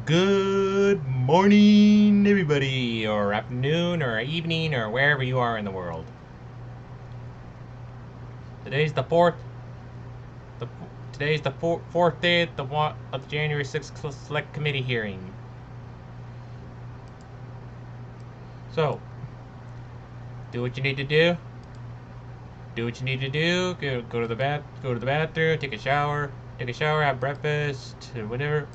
Good morning, everybody, or afternoon, or evening, or wherever you are in the world. Today's the fourth. The today's the fourth day of the January 6th Select Committee hearing. So, do what you need to do. Do what you need to do. Go to the bathroom, take a shower, have breakfast, whatever.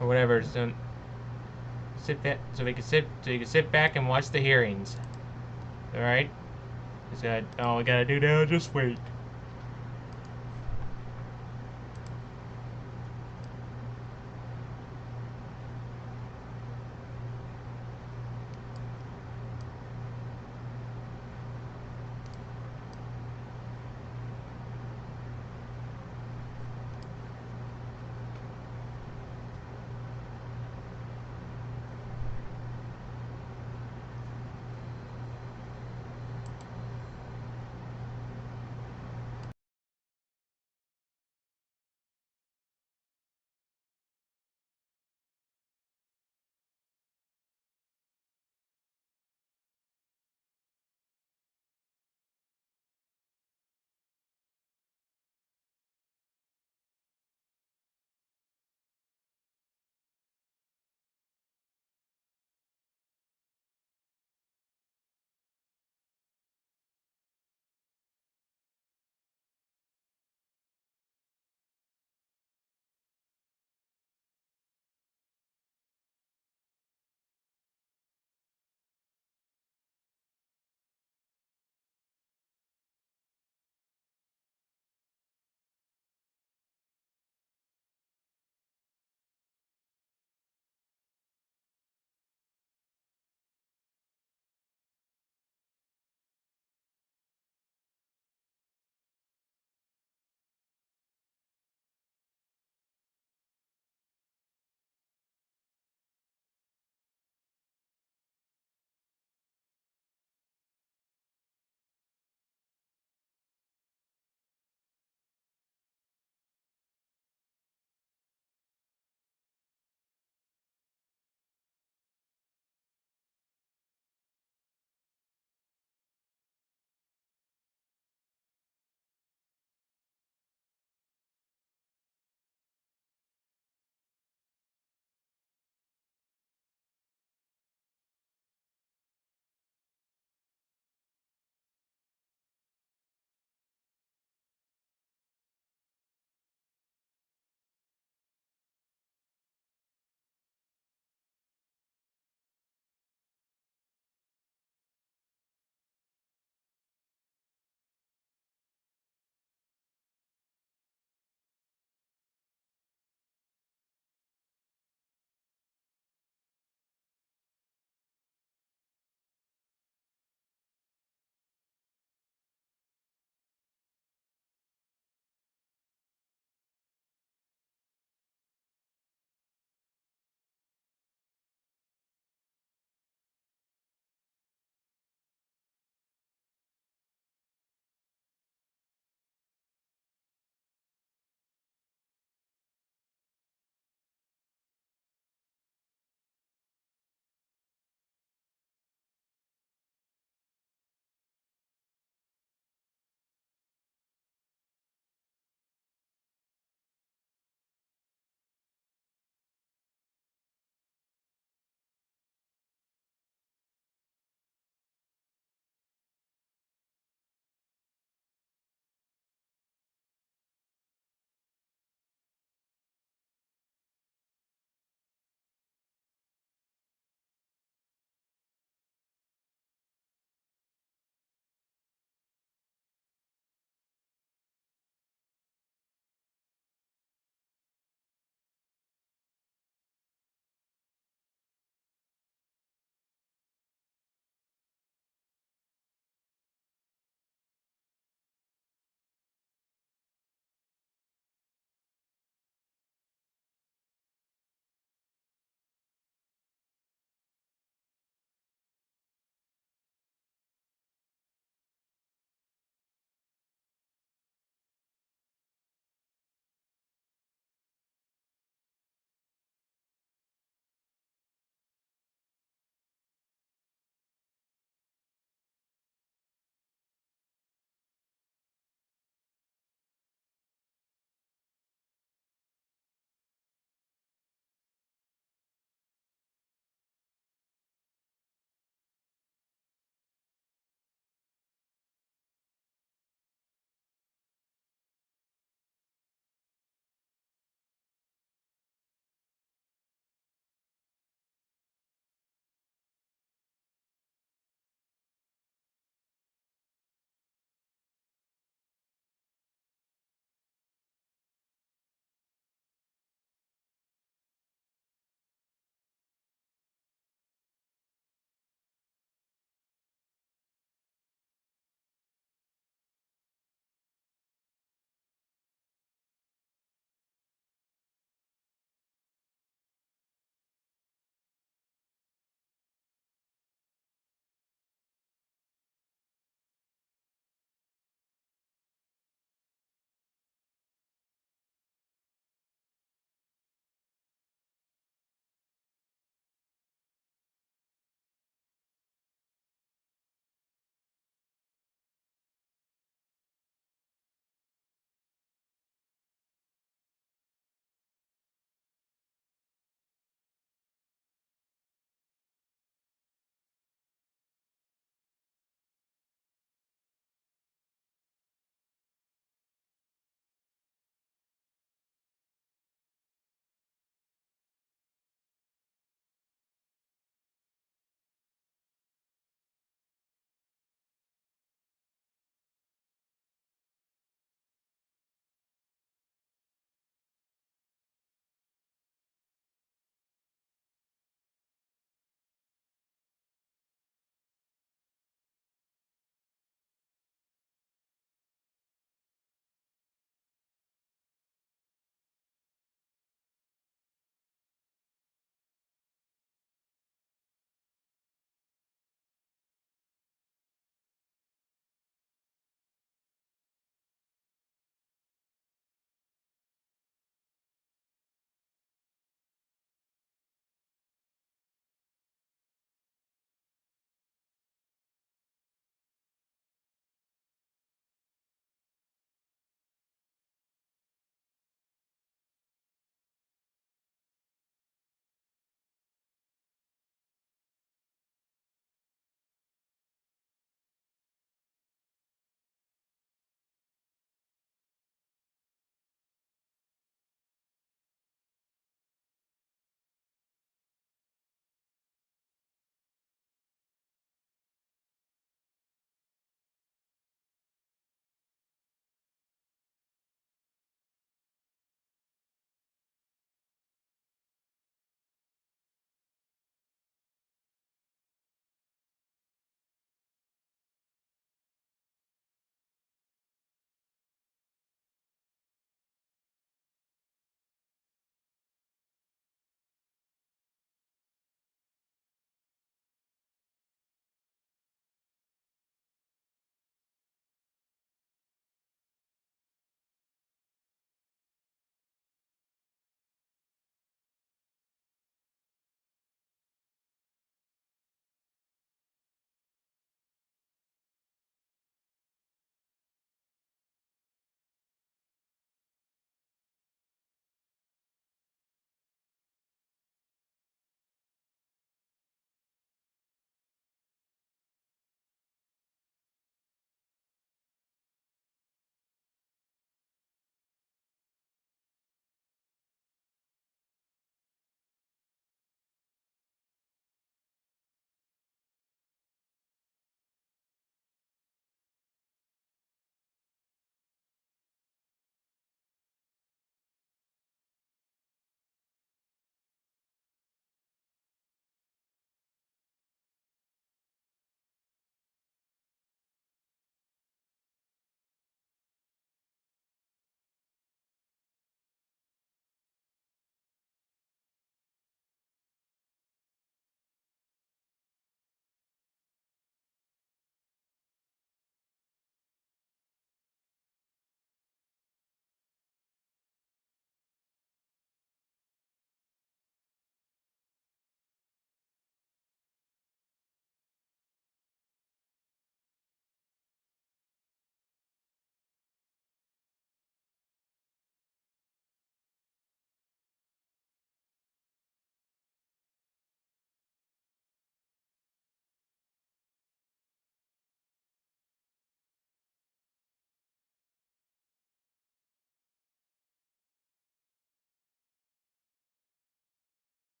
Or whatever. So sit back, so you can sit back and watch the hearings. All right. All we gotta do now is just wait.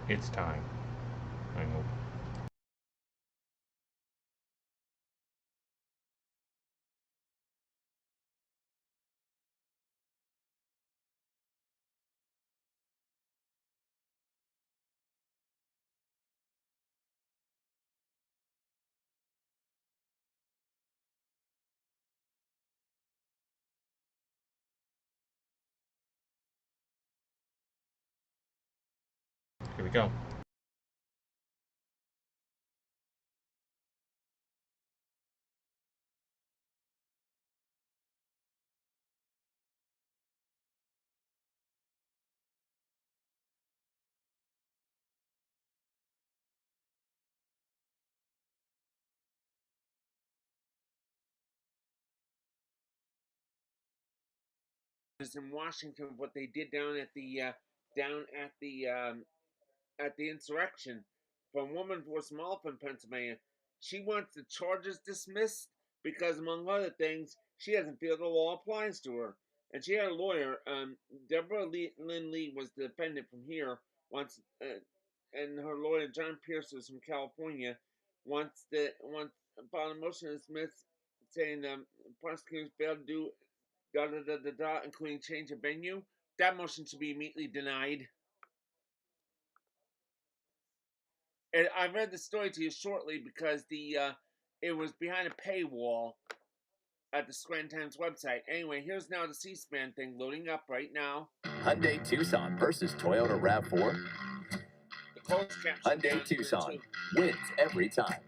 It's time. I hope. Here we go. In Washington, what they did down at the insurrection. For a woman from Smallton, Pennsylvania, she wants the charges dismissed because, among other things, she doesn't feel the law applies to her. And she had a lawyer, Deborah Lynn Lee was the defendant from here once, and her lawyer John Pierce was from California. Once filed a motion to dismiss, saying prosecutors failed to do da da da da da, including change of venue. That motion should be immediately denied. And I read the story to you shortly because it was behind a paywall at the Scranton Times website. Anyway, here's now the C-SPAN thing loading up right now. Hyundai Tucson versus Toyota RAV4. The closed caption Hyundai Tucson wins every time.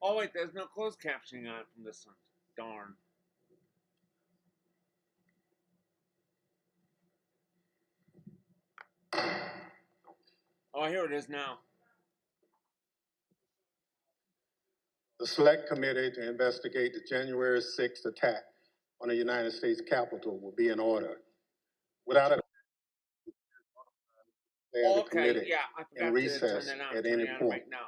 Oh wait, there's no closed captioning on it from this one. Darn. Oh, here it is now. The Select Committee to investigate the January 6th attack on the United States Capitol will be in order. Without a Okay, yeah, I forgot to recess turn that on. at Turn any it on point. right now.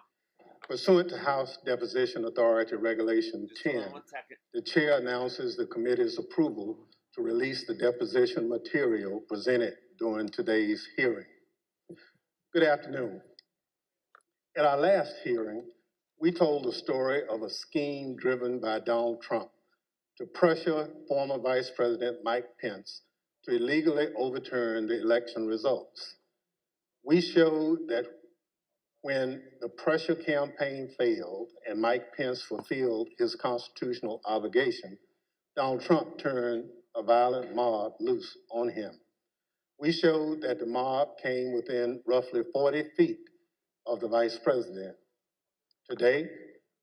Pursuant to House Deposition Authority Regulation Just 10, hold on 1 second. the chair announces the committee's approval to release the deposition material presented during today's hearing. Good afternoon. At our last hearing, we told the story of a scheme driven by Donald Trump to pressure former Vice President Mike Pence to illegally overturn the election results. We showed that when the pressure campaign failed and Mike Pence fulfilled his constitutional obligation, Donald Trump turned a violent mob loose on him. We showed that the mob came within roughly 40 feet of the vice president. Today,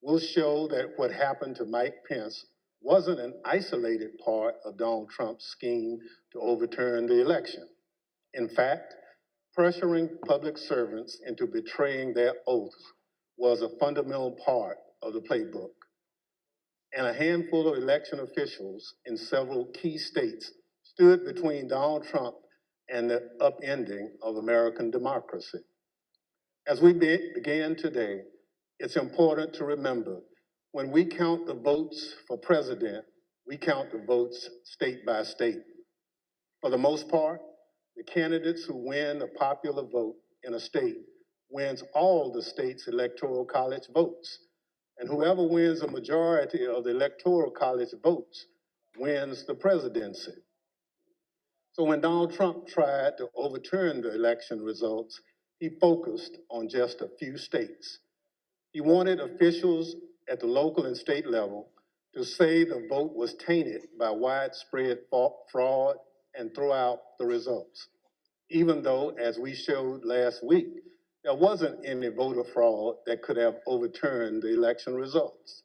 we'll show that what happened to Mike Pence wasn't an isolated part of Donald Trump's scheme to overturn the election. In fact, pressuring public servants into betraying their oaths was a fundamental part of the playbook. And a handful of election officials in several key states stood between Donald Trump and the upending of American democracy. As we begin today, it's important to remember when we count the votes for president, we count the votes state by state. For the most part, the candidates who win the popular vote in a state wins all the state's electoral college votes. And whoever wins a majority of the electoral college votes wins the presidency. So when Donald Trump tried to overturn the election results, he focused on just a few states. He wanted officials at the local and state level to say the vote was tainted by widespread fraud and throw out the results, even though, as we showed last week, there wasn't any voter fraud that could have overturned the election results.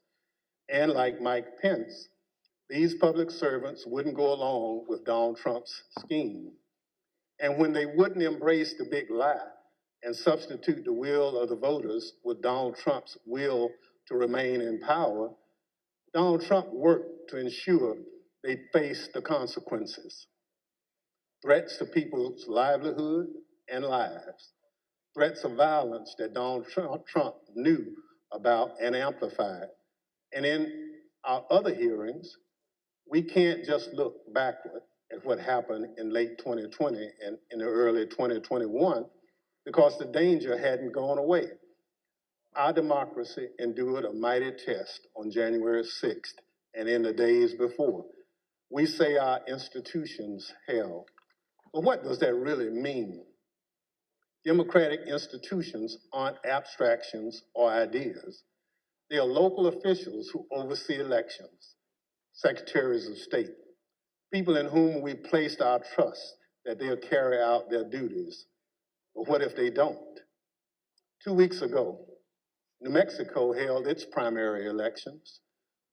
And like Mike Pence, these public servants wouldn't go along with Donald Trump's scheme. And when they wouldn't embrace the big lie and substitute the will of the voters with Donald Trump's will to remain in power, Donald Trump worked to ensure they faced the consequences. Threats to people's livelihood, and lives. Threats of violence that Donald Trump knew about and amplified. And in our other hearings, we can't just look backward at what happened in late 2020 and in the early 2021 because the danger hadn't gone away. Our democracy endured a mighty test on January 6th and in the days before. We say our institutions held. But what does that really mean? Democratic institutions aren't abstractions or ideas. They are local officials who oversee elections, secretaries of state, people in whom we placed our trust that they'll carry out their duties. But what if they don't? 2 weeks ago, New Mexico held its primary elections.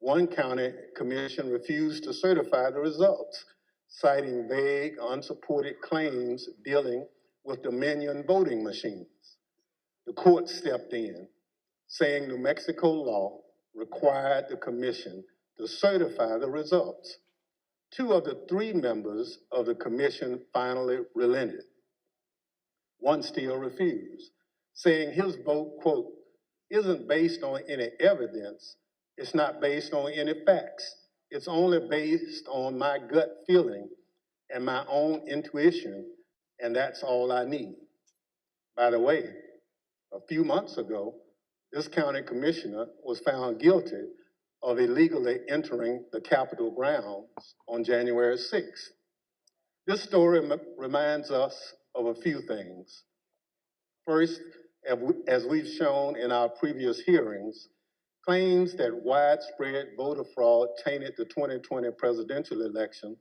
One county commission refused to certify the results, citing vague, unsupported claims dealing with Dominion voting machines. The court stepped in, saying New Mexico law required the commission to certify the results. 2 of the 3 members of the commission finally relented. One still refused, saying his vote, quote, isn't based on any evidence, it's not based on any facts, it's only based on my gut feeling and my own intuition, and that's all I need. By the way, a few months ago, this county commissioner was found guilty of illegally entering the Capitol grounds on January 6th. This story reminds us of a few things. First, as we've shown in our previous hearings, claims that widespread voter fraud tainted the 2020 presidential election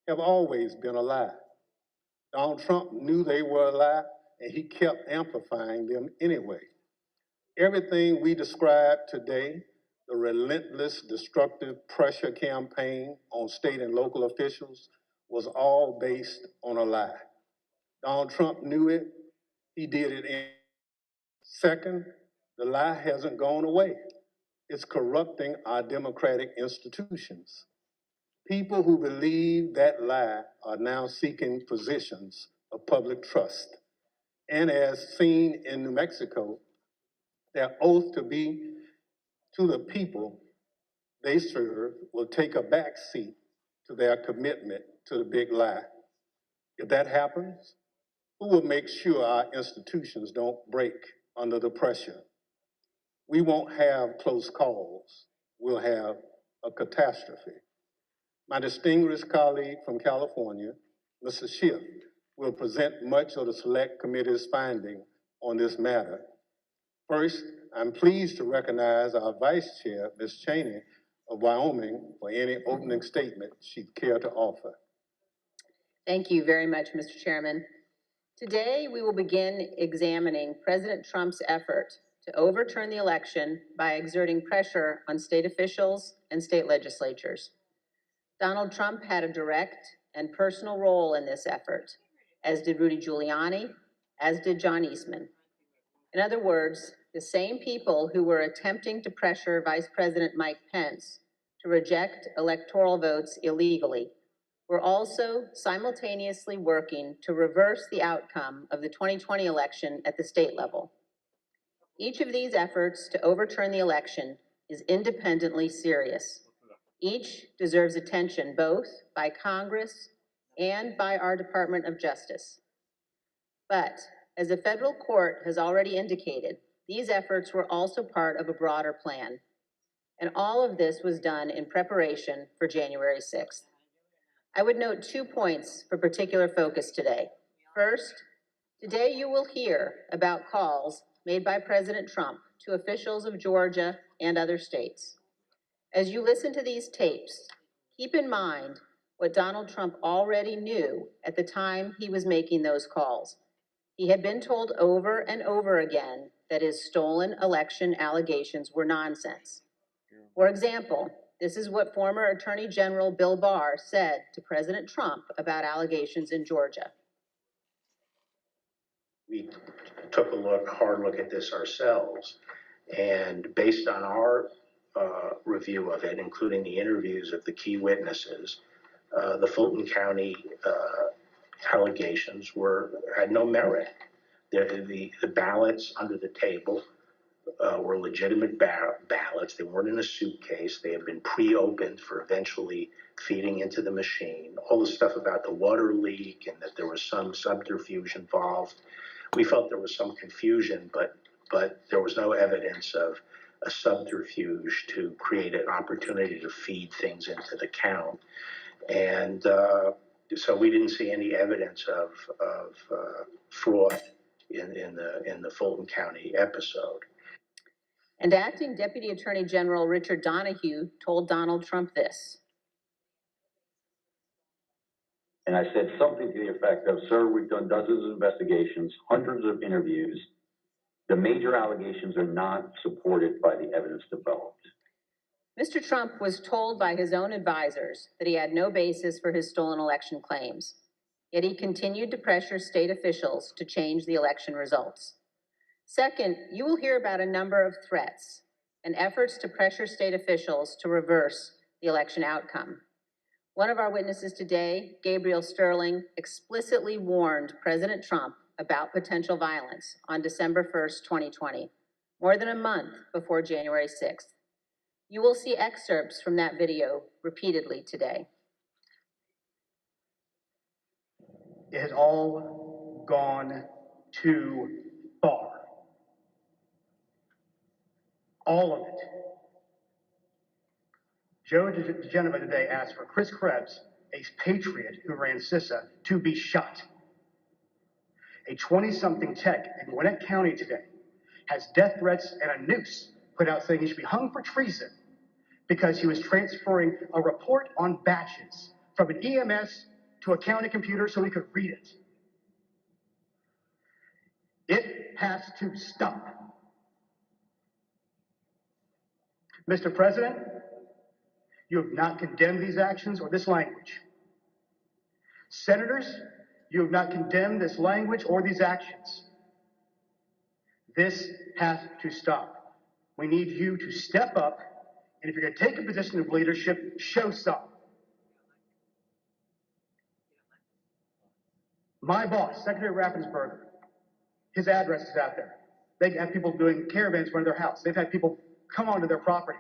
have always been a lie. Donald Trump knew they were a lie, and he kept amplifying them anyway. Everything we described today, the relentless, destructive pressure campaign on state and local officials, was all based on a lie. Donald Trump knew it, he did it in. Second, the lie hasn't gone away. It's corrupting our democratic institutions. People who believe that lie are now seeking positions of public trust. And as seen in New Mexico, their oath to be to the people they serve will take a back seat to their commitment to the big lie. If that happens, who will make sure our institutions don't break under the pressure? We won't have close calls. We'll have a catastrophe. My distinguished colleague from California, Mr. Schiff, will present much of the Select Committee's finding on this matter. First, I'm pleased to recognize our Vice Chair, Ms. Cheney of Wyoming, for any opening statement she'd care to offer. Thank you very much, Mr. Chairman. Today, we will begin examining President Trump's effort to overturn the election by exerting pressure on state officials and state legislatures. Donald Trump had a direct and personal role in this effort, as did Rudy Giuliani, as did John Eastman. In other words, the same people who were attempting to pressure Vice President Mike Pence to reject electoral votes illegally were also simultaneously working to reverse the outcome of the 2020 election at the state level. Each of these efforts to overturn the election is independently serious. Each deserves attention both by Congress and by our Department of Justice. But as the federal court has already indicated, these efforts were also part of a broader plan. And all of this was done in preparation for January 6th. I would note 2 points for particular focus today. First, today you will hear about calls made by President Trump to officials of Georgia and other states. As you listen to these tapes, keep in mind what Donald Trump already knew at the time he was making those calls. He had been told over and over again that his stolen election allegations were nonsense. For example, this is what former Attorney General Bill Barr said to President Trump about allegations in Georgia. We took a hard look at this ourselves, and based on our review of it, including the interviews of the key witnesses, the Fulton County allegations had no merit. The ballots under the table were legitimate ballots. They weren't in a suitcase. They had been pre-opened for eventually feeding into the machine. All the stuff about the water leak and that there was some subterfuge involved. We felt there was some confusion, but there was no evidence of a subterfuge to create an opportunity to feed things into the count. And so we didn't see any evidence of fraud in the Fulton County episode. And Acting Deputy Attorney General Richard Donahue told Donald Trump this. And I said something to the effect of, sir, we've done dozens of investigations, hundreds of interviews. The major allegations are not supported by the evidence developed. Mr. Trump was told by his own advisors that he had no basis for his stolen election claims, yet he continued to pressure state officials to change the election results. Second, you will hear about a number of threats and efforts to pressure state officials to reverse the election outcome. One of our witnesses today, Gabriel Sterling, explicitly warned President Trump about potential violence on December 1st, 2020, more than a month before January 6th. You will see excerpts from that video repeatedly today. It has all gone too far. All of it. Joe DeGenova today asked for Chris Krebs, a patriot who ran CISA, to be shot. A 20-something tech in Gwinnett County today has death threats and a noose put out saying he should be hung for treason because he was transferring a report on batches from an EMS to a county computer so he could read it. It has to stop. Mr. President, you have not condemned these actions or this language. Senators, you have not condemned this language or these actions. This has to stop. We need you to step up, and if you're going to take a position of leadership, show some. My boss, Secretary Raffensperger, his address is out there. They have people doing caravans in front of their house. They've had people come onto their property.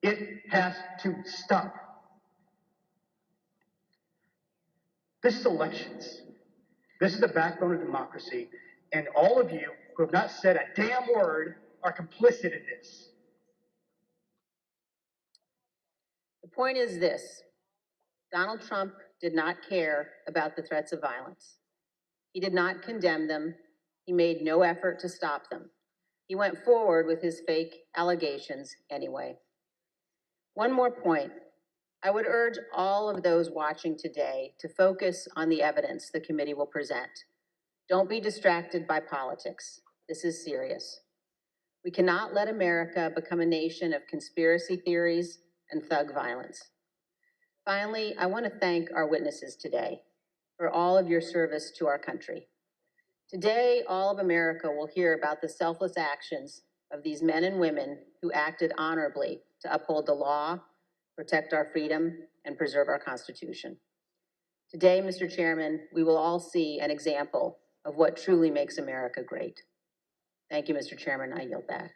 It has to stop. This is elections. This is the backbone of democracy, and all of you who have not said a damn word are complicit in this. The point is this: Donald Trump did not care about the threats of violence. He did not condemn them. He made no effort to stop them. He went forward with his fake allegations anyway. One more point. I would urge all of those watching today to focus on the evidence the committee will present. Don't be distracted by politics. This is serious. We cannot let America become a nation of conspiracy theories and thug violence. Finally, I want to thank our witnesses today for all of your service to our country. Today, all of America will hear about the selfless actions of these men and women who acted honorably to uphold the law, protect our freedom, and preserve our Constitution. Today, Mr. Chairman, we will all see an example of what truly makes America great. Thank you, Mr. Chairman. I yield back.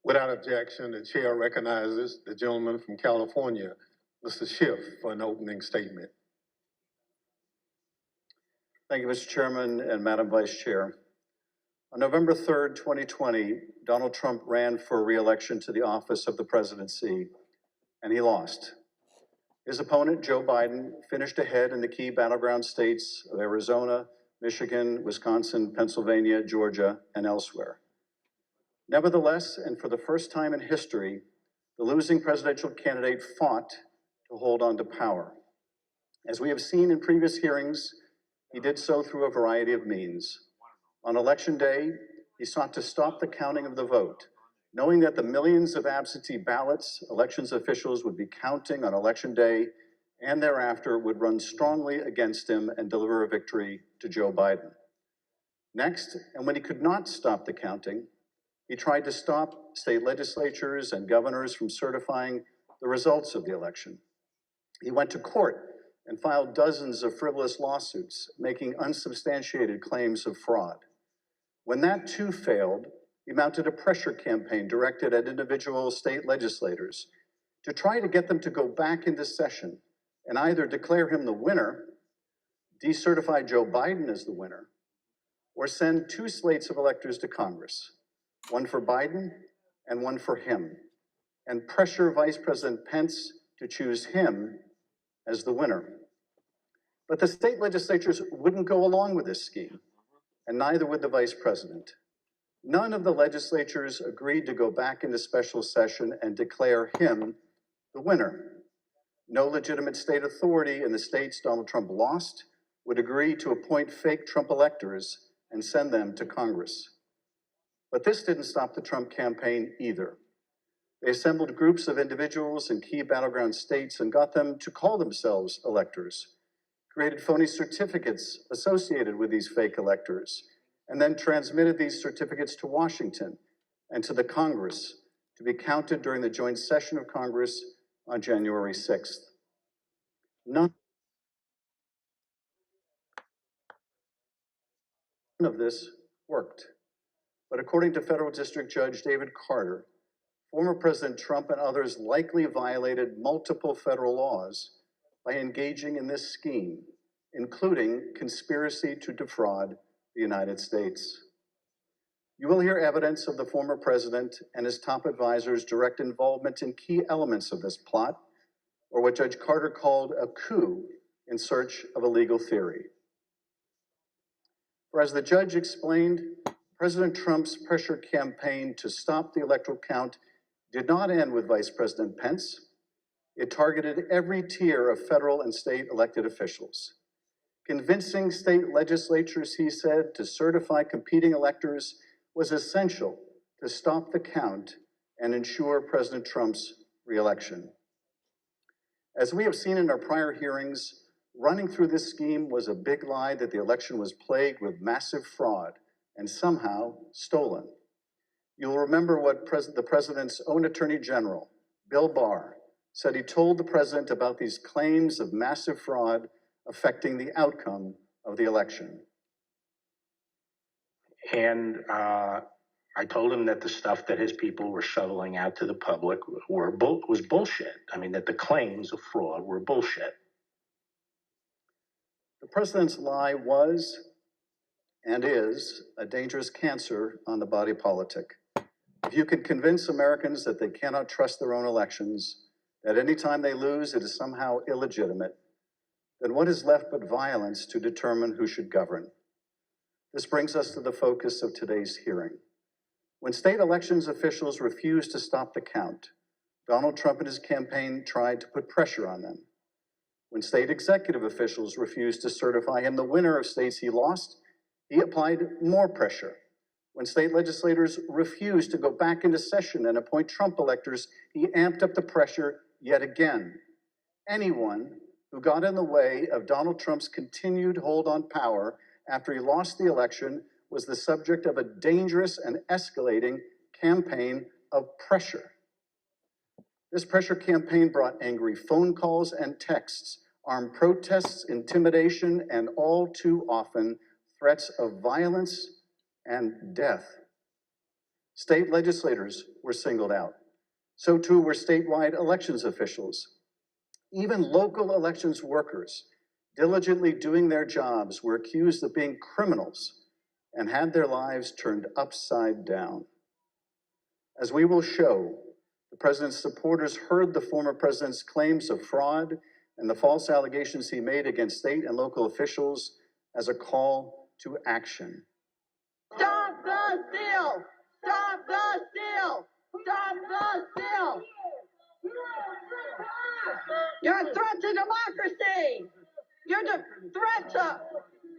Without objection, the chair recognizes the gentleman from California, Mr. Schiff, for an opening statement. Thank you, Mr. Chairman and Madam Vice Chair. On November 3rd, 2020, Donald Trump ran for re-election to the office of the presidency, and he lost. His opponent, Joe Biden, finished ahead in the key battleground states of Arizona, Michigan, Wisconsin, Pennsylvania, Georgia, and elsewhere. Nevertheless, and for the first time in history, the losing presidential candidate fought to hold on to power. As we have seen in previous hearings, he did so through a variety of means. On election day, he sought to stop the counting of the vote, knowing that the millions of absentee ballots elections officials would be counting on election day and thereafter would run strongly against him and deliver a victory to Joe Biden. Next, and when he could not stop the counting, he tried to stop state legislatures and governors from certifying the results of the election. He went to court and filed dozens of frivolous lawsuits, making unsubstantiated claims of fraud. When that too failed, he mounted a pressure campaign directed at individual state legislators to try to get them to go back into session and either declare him the winner, decertify Joe Biden as the winner, or send two slates of electors to Congress, one for Biden and one for him, and pressure Vice President Pence to choose him as the winner. But the state legislatures wouldn't go along with this scheme, and neither would the vice president. None of the legislatures agreed to go back into special session and declare him the winner. No legitimate state authority in the states Donald Trump lost would agree to appoint fake Trump electors and send them to Congress. But this didn't stop the Trump campaign either. They assembled groups of individuals in key battleground states and got them to call themselves electors, created phony certificates associated with these fake electors, and then transmitted these certificates to Washington and to the Congress to be counted during the joint session of Congress on January 6th. None of this worked. But according to Federal District Judge David Carter, former President Trump and others likely violated multiple federal laws by engaging in this scheme, including conspiracy to defraud the United States. You will hear evidence of the former president and his top advisors' direct involvement in key elements of this plot, or what Judge Carter called a coup in search of a legal theory. For as the judge explained, President Trump's pressure campaign to stop the electoral count did not end with Vice President Pence. It targeted every tier of federal and state elected officials. Convincing state legislatures, he said, to certify competing electors was essential to stop the count and ensure President Trump's reelection. As we have seen in our prior hearings, running through this scheme was a big lie that the election was plagued with massive fraud and somehow stolen. You'll remember what the president's own attorney general, Bill Barr, said he told the president about these claims of massive fraud affecting the outcome of the election. And I told him that the stuff that his people were shoveling out to the public was bullshit. I mean, that the claims of fraud were bullshit. The president's lie was and is a dangerous cancer on the body politic. If you can convince Americans that they cannot trust their own elections, that any time they lose it is somehow illegitimate, then what is left but violence to determine who should govern? This brings us to the focus of today's hearing. When state elections officials refused to stop the count, Donald Trump and his campaign tried to put pressure on them. When state executive officials refused to certify him the winner of states he lost, he applied more pressure. When state legislators refused to go back into session and appoint Trump electors, he amped up the pressure yet again. Anyone who got in the way of Donald Trump's continued hold on power after he lost the election was the subject of a dangerous and escalating campaign of pressure. This pressure campaign brought angry phone calls and texts, armed protests, intimidation, and all too often, threats of violence and death. State legislators were singled out. So too were statewide elections officials. Even local elections workers, diligently doing their jobs, were accused of being criminals and had their lives turned upside down. As we will show, the president's supporters heard the former president's claims of fraud and the false allegations he made against state and local officials as a call to action. Stop the steal! Stop the steal! Stop the steal! You're a threat to democracy! You're a threat to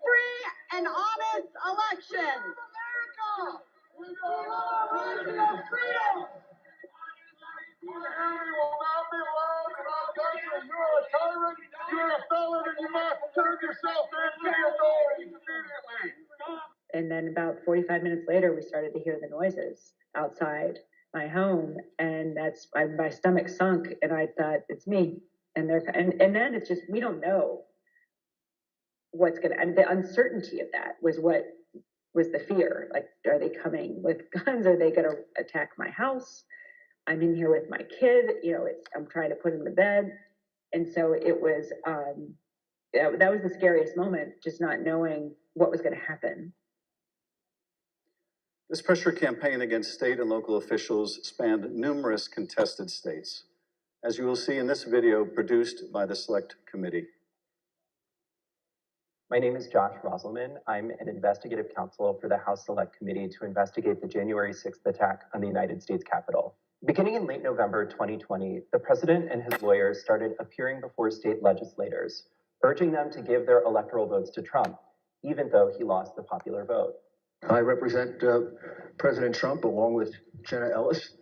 free and honest elections! America! We will not freedom! Will not be allowed in our country. You're a tyrant, you're a felon, and you must turn yourself in to the authorities immediately. And then about 45 minutes later, we started to hear the noises outside my home, and my stomach sunk, and I thought, it's me. And then it's just, we don't know what's gonna, and the uncertainty of that was what was the fear. Like, are they coming with guns? Are they gonna attack my house? I'm in here with my kid, I'm trying to put him to bed. And so it was, that was the scariest moment, just not knowing what was gonna happen. This pressure campaign against state and local officials spanned numerous contested states, as you will see in this video produced by the Select Committee. My name is Josh Roselman. I'm an investigative counsel for the House Select Committee to investigate the January 6th attack on the United States Capitol. Beginning in late November 2020, the president and his lawyers started appearing before state legislators, urging them to give their electoral votes to Trump, even though he lost the popular vote. I represent President Trump along with Jenna Ellis,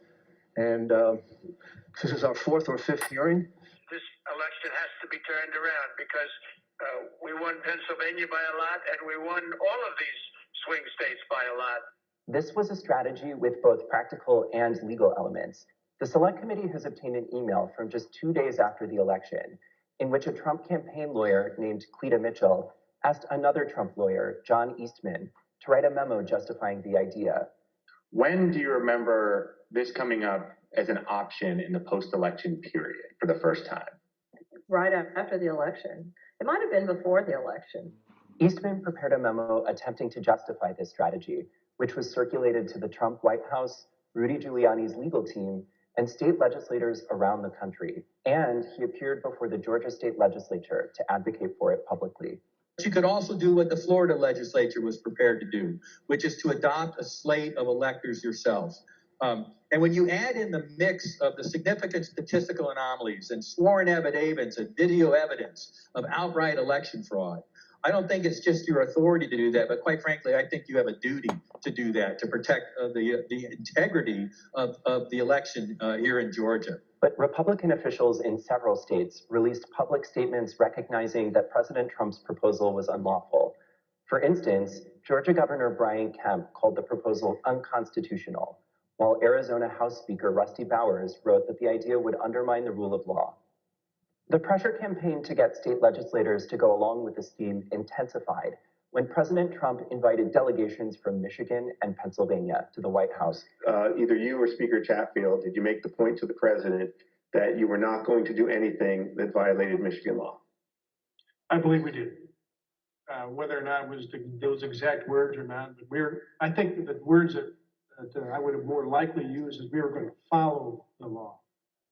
and this is our fourth or fifth hearing. This election has to be turned around because we won Pennsylvania by a lot, and we won all of these swing states by a lot. This was a strategy with both practical and legal elements. The Select Committee has obtained an email from just 2 days after the election, in which a Trump campaign lawyer named Cleta Mitchell asked another Trump lawyer, John Eastman, to write a memo justifying the idea. When do you remember this coming up as an option in the post-election period for the first time? Right after the election. It might have been before the election. Eastman prepared a memo attempting to justify this strategy, which was circulated to the Trump White House, Rudy Giuliani's legal team, and state legislators around the country. And he appeared before the Georgia state legislature to advocate for it publicly. You could also do what the Florida legislature was prepared to do, which is to adopt a slate of electors yourselves. And when you add in the mix of the significant statistical anomalies and sworn affidavits and video evidence of outright election fraud, I don't think it's just your authority to do that, but quite frankly, I think you have a duty to do that, to protect the integrity of the election here in Georgia. But Republican officials in several states released public statements recognizing that President Trump's proposal was unlawful. For instance, Georgia Governor Brian Kemp called the proposal unconstitutional, while Arizona House Speaker Rusty Bowers wrote that the idea would undermine the rule of law. The pressure campaign to get state legislators to go along with this theme intensified when President Trump invited delegations from Michigan and Pennsylvania to the White House. Either you or Speaker Chatfield, did you make the point to the president that you were not going to do anything that violated Michigan law? I believe we did. Whether or not it was those exact words or not, but I think that the words that I would have more likely used is we were going to follow the law.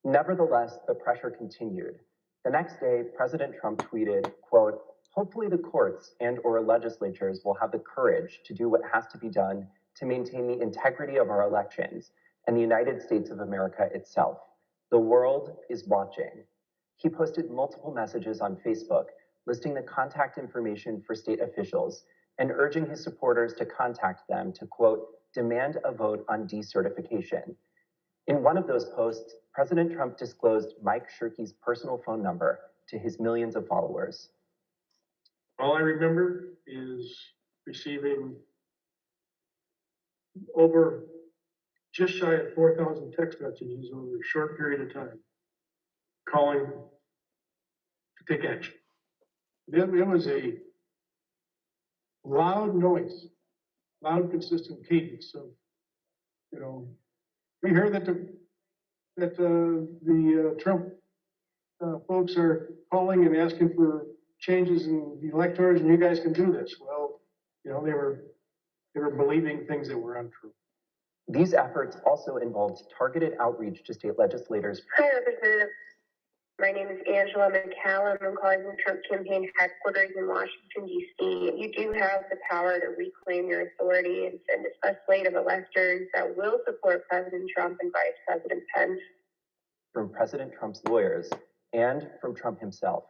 Nevertheless, the pressure continued. The next day, President Trump tweeted, quote, "Hopefully the courts and/or legislatures will have the courage to do what has to be done to maintain the integrity of our elections and the United States of America itself. The world is watching." He posted multiple messages on Facebook listing the contact information for state officials and urging his supporters to contact them to, quote, "demand a vote on decertification." In one of those posts, President Trump disclosed Mike Shirkey's personal phone number to his millions of followers. All I remember is receiving over just shy of 4,000 text messages over a short period of time, calling to take action. It was a loud noise, loud, consistent cadence of, we heard that the Trump folks are calling and asking for changes in the electors, and you guys can do this. Well, they were believing things that were untrue. These efforts also involved targeted outreach to state legislators. Hi, Representative. My name is Angela McCallum. I'm calling from Trump campaign headquarters in Washington, D.C. You do have the power to reclaim your authority and send a slate of electors that will support President Trump and Vice President Pence. From President Trump's lawyers and from Trump himself.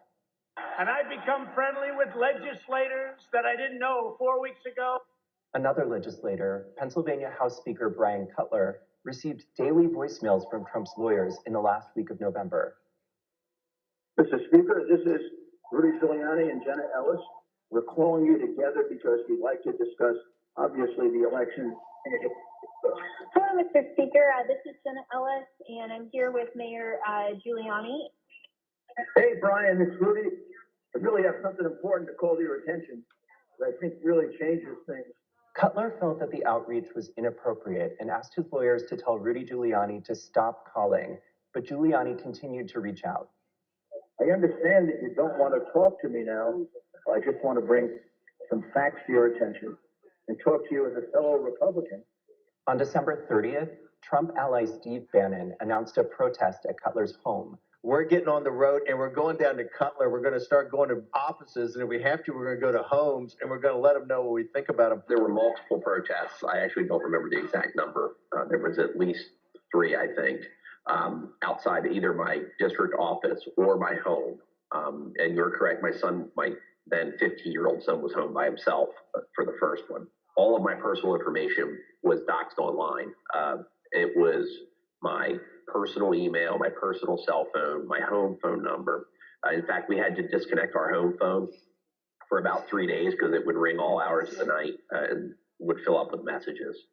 And I've become friendly with legislators that I didn't know 4 weeks ago. Another legislator, Pennsylvania House Speaker Brian Cutler, received daily voicemails from Trump's lawyers in the last week of November. Mr. Speaker, this is Rudy Giuliani and Jenna Ellis. We're calling you together because we'd like to discuss, obviously, the election. Hello, Mr. Speaker. This is Jenna Ellis, and I'm here with Mayor Giuliani. Hey, Brian, it's Rudy. I really have something important to call to your attention that I think really changes things. Cutler felt that the outreach was inappropriate and asked his lawyers to tell Rudy Giuliani to stop calling, but Giuliani continued to reach out. I understand that you don't want to talk to me now. I just want to bring some facts to your attention and talk to you as a fellow Republican. On December 30th, Trump ally Steve Bannon announced a protest at Cutler's home. We're getting on the road and we're going down to Cutler. We're going to start going to offices, and if we have to, we're going to go to homes, and we're going to let them know what we think about them. There were multiple protests. I actually don't remember the exact number. There was at least 3, I think, outside either my district office or my home. And you're correct, my son, my then 15-year-old son, was home by himself for the first one. All of my personal information was doxed online. It was my personal email, my personal cell phone, my home phone number. In fact, we had to disconnect our home phone for about 3 days because it would ring all hours of the night and would fill up with messages.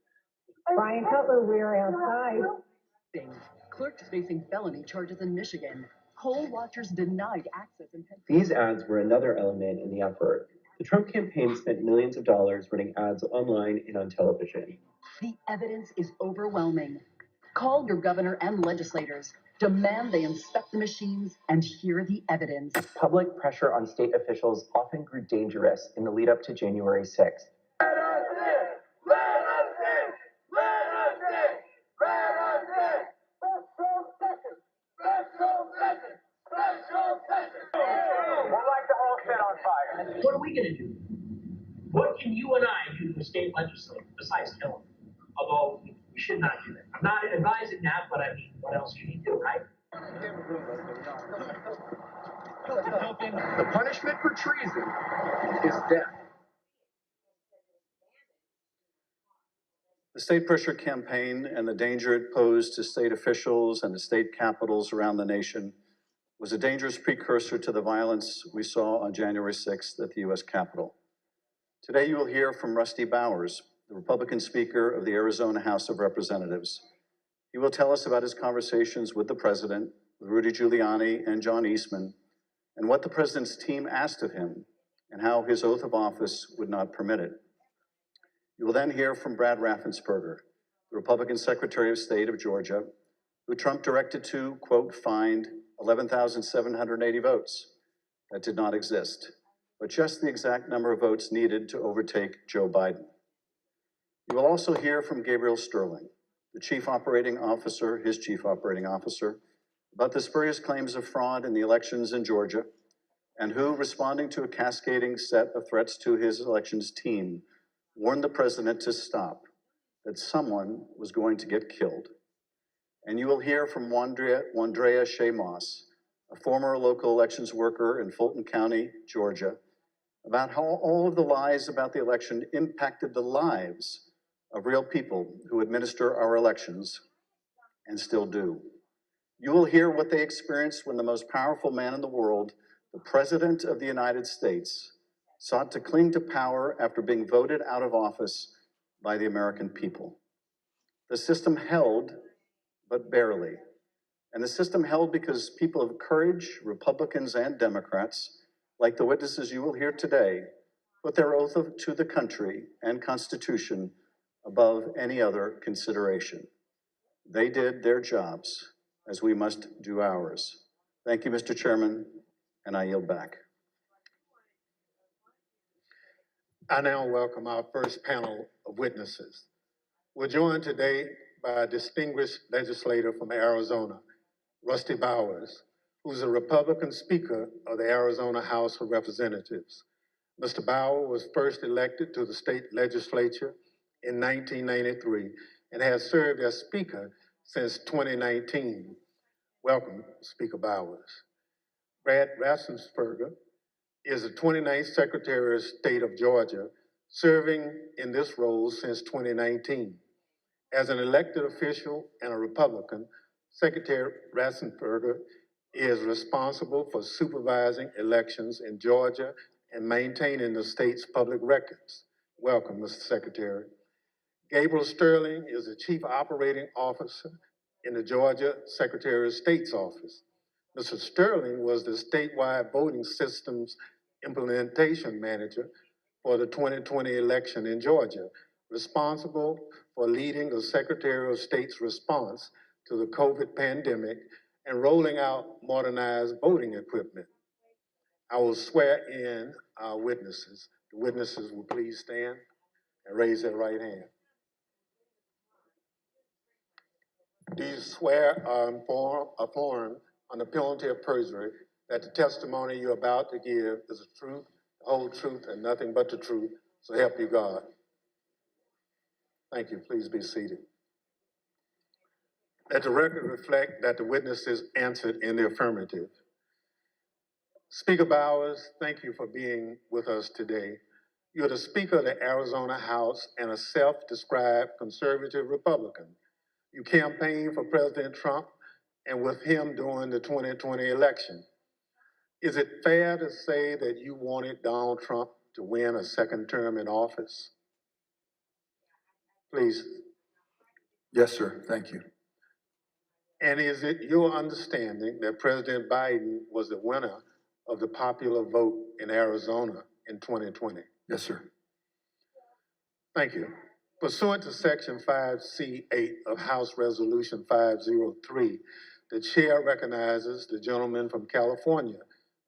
Brian Cutler, we're outside. Clerks facing felony charges in Michigan. Poll watchers denied access in Pennsylvania. These ads were another element in the effort. The Trump campaign spent millions of dollars running ads online and on television. The evidence is overwhelming. Call your governor and legislators. Demand they inspect the machines and hear the evidence. Public pressure on state officials often grew dangerous in the lead up to January 6th. What are we going to do? What can you and I do to a state legislature besides kill them? Although we should not do that. I'm not advising that, but I mean, what else can you do, right? The punishment for treason is death. The state pressure campaign and the danger it posed to state officials and to state capitals around the nation was a dangerous precursor to the violence we saw on January 6th at the U.S. Capitol. Today you will hear from Rusty Bowers, the Republican Speaker of the Arizona House of Representatives. He will tell us about his conversations with the President, with Rudy Giuliani and John Eastman, and what the President's team asked of him, and how his oath of office would not permit it. You will then hear from Brad Raffensperger, the Republican Secretary of State of Georgia, who Trump directed to, quote, find 11,780 votes. That did not exist, but just the exact number of votes needed to overtake Joe Biden. You will also hear from Gabriel Sterling, the chief operating officer, his chief operating officer, about the spurious claims of fraud in the elections in Georgia, and who, responding to a cascading set of threats to his elections team, warned the president to stop, that someone was going to get killed. And you will hear from Wandrea Shea Moss, a former local elections worker in Fulton County, Georgia, about how all of the lies about the election impacted the lives of real people who administer our elections and still do. You will hear what they experienced when the most powerful man in the world, the President of the United States, sought to cling to power after being voted out of office by the American people. The system held, but barely. And the system held because people of courage, Republicans and Democrats, like the witnesses you will hear today, put their oath to the country and Constitution above any other consideration. They did their jobs, as we must do ours. Thank you, Mr. Chairman, and I yield back. I now welcome our first panel of witnesses. We're joined today by a distinguished legislator from Arizona, Rusty Bowers, who's a Republican Speaker of the Arizona House of Representatives. Mr. Bowers was first elected to the state legislature in 1993 and has served as Speaker since 2019. Welcome, Speaker Bowers. Brad Raffensperger is the 29th Secretary of State of Georgia, serving in this role since 2019. As an elected official and a Republican, Secretary Raffensperger is responsible for supervising elections in Georgia and maintaining the state's public records. Welcome, Mr. Secretary. Gabriel Sterling is the Chief Operating Officer in the Georgia Secretary of State's office. Mr. Sterling was the statewide voting systems implementation manager for the 2020 election in Georgia, responsible for leading the Secretary of State's response to the COVID pandemic and rolling out modernized voting equipment. I will swear in our witnesses. The witnesses will please stand and raise their right hand. Do you swear or affirm on the penalty of perjury that the testimony you're about to give is the truth, the whole truth, and nothing but the truth, so help you God? Thank you. Please be seated. Let the record reflect that the witnesses answered in the affirmative. Speaker Bowers, thank you for being with us today. You're the Speaker of the Arizona House and a self-described conservative Republican. You campaigned for President Trump and with him during the 2020 election. Is it fair to say that you wanted Donald Trump to win a second term in office? Please. Yes, sir. Thank you. And is it your understanding that President Biden was the winner of the popular vote in Arizona in 2020? Yes, sir. Thank you. Pursuant to Section 5C8 of House Resolution 503, the chair recognizes the gentleman from California,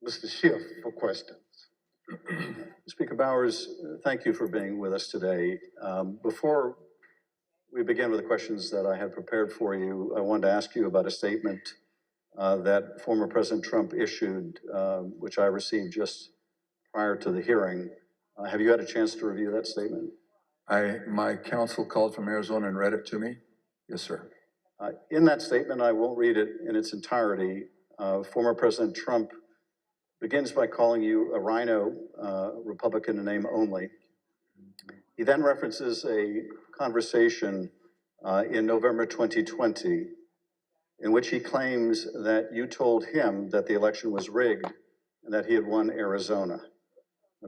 Mr. Schiff, for questions. Speaker Bowers, thank you for being with us today. Before we begin with the questions that I had prepared for you, I wanted to ask you about a statement that former President Trump issued, which I received just prior to the hearing. Have you had a chance to review that statement? My counsel called from Arizona and read it to me. Yes, sir. In that statement, I won't read it in its entirety. Former President Trump begins by calling you a rhino, Republican in name only. He then references a conversation in November 2020 in which he claims that you told him that the election was rigged and that he had won Arizona.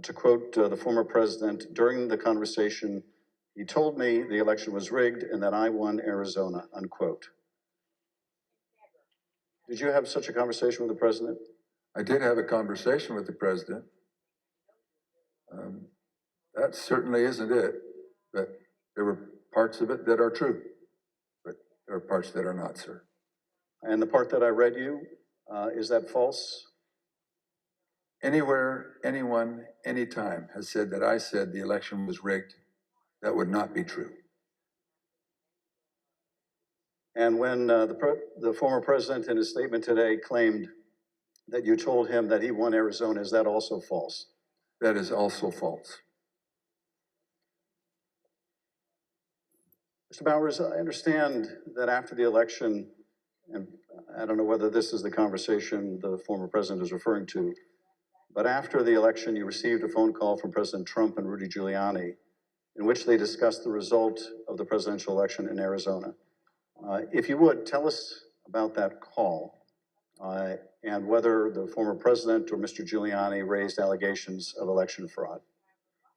To quote the former president, during the conversation, he told me the election was rigged and that I won Arizona, unquote. Did you have such a conversation with the president? I did have a conversation with the president. That certainly isn't it, but there were parts of it that are true, but there are parts that are not, sir. And the part that I read you, is that false? Anywhere, anyone, anytime has said that I said the election was rigged, that would not be true. And when the former president in his statement today claimed that you told him that he won Arizona, is that also false? That is also false. Mr. Bowers, I understand that after the election, and I don't know whether this is the conversation the former president is referring to, but after the election, you received a phone call from President Trump and Rudy Giuliani in which they discussed the result of the presidential election in Arizona. If you would, tell us about that call and whether the former president or Mr. Giuliani raised allegations of election fraud.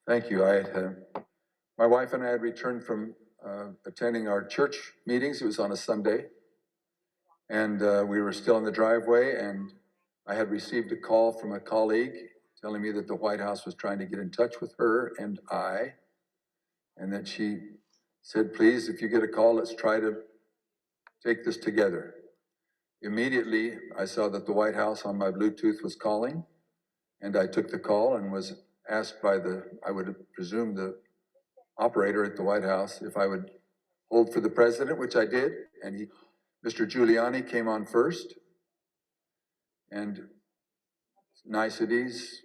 Thank you. My wife and I had returned from attending our church meetings. It was on a Sunday. And we were still in the driveway, and I had received a call from a colleague telling me that the White House was trying to get in touch with her and I, and that she said, please, if you get a call, let's try to take this together. Immediately, I saw that the White House on my Bluetooth was calling, and I took the call and was asked by I would presume the operator at the White House if I would hold for the president, which I did, and Mr. Giuliani came on first, and niceties,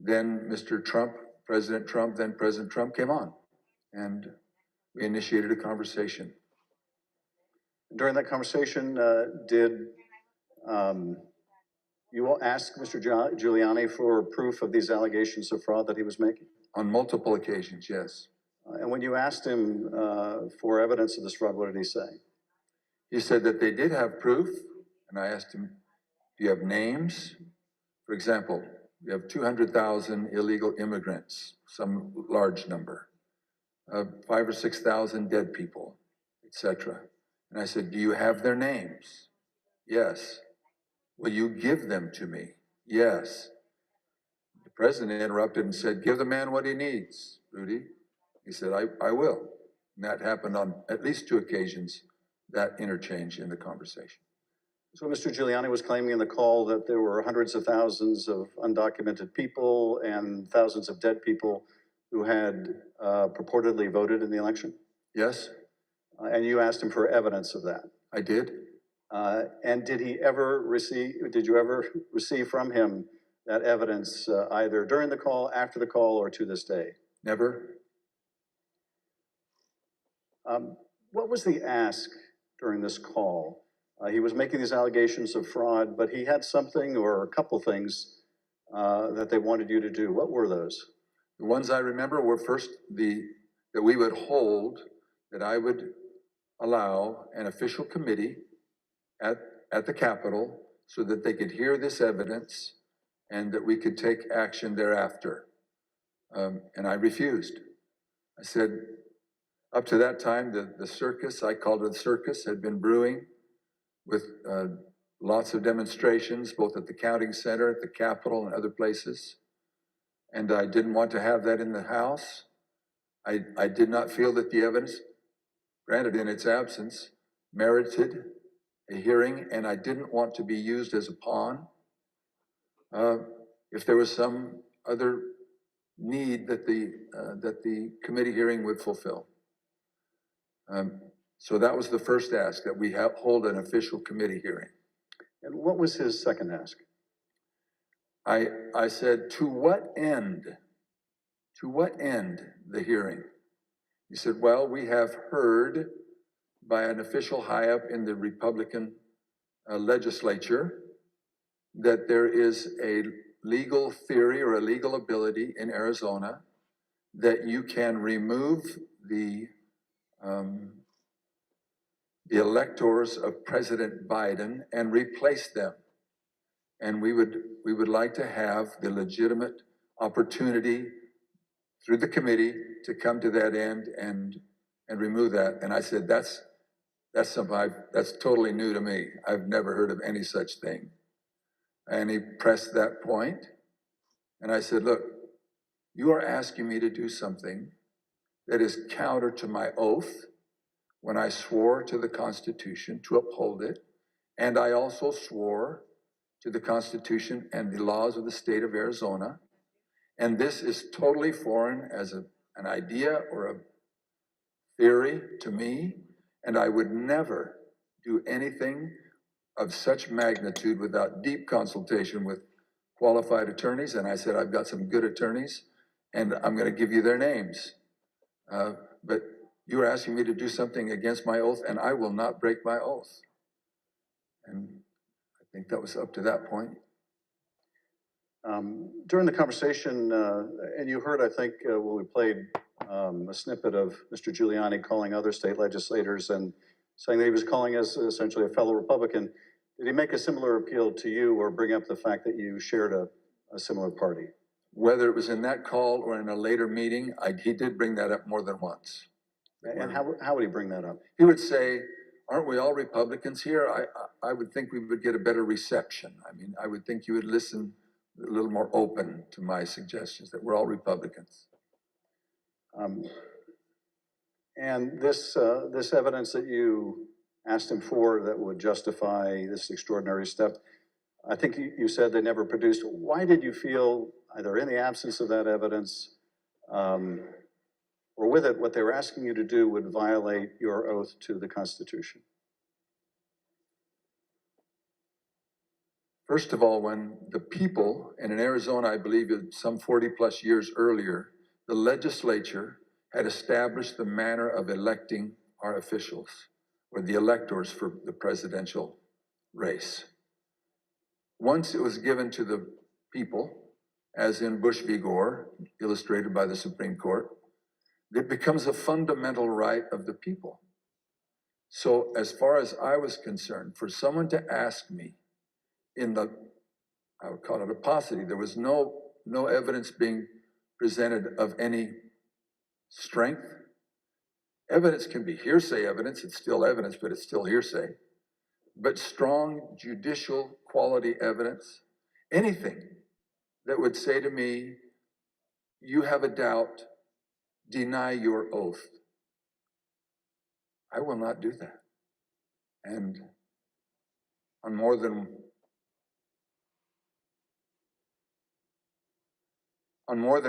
then Mr. Trump, President Trump, then President Trump came on, and we initiated a conversation. During that conversation, did you ask Mr. Giuliani for proof of these allegations of fraud that he was making? On multiple occasions, yes. And when you asked him for evidence of this fraud, what did he say? He said that they did have proof, and I asked him, do you have names? For example, you have 200,000 illegal immigrants, some large number, 5,000 or 6,000 dead people, etc. And I said, do you have their names? Yes. Will you give them to me? Yes. The president interrupted and said, give the man what he needs, Rudy. He said, I will. And that happened on at least 2 occasions, that interchange in the conversation. So Mr. Giuliani was claiming in the call that there were hundreds of thousands of undocumented people and thousands of dead people who had purportedly voted in the election? Yes. And you asked him for evidence of that? I did. And did you ever receive from him that evidence either during the call, after the call, or to this day? Never. What was the ask during this call? He was making these allegations of fraud, but he had something or a couple things that they wanted you to do. What were those? The ones I remember were first that we would hold, that I would allow an official committee at the Capitol so that they could hear this evidence and that we could take action thereafter. And I refused. I said, up to that time, the circus, I called it a circus, had been brewing with lots of demonstrations, both at the counting center, at the Capitol, and other places. And I didn't want to have that in the House. I did not feel that the evidence, granted in its absence, merited a hearing, and I didn't want to be used as a pawn. If there was some other need that the committee hearing would fulfill. So that was the first ask, that we hold an official committee hearing. And what was his second ask? I said, to what end? To what end the hearing? He said, well, we have heard by an official high up in the Republican legislature that there is a legal theory or a legal ability in Arizona that you can remove the electors of President Biden and replace them. And we would like to have the legitimate opportunity through the committee to come to that end and remove that. And I said, that's something that's totally new to me. I've never heard of any such thing. And he pressed that point. And I said, look, you are asking me to do something that is counter to my oath when I swore to the Constitution to uphold it. And I also swore to the Constitution and the laws of the state of Arizona. And this is totally foreign as an idea or a theory to me. And I would never do anything of such magnitude without deep consultation with qualified attorneys. And I said, I've got some good attorneys and I'm going to give you their names. But you're asking me to do something against my oath, and I will not break my oath. And I think that was up to that point. During the conversation, and you heard, I think, when we played a snippet of Mr. Giuliani calling other state legislators and saying that he was calling us essentially a fellow Republican, did he make a similar appeal to you or bring up the fact that you shared a similar party? Whether it was in that call or in a later meeting, he did bring that up more than once. And how would he bring that up? He would say, aren't we all Republicans here? I would think we would get a better reception. I mean, I would think you would listen a little more open to my suggestions, that we're all Republicans. And this evidence that you asked him for that would justify this extraordinary step, I think you said they never produced. Why did you feel, either in the absence of that evidence, or with it, what they were asking you to do would violate your oath to the Constitution? First of all, when the people, and in Arizona, I believe some 40 plus years earlier, the legislature had established the manner of electing our officials, or the electors for the presidential race. Once it was given to the people, as in Bush v. Gore, illustrated by the Supreme Court, it becomes a fundamental right of the people. So as far as I was concerned, for someone to ask me in the, I would call it a paucity, there was no evidence being presented of any strength. Evidence can be hearsay evidence, it's still evidence, but it's still hearsay. but strong judicial quality evidence, anything that would say to me, you have a doubt, deny your oath. I will not do that. And on more than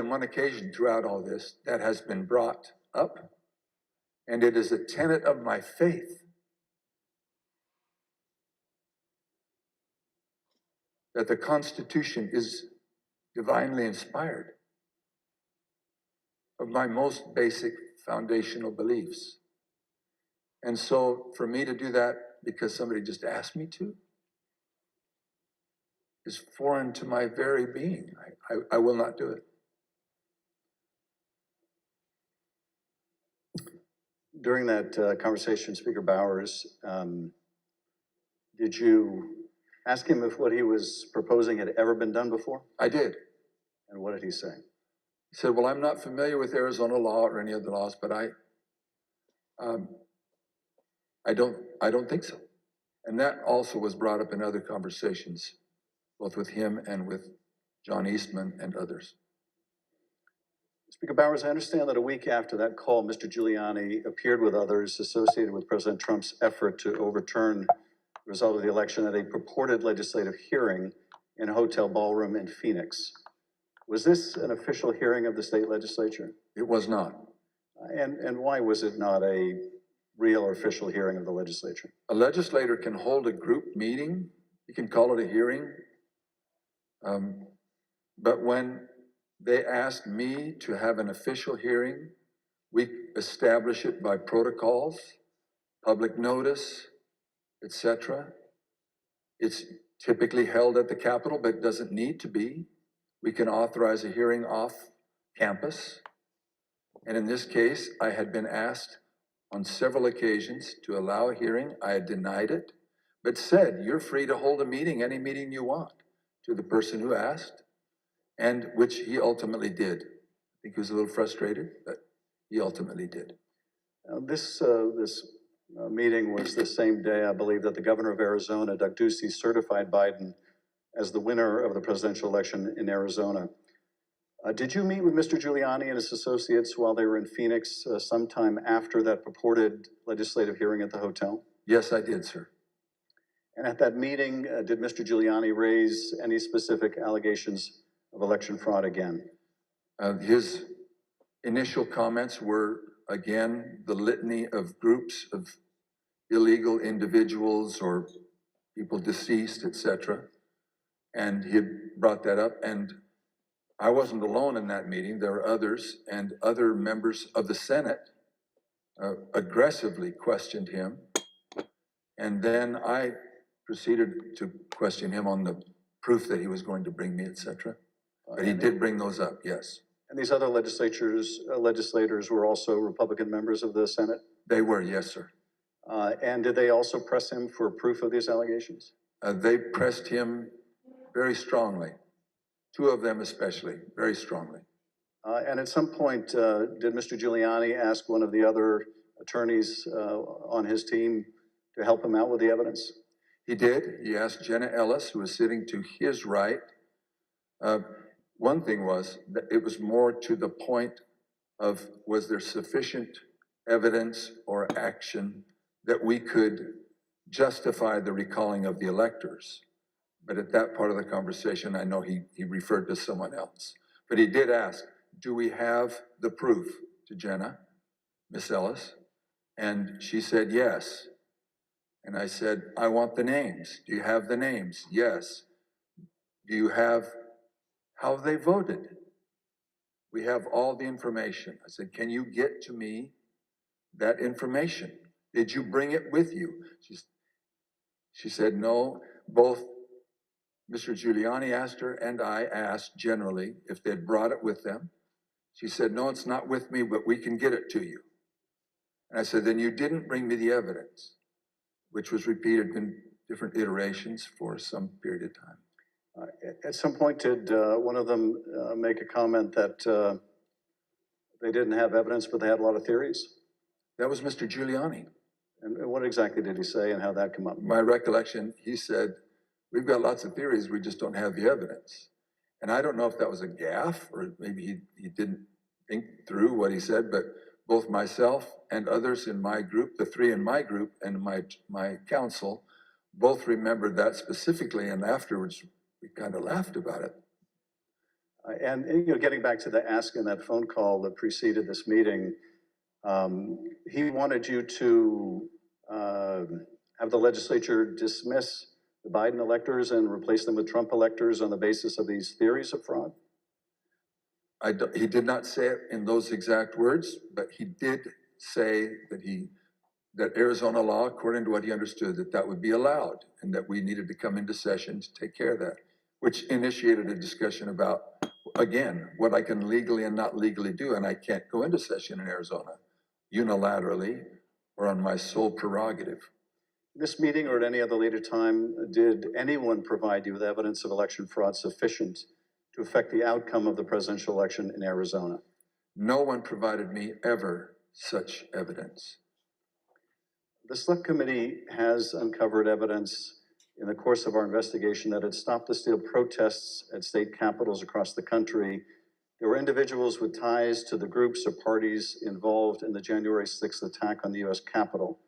one occasion throughout all this, that has been brought up, and it is a tenet of my faith that the Constitution is divinely inspired, of my most basic foundational beliefs. And so for me to do that because somebody just asked me to is foreign to my very being. I will not do it. During that conversation, Speaker Bowers, did you ask him if what he was proposing had ever been done before? I did. And what did he say? He said, well, I'm not familiar with Arizona law or any other laws, but I don't think so. And that also was brought up in other conversations, both with him and with John Eastman and others. Speaker Bowers, I understand that a week after that call, Mr. Giuliani appeared with others associated with President Trump's effort to overturn the result of the election at a purported legislative hearing in a hotel ballroom in Phoenix. Was this an official hearing of the state legislature? It was not. And why was it not a real or official hearing of the legislature? A legislator can hold a group meeting. You can call it a hearing. But when they asked me to have an official hearing, we establish it by protocols, public notice, etc. It's typically held at the Capitol, but it doesn't need to be. We can authorize a hearing off campus. And in this case, I had been asked on several occasions to allow a hearing. I had denied it, but said, you're free to hold a meeting, any meeting you want, to the person who asked, and which he ultimately did. I think he was a little frustrated, but he ultimately did. This meeting was the same day, I believe, that the governor of Arizona, Doug Ducey, certified Biden as the winner of the presidential election in Arizona. Did you meet with Mr. Giuliani and his associates while they were in Phoenix sometime after that purported legislative hearing at the hotel? Yes, I did, sir. And at that meeting, did Mr. Giuliani raise any specific allegations of election fraud again? His initial comments were, again, the litany of groups of illegal individuals or people deceased, etc. And he had brought that up, and I wasn't alone in that meeting. There were others, and other members of the Senate aggressively questioned him. And then I proceeded to question him on the proof that he was going to bring me, etc. But he did bring those up, yes. And these other legislators were also Republican members of the Senate? They were, yes, sir. And did they also press him for proof of these allegations? They pressed him very strongly. Two of them especially, very strongly. And at some point, did Mr. Giuliani ask one of the other attorneys on his team to help him out with the evidence? He did. He asked Jenna Ellis, who was sitting to his right. One thing was that it was more to the point of, was there sufficient evidence or action that we could justify the recalling of the electors? But at that part of the conversation, I know he referred to someone else. But he did ask, do we have the proof, to Jenna, Miss Ellis? And she said, yes. And I said, I want the names. Do you have the names? Yes. Do you have how they voted? We have all the information. I said, can you get to me that information? Did you bring it with you? She said, no. Both Mr. Giuliani asked her and I asked generally if they'd brought it with them. She said, no, it's not with me, but we can get it to you. And I said, then you didn't bring me the evidence, which was repeated in different iterations for some period of time. At some point, did one of them make a comment that they didn't have evidence, but they had a lot of theories? That was Mr. Giuliani. And what exactly did he say and how that come up? My recollection, he said, we've got lots of theories, we just don't have the evidence. And I don't know if that was a gaffe or maybe he didn't think through what he said, but both myself and others in my group, the three in my group and my council, both remembered that specifically, and afterwards we kind of laughed about it. And you know, getting back to the ask in that phone call that preceded this meeting, he wanted you to have the legislature dismiss the Biden electors and replace them with Trump electors on the basis of these theories of fraud? He did not say it in those exact words, but he did say that Arizona law, according to what he understood, that would be allowed and that we needed to come into session to take care of that, which initiated a discussion about, again, what I can legally and not legally do. And I can't go into session in Arizona unilaterally or on my sole prerogative. This meeting or at any other later time, did anyone provide you with evidence of election fraud sufficient to affect the outcome of the presidential election in Arizona? No one provided me ever such evidence. The select committee has uncovered evidence in the course of our investigation that had stopped the steal protests at state capitals across the country. There were individuals with ties to the groups or parties involved in the January 6th attack on the US Capitol.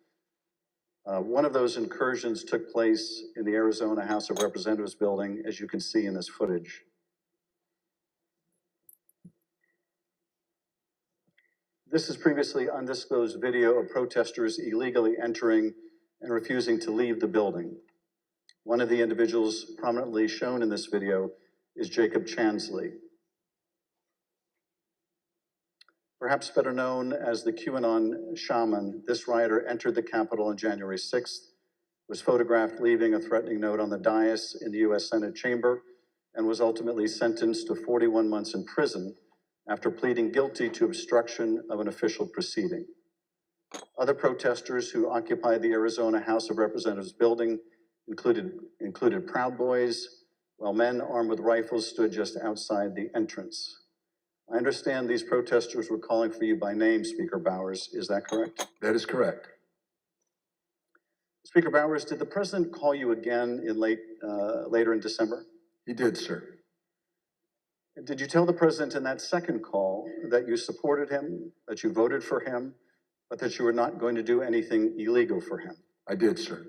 One of those incursions took place in the Arizona House of Representatives building, as you can see in this footage. This is previously undisclosed video of protesters illegally entering and refusing to leave the building. One of the individuals prominently shown in this video is Jacob Chansley. Perhaps better known as the QAnon shaman, this rioter entered the Capitol on January 6th, was photographed leaving a threatening note on the dais in the US Senate chamber, and was ultimately sentenced to 41 months in prison after pleading guilty to obstruction of an official proceeding. Other protesters who occupied the Arizona House of Representatives building included Proud Boys, while men armed with rifles stood just outside the entrance. I understand these protesters were calling for you by name, Speaker Bowers. Is that correct? That is correct. Speaker Bowers, did the president call you again in later in December? He did, sir. Did you tell the president in that second call that you supported him, that you voted for him, but that you were not going to do anything illegal for him? I did, sir.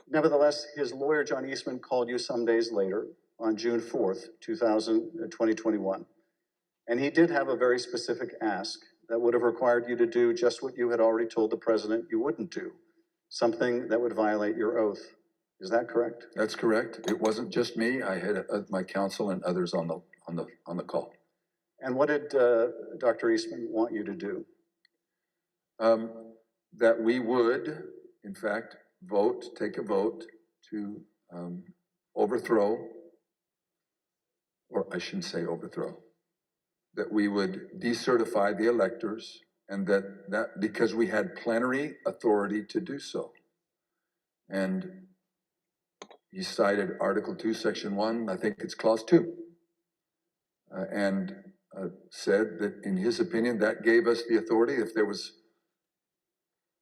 Nevertheless, his lawyer, John Eastman, called you some days later on June 4th, 2021. And he did have a very specific ask that would have required you to do just what you had already told the president you wouldn't do, something that would violate your oath. Is that correct? That's correct. It wasn't just me. I had my counsel and others on the call. And what did Dr. Eastman want you to do? That we would, in fact, take a vote to overthrow, or I shouldn't say overthrow, that we would decertify the electors, and that because we had plenary authority to do so. And he cited Article 2, Section 1, I think it's Clause 2, and said that in his opinion, that gave us the authority if there was,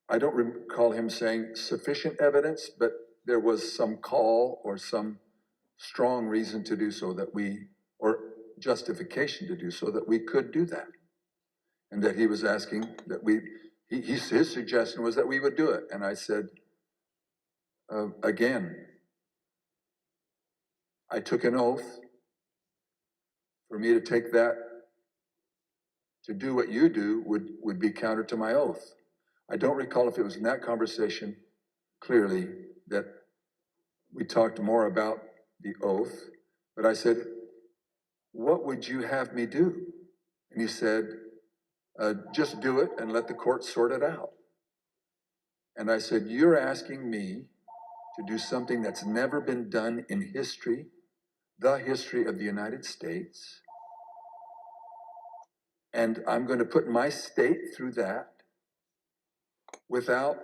I don't recall him saying sufficient evidence, but there was some call or some strong reason to do so or justification to do so that we could do that. And that he was asking that his suggestion was that we would do it. And I said, again, I took an oath. For me to take that, to do what you do would be counter to my oath. I don't recall if it was in that conversation, clearly, that we talked more about the oath, but I said, what would you have me do? And he said, just do it and let the court sort it out. And I said, you're asking me to do something that's never been done in history, the history of the United States, and I'm going to put my state through that without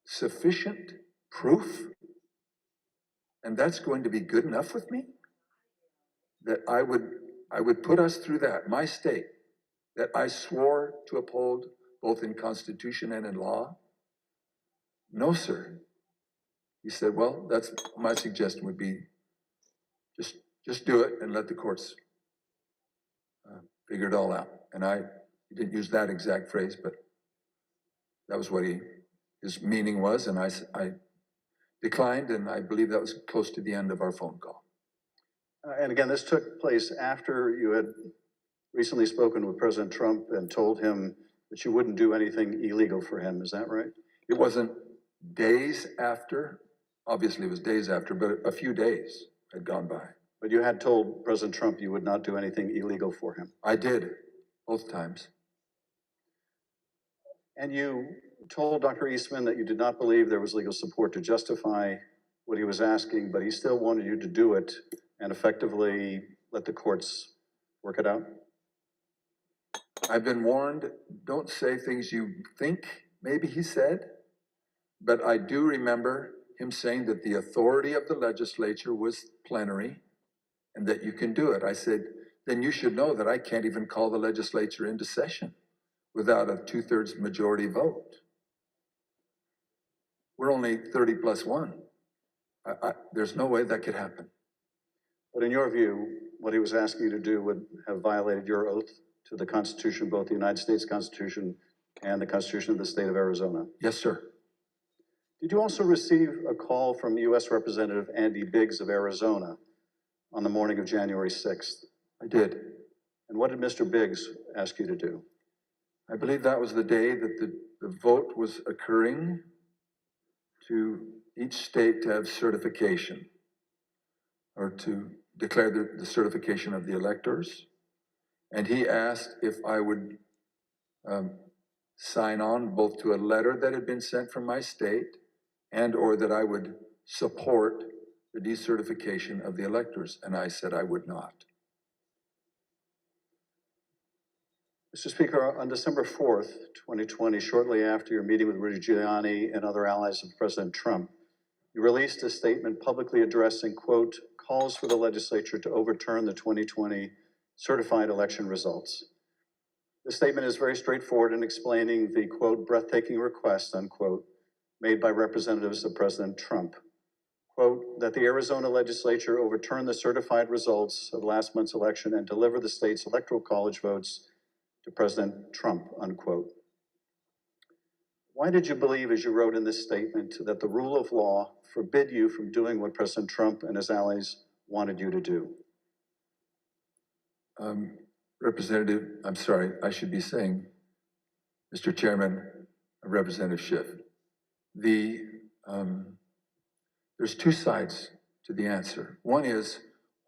sufficient proof, and that's going to be good enough with me? That I would put us through that, my state, that I swore to uphold both in Constitution and in law? No, sir. He said, well, that's my suggestion would be just do it and let the courts figure it all out. And he didn't use that exact phrase, but that was what his meaning was. And I declined, and I believe that was close to the end of our phone call. And again, this took place after you had recently spoken with President Trump and told him that you wouldn't do anything illegal for him. Is that right? It wasn't days after. Obviously, it was days after, but a few days had gone by. But you had told President Trump you would not do anything illegal for him. I did, both times. And you told Dr. Eastman that you did not believe there was legal support to justify what he was asking, but he still wanted you to do it and effectively let the courts work it out? I've been warned, don't say things you think maybe he said, but I do remember him saying that the authority of the legislature was plenary and that you can do it. I said, then you should know that I can't even call the legislature into session without a 2/3 majority vote. We're only 30 plus 1. There's no way that could happen. But in your view, what he was asking you to do would have violated your oath to the Constitution, both the United States Constitution and the Constitution of the state of Arizona. Yes, sir. Did you also receive a call from U.S. Representative Andy Biggs of Arizona on the morning of January 6th? I did. And what did Mr. Biggs ask you to do? I believe that was the day that the vote was occurring to each state to have certification, or to declare the certification of the electors. And he asked if I would sign on both to a letter that had been sent from my state and or that I would support the decertification of the electors. And I said I would not. Mr. Speaker, on December 4th, 2020, shortly after your meeting with Rudy Giuliani and other allies of President Trump, you released a statement publicly addressing, quote, calls for the legislature to overturn the 2020 certified election results. The statement is very straightforward in explaining the, quote, breathtaking request, unquote, made by representatives of President Trump. Quote, that the Arizona legislature overturn the certified results of last month's election and deliver the state's electoral college votes to President Trump, unquote. Why did you believe, as you wrote in this statement, that the rule of law forbid you from doing what President Trump and his allies wanted you to do? Representative, I'm sorry, I should be saying, Mr. Chairman, Representative Schiff, there's two sides to the answer. One is,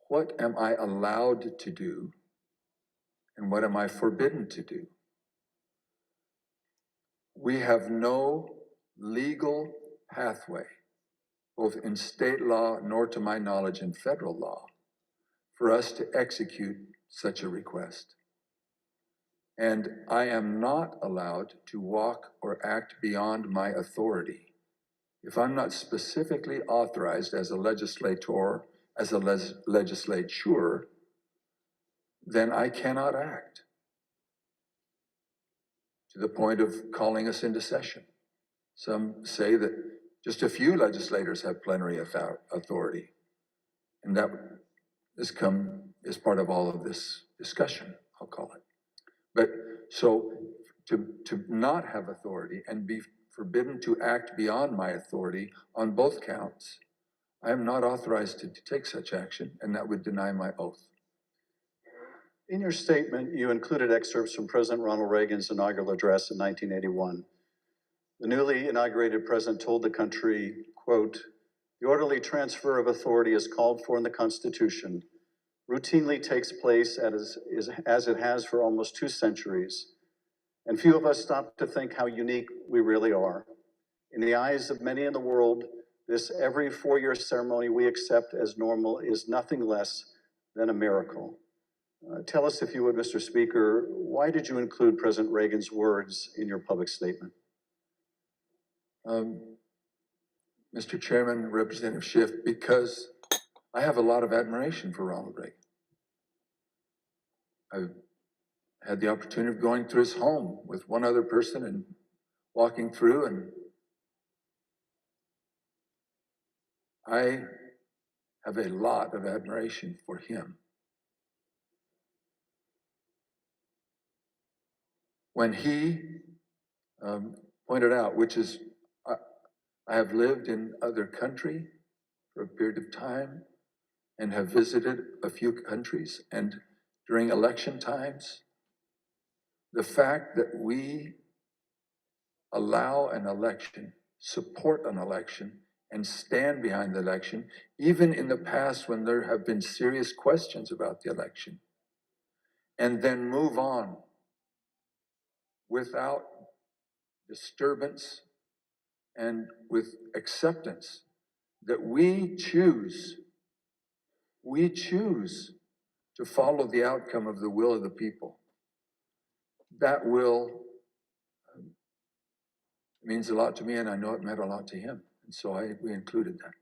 what am I allowed to do? And what am I forbidden to do? We have no legal pathway, both in state law nor to my knowledge in federal law, for us to execute such a request. And I am not allowed to walk or act beyond my authority. If I'm not specifically authorized as a legislator, as a legislature, then I cannot act to the point of calling us into session. Some say that just a few legislators have plenary authority, and that has come as part of all of this discussion, I'll call it. But so to not have authority and be forbidden to act beyond my authority on both counts, I am not authorized to take such action, and that would deny my oath. In your statement, you included excerpts from President Ronald Reagan's inaugural address in 1981. The newly inaugurated president told the country, quote, the orderly transfer of authority as called for in the Constitution routinely takes place as it has for almost 2 centuries, and few of us stop to think how unique we really are. In the eyes of many in the world, this every 4-year ceremony we accept as normal is nothing less than a miracle. Tell us, if you would, Mr. Speaker, why did you include President Reagan's words in your public statement? Mr. Chairman, Representative Schiff, because I have a lot of admiration for Ronald Reagan. had the opportunity of going through his home with one other person and walking through, and I have a lot of admiration for him. When he pointed out, which is, I have lived in other country for a period of time and have visited a few countries, and during election times, the fact that we allow an election, support an election, and stand behind the election, even in the past when there have been serious questions about the election, and then move on without disturbance and with acceptance that we choose to follow the outcome of the will of the people. That will means a lot to me, and I know it meant a lot to him. And so we included that.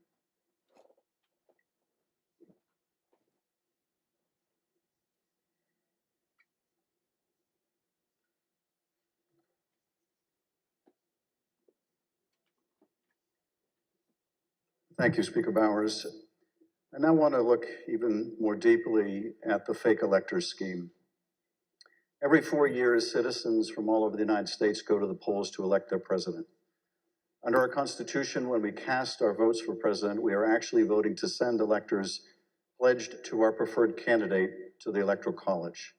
Thank you, Speaker Bowers. I now want to look even more deeply at the fake electors scheme. Every 4 years, citizens from all over the United States go to the polls to elect their president. Under our Constitution, when we cast our votes for president, we are actually voting to send electors pledged to our preferred candidate to the Electoral College.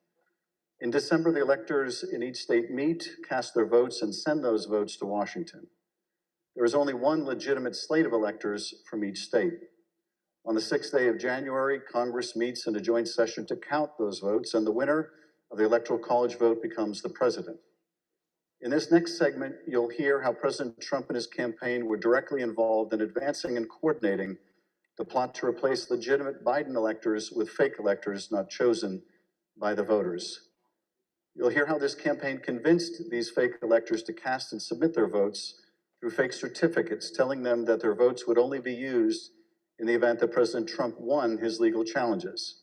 In December, the electors in each state meet, cast their votes, and send those votes to Washington. There is only one legitimate slate of electors from each state. On the 6th day of January, Congress meets in a joint session to count those votes, and the winner of the Electoral College vote becomes the president. In this next segment, you'll hear how President Trump and his campaign were directly involved in advancing and coordinating the plot to replace legitimate Biden electors with fake electors not chosen by the voters. You'll hear how this campaign convinced these fake electors to cast and submit their votes through fake certificates, telling them that their votes would only be used in the event that President Trump won his legal challenges.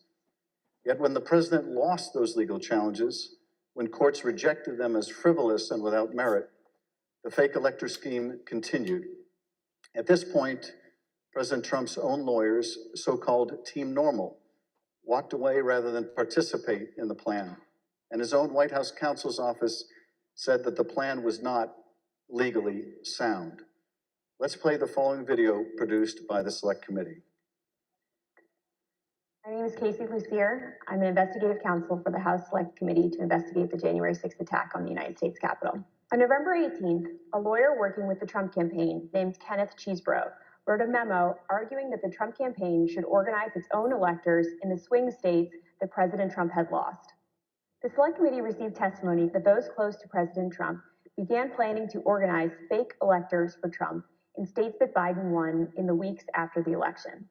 Yet when the president lost those legal challenges, when courts rejected them as frivolous and without merit, the fake elector scheme continued. At this point, President Trump's own lawyers, so-called Team Normal, walked away rather than participate in the plan. And his own White House counsel's office said that the plan was not legally sound. Let's play the following video produced by the Select Committee. My name is Casey Lucier. I'm an investigative counsel for the House Select Committee to investigate the January 6th attack on the United States Capitol. On November 18th, a lawyer working with the Trump campaign named Kenneth Cheeseborough wrote a memo arguing that the Trump campaign should organize its own electors in the swing states that President Trump had lost. The Select Committee received testimony that those close to President Trump began planning to organize fake electors for Trump in states that Biden won in the weeks after the election.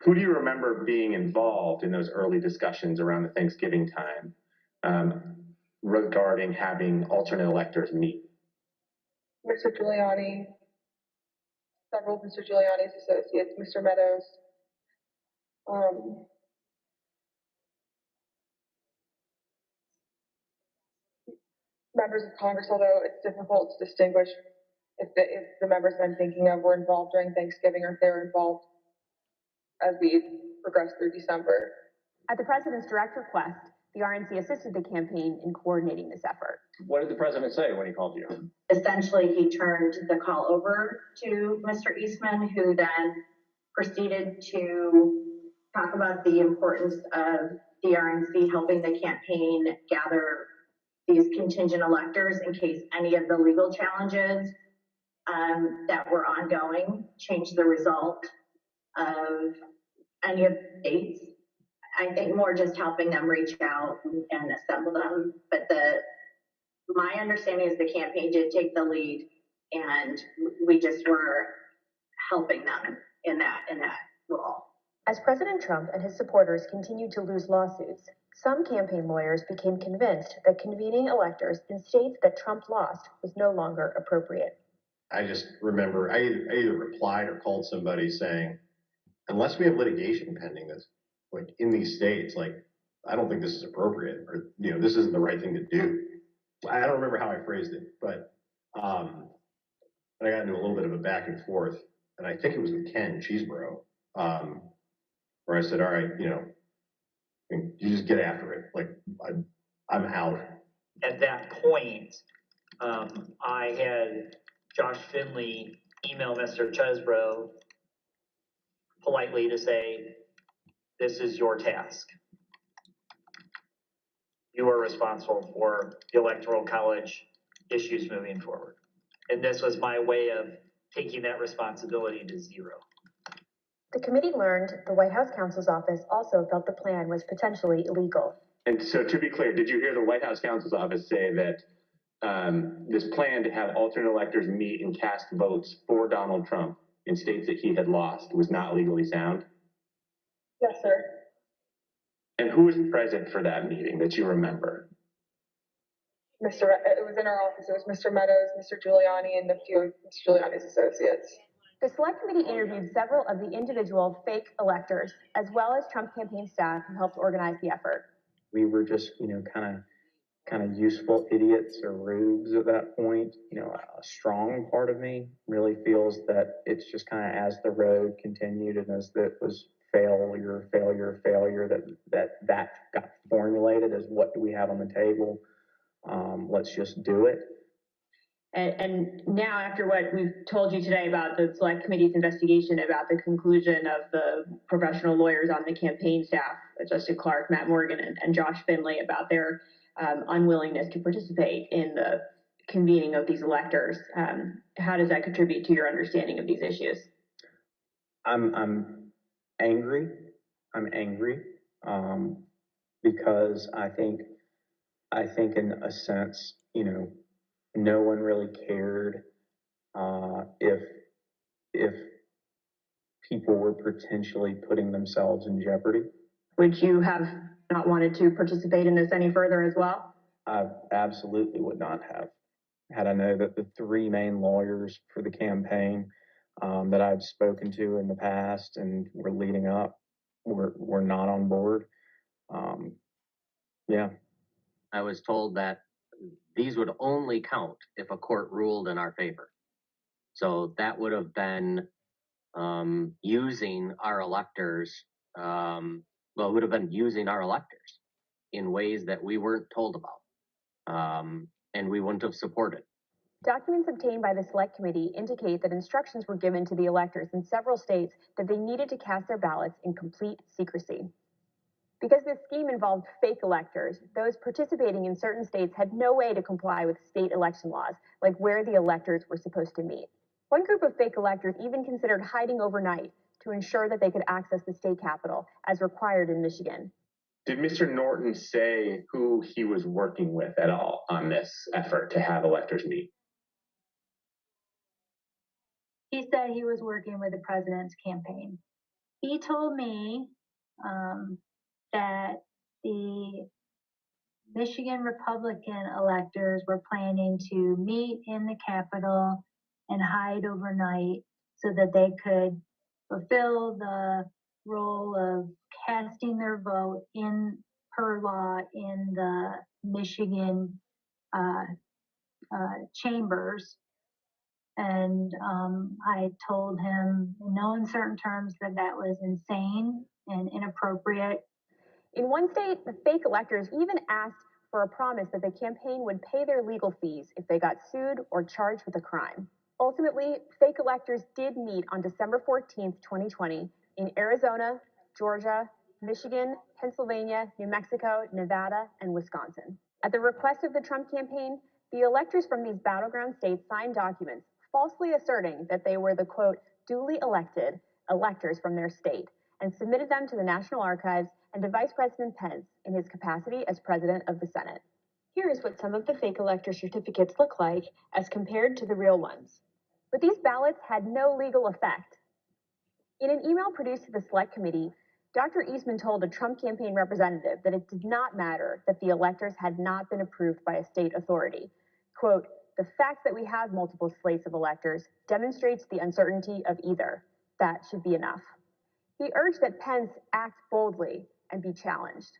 Who do you remember being involved in those early discussions around the Thanksgiving time regarding having alternate electors meet? Mr. Giuliani, several of Mr. Giuliani's associates, Mr. Meadows, members of Congress, although it's difficult to distinguish if the members I'm thinking of were involved during Thanksgiving or if they were involved as we progressed through December. At the president's direct request, the RNC assisted the campaign in coordinating this effort. What did the president say when he called you? Essentially, he turned the call over to Mr. Eastman, who then proceeded to talk about the importance of the RNC helping the campaign gather these contingent electors in case any of the legal challenges that were ongoing changed the result of any of the states. I think more just helping them reach out and assemble them. But my understanding is the campaign did take the lead, and we just were helping them in that role. As President Trump and his supporters continued to lose lawsuits, some campaign lawyers became convinced that convening electors in states that Trump lost was no longer appropriate. I just remember I either replied or called somebody saying, unless we have litigation pending that's like in these states, like I don't think this is appropriate, or, this isn't the right thing to do. I don't remember how I phrased it, but I got into a little bit of a back and forth, and I think it was with Ken Cheeseborough, where I said, all right, you just get after it. Like, I'm out. At that point, I had Josh Finley email Mr. Chesbrough politely to say, this is your task. You are responsible for the Electoral College issues moving forward. And this was my way of taking that responsibility to zero. The committee learned the White House counsel's office also felt the plan was potentially illegal. And so to be clear, did you hear the White House counsel's office say that this plan to have alternate electors meet and cast votes for Donald Trump in states that he had lost was not legally sound? Yes, sir. And who was present for that meeting that you remember? It was in our office. It was Mr. Meadows, Mr. Giuliani, and a few of Mr. Giuliani's associates. The select committee interviewed several of the individual fake electors, as well as Trump campaign staff who helped organize the effort. We were just, kind of useful idiots or rubes at that point. A strong part of me really feels that it's just kind of as the road continued and as it was failure, that got formulated as what do we have on the table? Let's just do it. And now, after what we've told you today about the select committee's investigation, about the conclusion of the professional lawyers on the campaign staff, Justice Clark, Matt Morgan, and Josh Finley, about their unwillingness to participate in the convening of these electors, how does that contribute to your understanding of these issues? I'm angry. I'm angry because I think in a sense, no one really cared if people were potentially putting themselves in jeopardy. Would you have not wanted to participate in this any further as well? I absolutely would not have. Had I known that the three main lawyers for the campaign that I've spoken to in the past and were leading up were not on board. Yeah. I was told that these would only count if a court ruled in our favor. So that would have been using our electors, it would have been using our electors in ways that we weren't told about, and we wouldn't have supported. Documents obtained by the Select Committee indicate that instructions were given to the electors in several states that they needed to cast their ballots in complete secrecy. Because this scheme involved fake electors, those participating in certain states had no way to comply with state election laws, like where the electors were supposed to meet. One group of fake electors even considered hiding overnight to ensure that they could access the state capitol, as required in Michigan. Did Mr. Norton say who he was working with at all on this effort to have electors meet? He said he was working with the president's campaign. He told me that the Michigan Republican electors were planning to meet in the Capitol and hide overnight so that they could fulfill the role of casting their vote per law in the Michigan chambers. And I told him in no uncertain terms that was insane and inappropriate. In one state, the fake electors even asked for a promise that the campaign would pay their legal fees if they got sued or charged with a crime. Ultimately, fake electors did meet on December 14th, 2020, in Arizona, Georgia, Michigan, Pennsylvania, New Mexico, Nevada, and Wisconsin. At the request of the Trump campaign, the electors from these battleground states signed documents falsely asserting that they were the, quote, duly elected electors from their state, and submitted them to the National Archives and to Vice President Pence in his capacity as President of the Senate. Here is what some of the fake elector certificates look like as compared to the real ones. But these ballots had no legal effect. In an email produced to the Select Committee, Dr. Eastman told a Trump campaign representative that it did not matter that the electors had not been approved by a state authority. Quote, the fact that we have multiple slates of electors demonstrates the uncertainty of either. That should be enough. He urged that Pence act boldly and be challenged.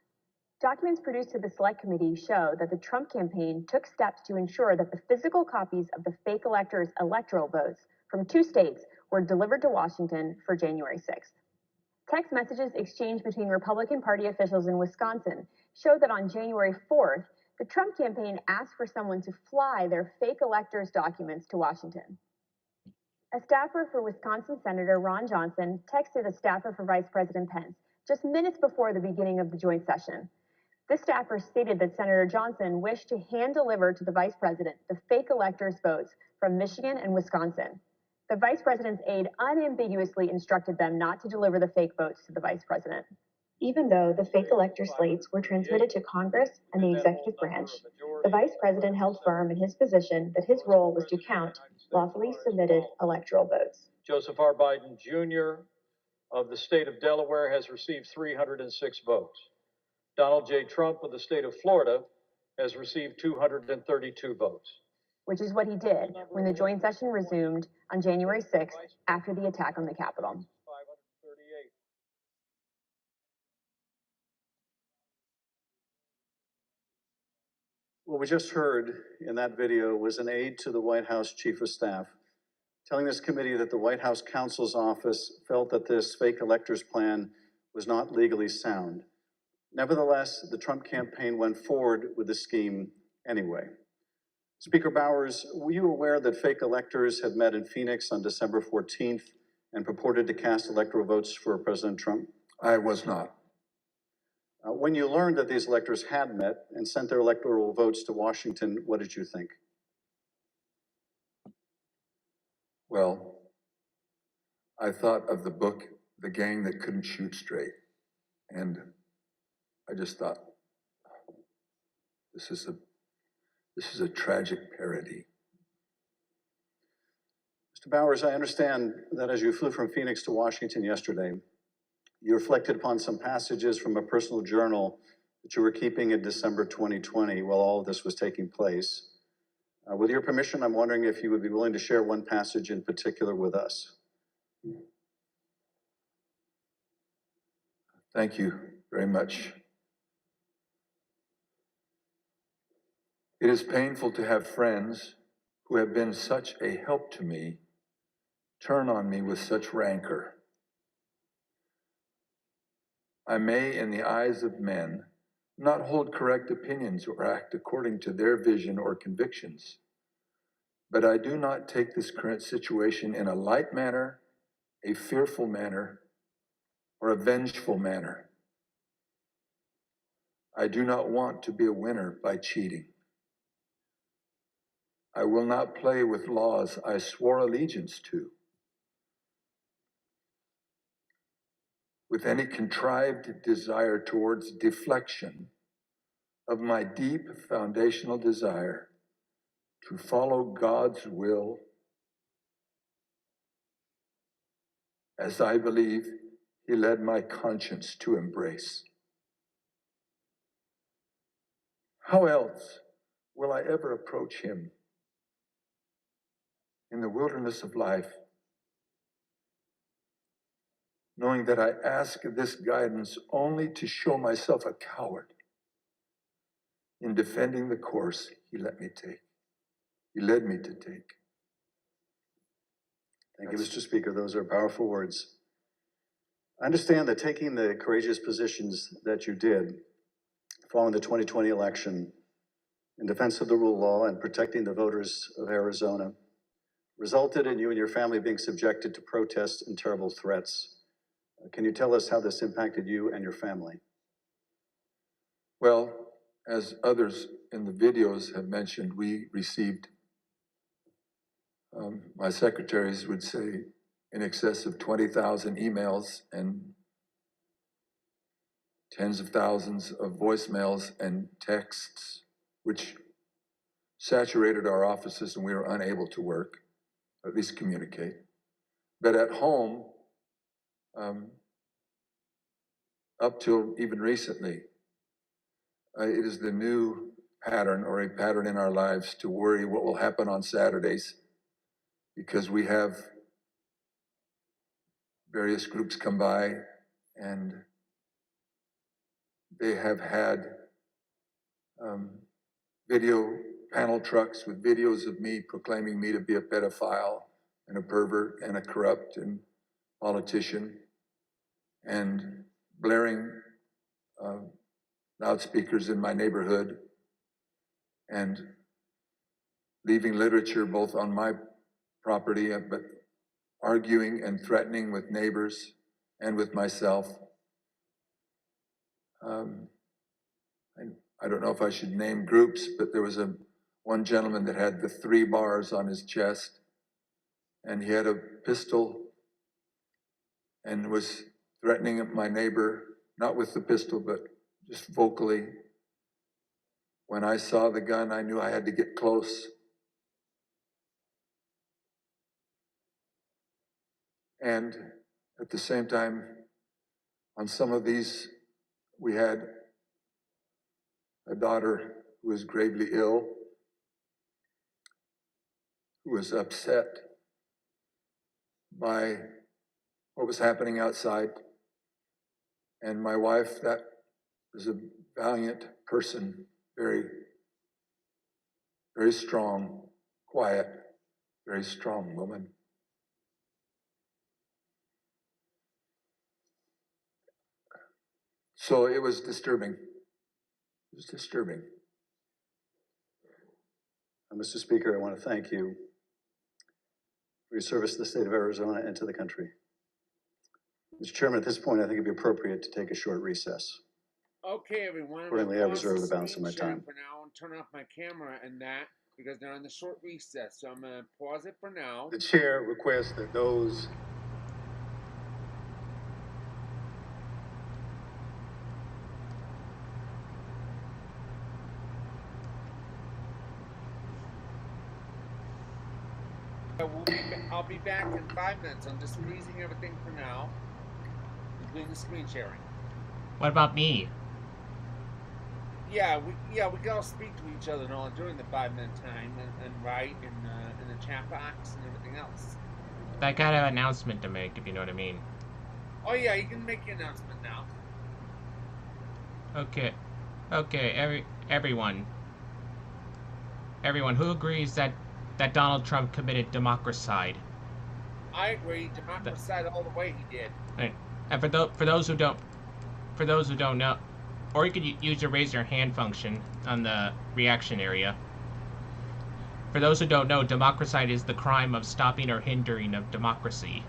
Documents produced to the Select Committee show that the Trump campaign took steps to ensure that the physical copies of the fake electors' electoral votes from 2 states were delivered to Washington for January 6th. Text messages exchanged between Republican Party officials in Wisconsin showed that on January 4th, the Trump campaign asked for someone to fly their fake electors' documents to Washington. A staffer for Wisconsin Senator Ron Johnson texted a staffer for Vice President Pence just minutes before the beginning of the joint session. This staffer stated that Senator Johnson wished to hand-deliver to the Vice President the fake electors' votes from Michigan and Wisconsin. The Vice President's aide unambiguously instructed them not to deliver the fake votes to the Vice President. Even though the fake elector slates were transmitted to Congress and the executive branch, the Vice President held firm in his position that his role was to count lawfully submitted electoral votes. Joseph R. Biden Jr. of the state of Delaware has received 306 votes. Donald J. Trump of the state of Florida has received 232 votes. Which is what he did when the joint session resumed on January 6th after the attack on the Capitol. What we just heard in that video was an aide to the White House Chief of Staff telling this committee that the White House counsel's office felt that this fake electors plan was not legally sound. Nevertheless, the Trump campaign went forward with the scheme anyway. Speaker Bowers, were you aware that fake electors had met in Phoenix on December 14th and purported to cast electoral votes for President Trump? I was not. When you learned that these electors had met and sent their electoral votes to Washington, what did you think? Well, I thought of the book, The Gang That Couldn't Shoot Straight. And I just thought, this is a tragic parody. Mr. Bowers, I understand that as you flew from Phoenix to Washington yesterday, you reflected upon some passages from a personal journal that you were keeping in December 2020 while all of this was taking place. With your permission, I'm wondering if you would be willing to share one passage in particular with us. Thank you very much. It is painful to have friends who have been such a help to me turn on me with such rancor. I may, in the eyes of men, not hold correct opinions or act according to their vision or convictions, but I do not take this current situation in a light manner, a fearful manner, or a vengeful manner. I do not want to be a winner by cheating. I will not play with laws I swore allegiance to, with any contrived desire towards deflection of my deep foundational desire to follow God's will as I believe He led my conscience to embrace. How else will I ever approach Him in the wilderness of life, knowing that I ask this guidance only to show myself a coward in defending the course He let me take. He led me to take. Thank you, Mr. Speaker. Those are powerful words. I understand that taking the courageous positions that you did following the 2020 election in defense of the rule of law and protecting the voters of Arizona resulted in you and your family being subjected to protests and terrible threats. Can you tell us how this impacted you and your family? Well, as others in the videos have mentioned, we received, my secretaries would say, in excess of 20,000 emails and tens of thousands of voicemails and texts, which saturated our offices and we were unable to work, or at least communicate. But at home, up till even recently, it is the new pattern or a pattern in our lives to worry what will happen on Saturdays, because we have various groups come by and they have had video panel trucks with videos of me proclaiming me to be a pedophile and a pervert and a corrupt and politician, and blaring loudspeakers in my neighborhood, and leaving literature both on my property, but arguing and threatening with neighbors and with myself. I don't know if I should name groups, but there was one gentleman that had the 3 bars on his chest, and he had a pistol and was threatening my neighbor, not with the pistol, but just vocally. When I saw the gun, I knew I had to get close. And at the same time, on some of these, we had a daughter who was gravely ill, who was upset by what was happening outside. And my wife, that was a valiant person, very, very strong, quiet, very strong woman. So it was disturbing. It was disturbing. Mr. Speaker, I want to thank you for your service to the state of Arizona and to the country. Mr. Chairman, at this point, I think it'd be appropriate to take a short recess. Okay, everyone. Accordingly, I reserve the balance of my time. For now, and turn off my camera and that, because they're on the short recess. So I'm going to pause it for now. The chair requests that those I'll be back in 5 minutes. I'm just freezing everything for now, including the screen sharing. What about me? Yeah, we can all speak to each other and all during the 5-minute time and write in the chat box and everything else. I got an announcement to make, if you know what I mean. Oh yeah, you can make your announcement now. Okay, everyone, who agrees that Donald Trump committed democracide? I agree, democracide all the way he did. Right. And for those who don't know, or you could use your raise your hand function on the reaction area. For those who don't know, democracide is the crime of stopping or hindering of democracy.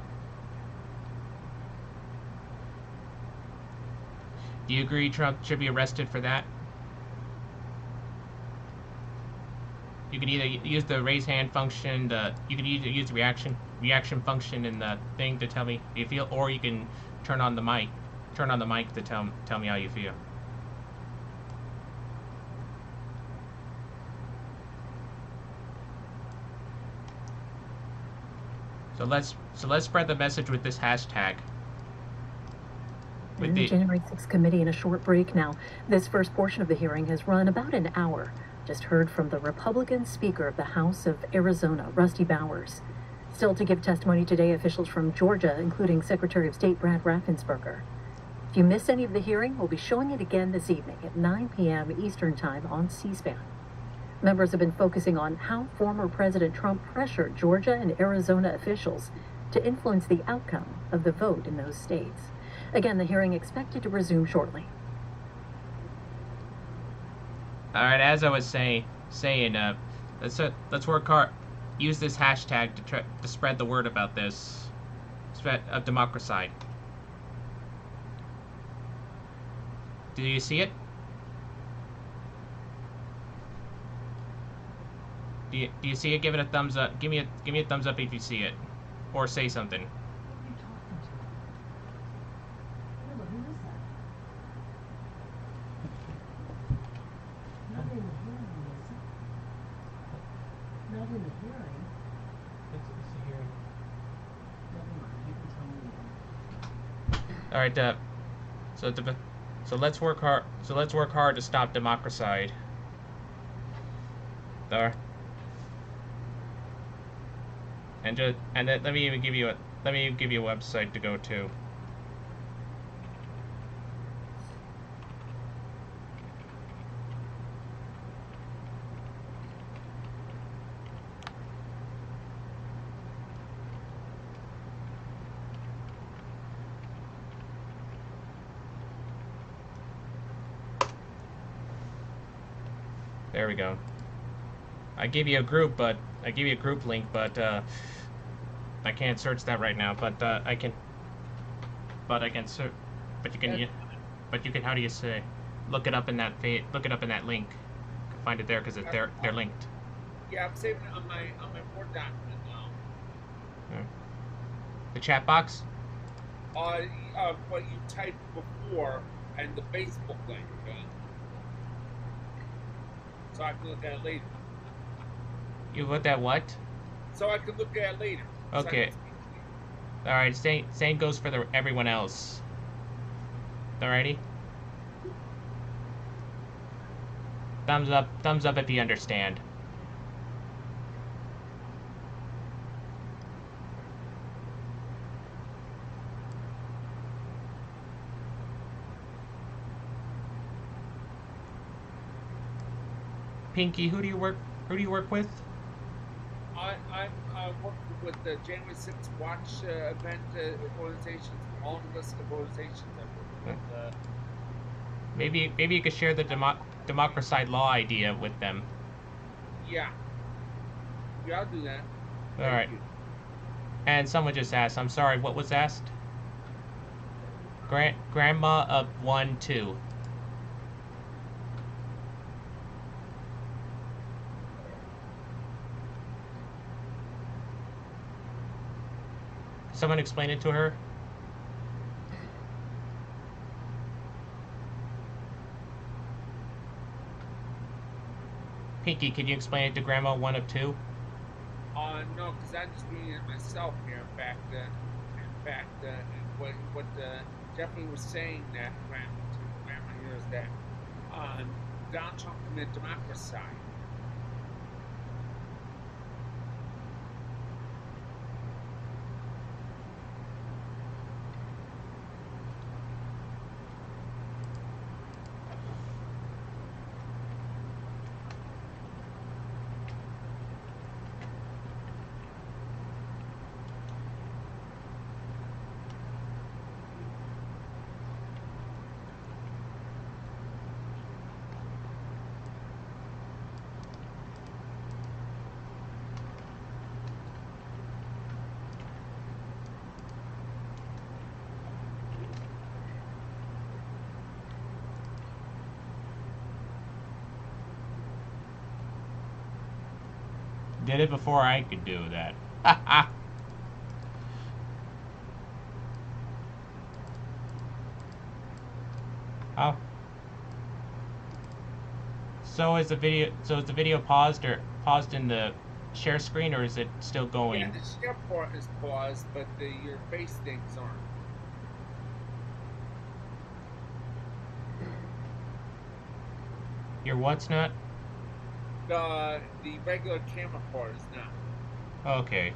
Do you agree Trump should be arrested for that? You can either use the raise hand function, you can either use the reaction function in the thing to tell me how you feel, or you can turn on the mic to tell me how you feel. So let's spread the message with this hashtag. And the January 6th committee in a short break now. This first portion of the hearing has run about an hour. Just heard from the Republican Speaker of the House of Arizona, Rusty Bowers. Still to give testimony today, officials from Georgia, including Secretary of State Brad Raffensperger. If you missed any of the hearing, we'll be showing it again this evening at 9 p.m. Eastern Time on C-SPAN. Members have been focusing on how former President Trump pressured Georgia and Arizona officials to influence the outcome of the vote in those states. Again, the hearing expected to resume shortly. All right, as I was saying, let's work hard. Use this hashtag to spread the word about this, spread of democracide. Do you see it? Do you see it? Give it a thumbs up. Give me a thumbs up if you see it, or say something. All right, so let's work hard. So let's work hard to stop democracide. There. And then let me even give you a website to go to. There we go. I gave you a group link, but I can't search that right now. But I can search. But you can. But you can. How do you say? Look it up in that link. You can find it there because they're linked. Yeah, I'm saving it on my Word document now. The chat box. What you typed before and the Facebook link. So I can look at it later. You put that what? So I can look at it later. Okay. All right. Same goes for everyone else. Alrighty. Thumbs up if you understand. Pinky, who do you work with? I'm working with the January 6th Watch event organizations, all the list of organizations I work with. Maybe you could share the democracy law idea with them. Yeah, I'll do that. All right. And someone just asked. I'm sorry. What was asked? Grandma of 1-2. Someone explain it to her. Pinky, can you explain it to Grandma 1 of 2? No, because I'm just reading it myself here. In fact, what Jeffrey was saying that Grandma here is that Donald Trump committed democracy. Did it before I could do that. Oh. So is the video paused in the share screen, or is it still going? Yeah, the share part is paused, but your face things aren't. Your what's not? The regular camera part is not. Okay.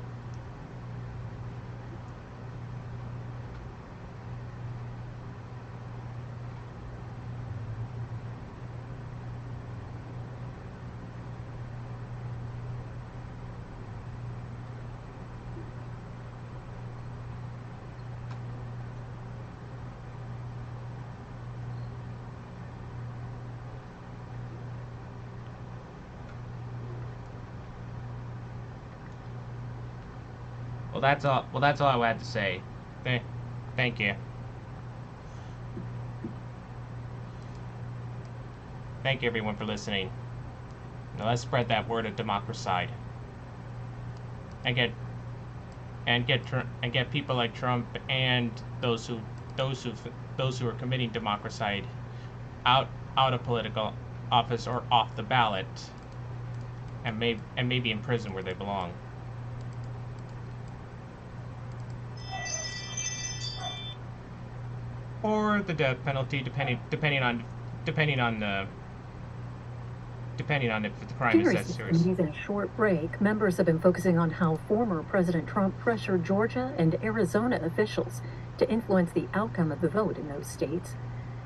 Well, that's all I had to say. Thank you. Thank you, everyone, for listening. Now let's spread that word of democracy, and get people like Trump and those who are committing democracy out of political office or off the ballot, and maybe in prison where they belong. Or the death penalty, depending on if the crime is that serious. Even a short break, members have been focusing on how former President Trump pressured Georgia and Arizona officials to influence the outcome of the vote in those states.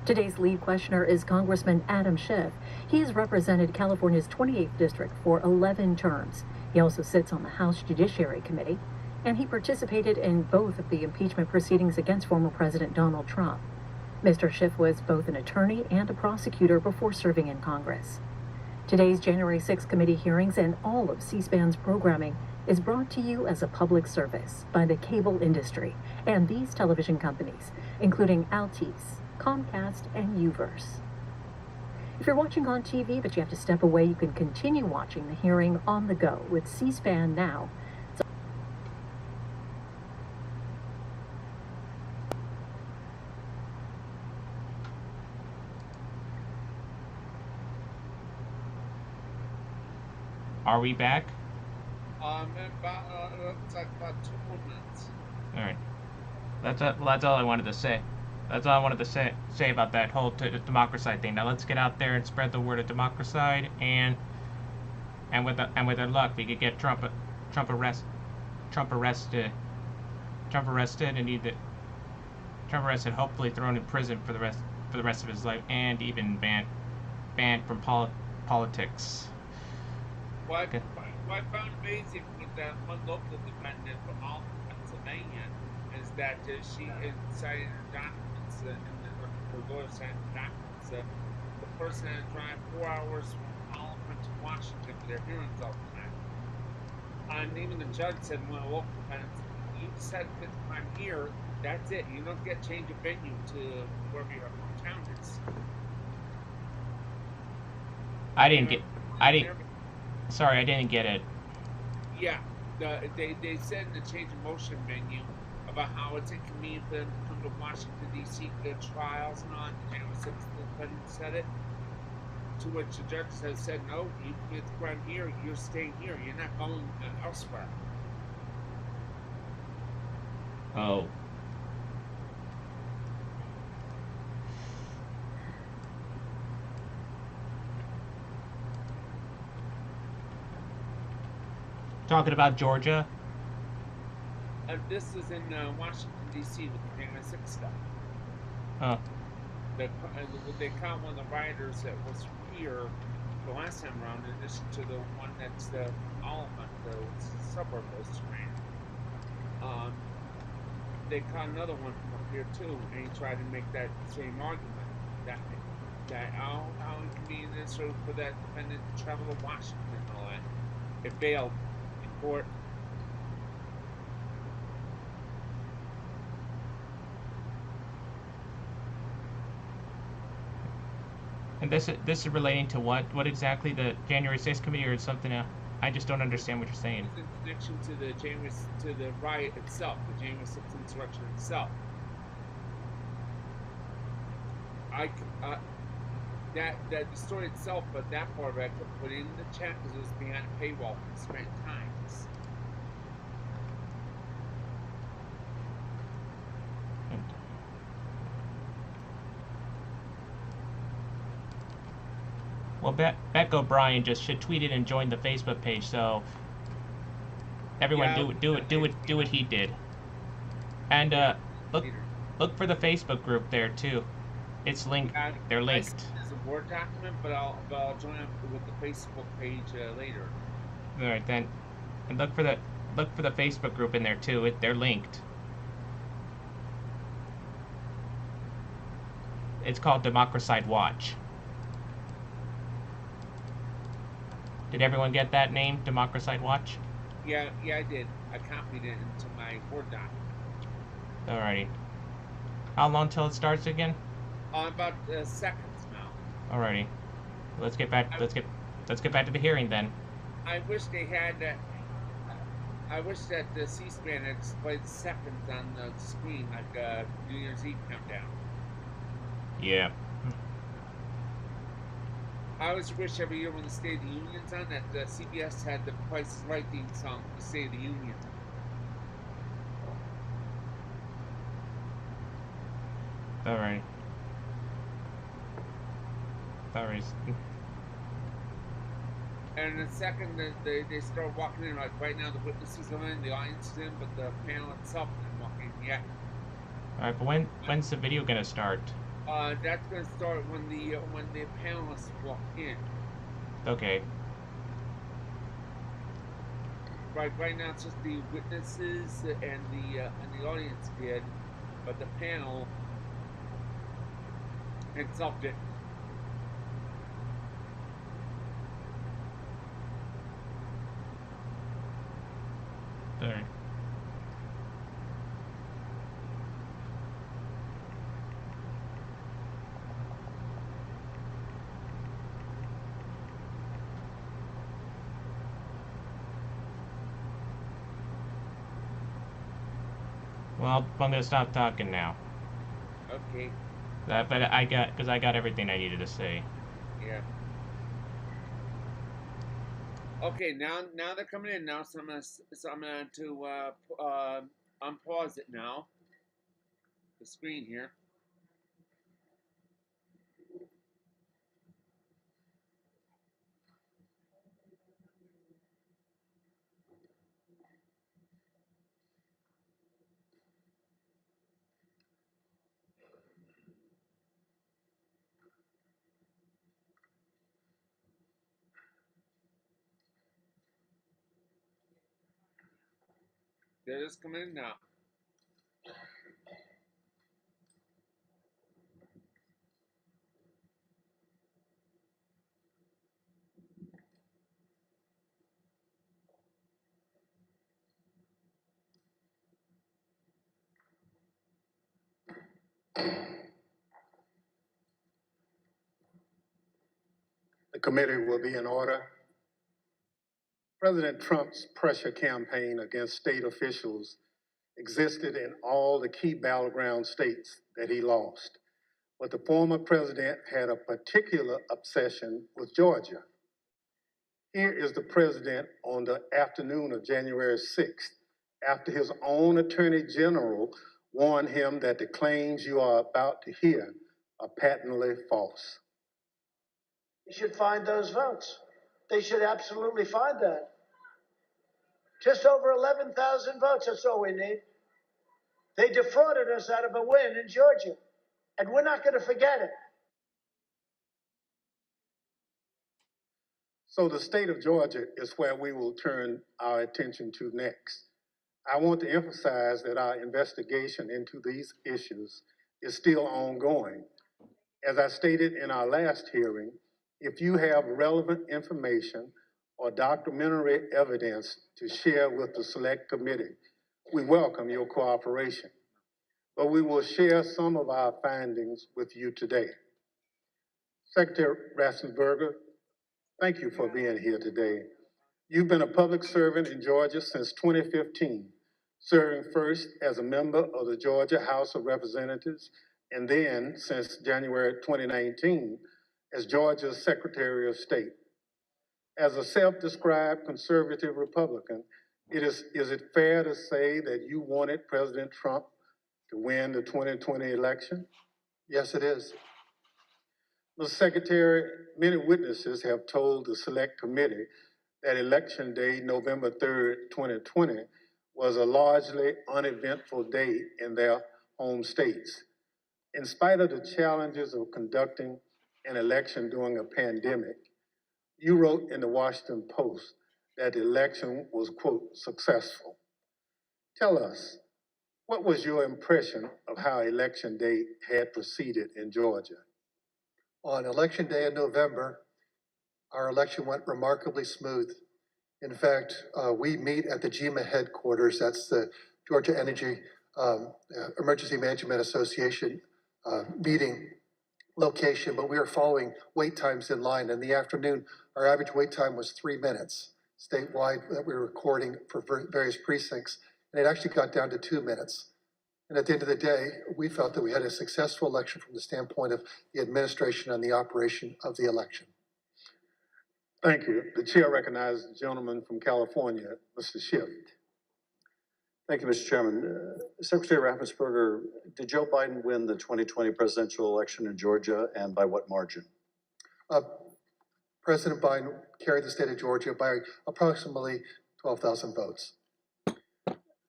Today's lead questioner is Congressman Adam Schiff. He has represented California's 28th district for 11 terms. He also sits on the House Judiciary Committee, and he participated in both of the impeachment proceedings against former President Donald Trump. Mr. Schiff was both an attorney and a prosecutor before serving in Congress. Today's January 6th committee hearings and all of C-SPAN's programming is brought to you as a public service by the cable industry and these television companies, including Altice, Comcast, and UVerse. If you're watching on TV but you have to step away, you can continue watching the hearing on the go with C-SPAN Now. Are we back? Looks like about 2 more minutes. All right. That's all I wanted to say. That's all I wanted to say about that whole democracide thing. Now let's get out there and spread the word of democracide, and with our luck, we could get Trump arrested, hopefully thrown in prison for the rest of his life, and even banned from politics. What I found amazing with that one local defendant from all Pennsylvania is that she cited documents in the lawyer cited documents. The person had to drive 4 hours from Parliament to Washington for their hearings all the time. And even the judge said, one of the local defendants, you decided to I'm here, that's it. You don't get change of venue to wherever your town is. Sorry, I didn't get it. Yeah, they said in the change of motion menu about how it's inconvenient for them to come to Washington, D.C. for their trials and on. January 6th, the defendant said it. To which the judge has said, no, you commit the crime here, you're staying here, you're not going elsewhere. Oh. Talking about Georgia? This is in Washington, D.C. with the January 6th stuff. Oh. They caught one of the rioters that was here the last time around, in addition to the one that's the Oliphant, the suburb was ran. They caught another one from up here too, and he tried to make that same argument that how inconvenient it is for that defendant to travel to Washington and all that. It failed in court. And this is relating to what? What exactly? The January 6th committee or something else? I just don't understand what you're saying. It's in connection to the riot itself, the January 6th insurrection itself. The story itself, but that part of it I could put in the chat because it was behind a paywall for spent times. Well, Beck O'Brien just should tweet it and join the Facebook page, so everyone do what he did. And look for the Facebook group there too. It's linked. They're linked. It's a Word document, but I'll join up with the Facebook page later. All right then, and look for the Facebook group in there too. They're linked. It's called Democracide Watch. Did everyone get that name, Democracide Watch? Yeah, I did. I copied it into my Word document. Alrighty. How long till it starts again? About seconds now. Alrighty. Let's get back to the hearing then. I wish they had. I wish that the C-SPAN had displayed seconds on the screen like New Year's Eve countdown. Yeah. I always wish every year when the State of the Union's on that CBS had the Price is Right theme song, the State of the Union. Alright. And in a second, they start walking in. Like right now, the witnesses are in, the audience is in, but the panel itself isn't walking yet. Alright, but when's the video gonna start? That's gonna start when the panelists walk in. Okay. Right now it's just the witnesses and the audience did, but the panel itself didn't. Well, I'm gonna stop talking now. Okay. But I got everything I needed to say. Yeah. Okay, now they're coming in now, so I'm gonna unpause it now. The screen here. They're just coming in now. The committee will be in order. President Trump's pressure campaign against state officials existed in all the key battleground states that he lost. But the former president had a particular obsession with Georgia. Here is the president on the afternoon of January 6th, after his own attorney general warned him that the claims you are about to hear are patently false. They should find those votes. They should absolutely find that. Just over 11,000 votes, that's all we need. They defrauded us out of a win in Georgia, and we're not going to forget it. So the state of Georgia is where we will turn our attention to next. I want to emphasize that our investigation into these issues is still ongoing. As I stated in our last hearing, if you have relevant information or documentary evidence to share with the Select Committee, we welcome your cooperation. But we will share some of our findings with you today. Secretary Raffensperger, thank you for being here today. You've been a public servant in Georgia since 2015, serving first as a member of the Georgia House of Representatives, and then since January 2019 as Georgia's Secretary of State. As a self-described conservative Republican, is it fair to say that you wanted President Trump to win the 2020 election? Yes, it is. Mr. Secretary, many witnesses have told the Select Committee that Election Day, November 3rd, 2020, was a largely uneventful day in their home states. In spite of the challenges of conducting an election during a pandemic, you wrote in the Washington Post that the election was, quote, successful. Tell us, what was your impression of how Election Day had proceeded in Georgia? On Election Day in November, our election went remarkably smooth. In fact, we meet at the GEMA headquarters, that's the Georgia Energy Emergency Management Association meeting location, but we were following wait times in line. In the afternoon, our average wait time was 3 minutes statewide that we were recording for various precincts, and it actually got down to 2 minutes. And at the end of the day, we felt that we had a successful election from the standpoint of the administration and the operation of the election. Thank you. The chair recognizes the gentleman from California, Mr. Schiff. Thank you, Mr. Chairman. Secretary Raffensperger, did Joe Biden win the 2020 presidential election in Georgia, and by what margin? President Biden carried the state of Georgia by approximately 12,000 votes.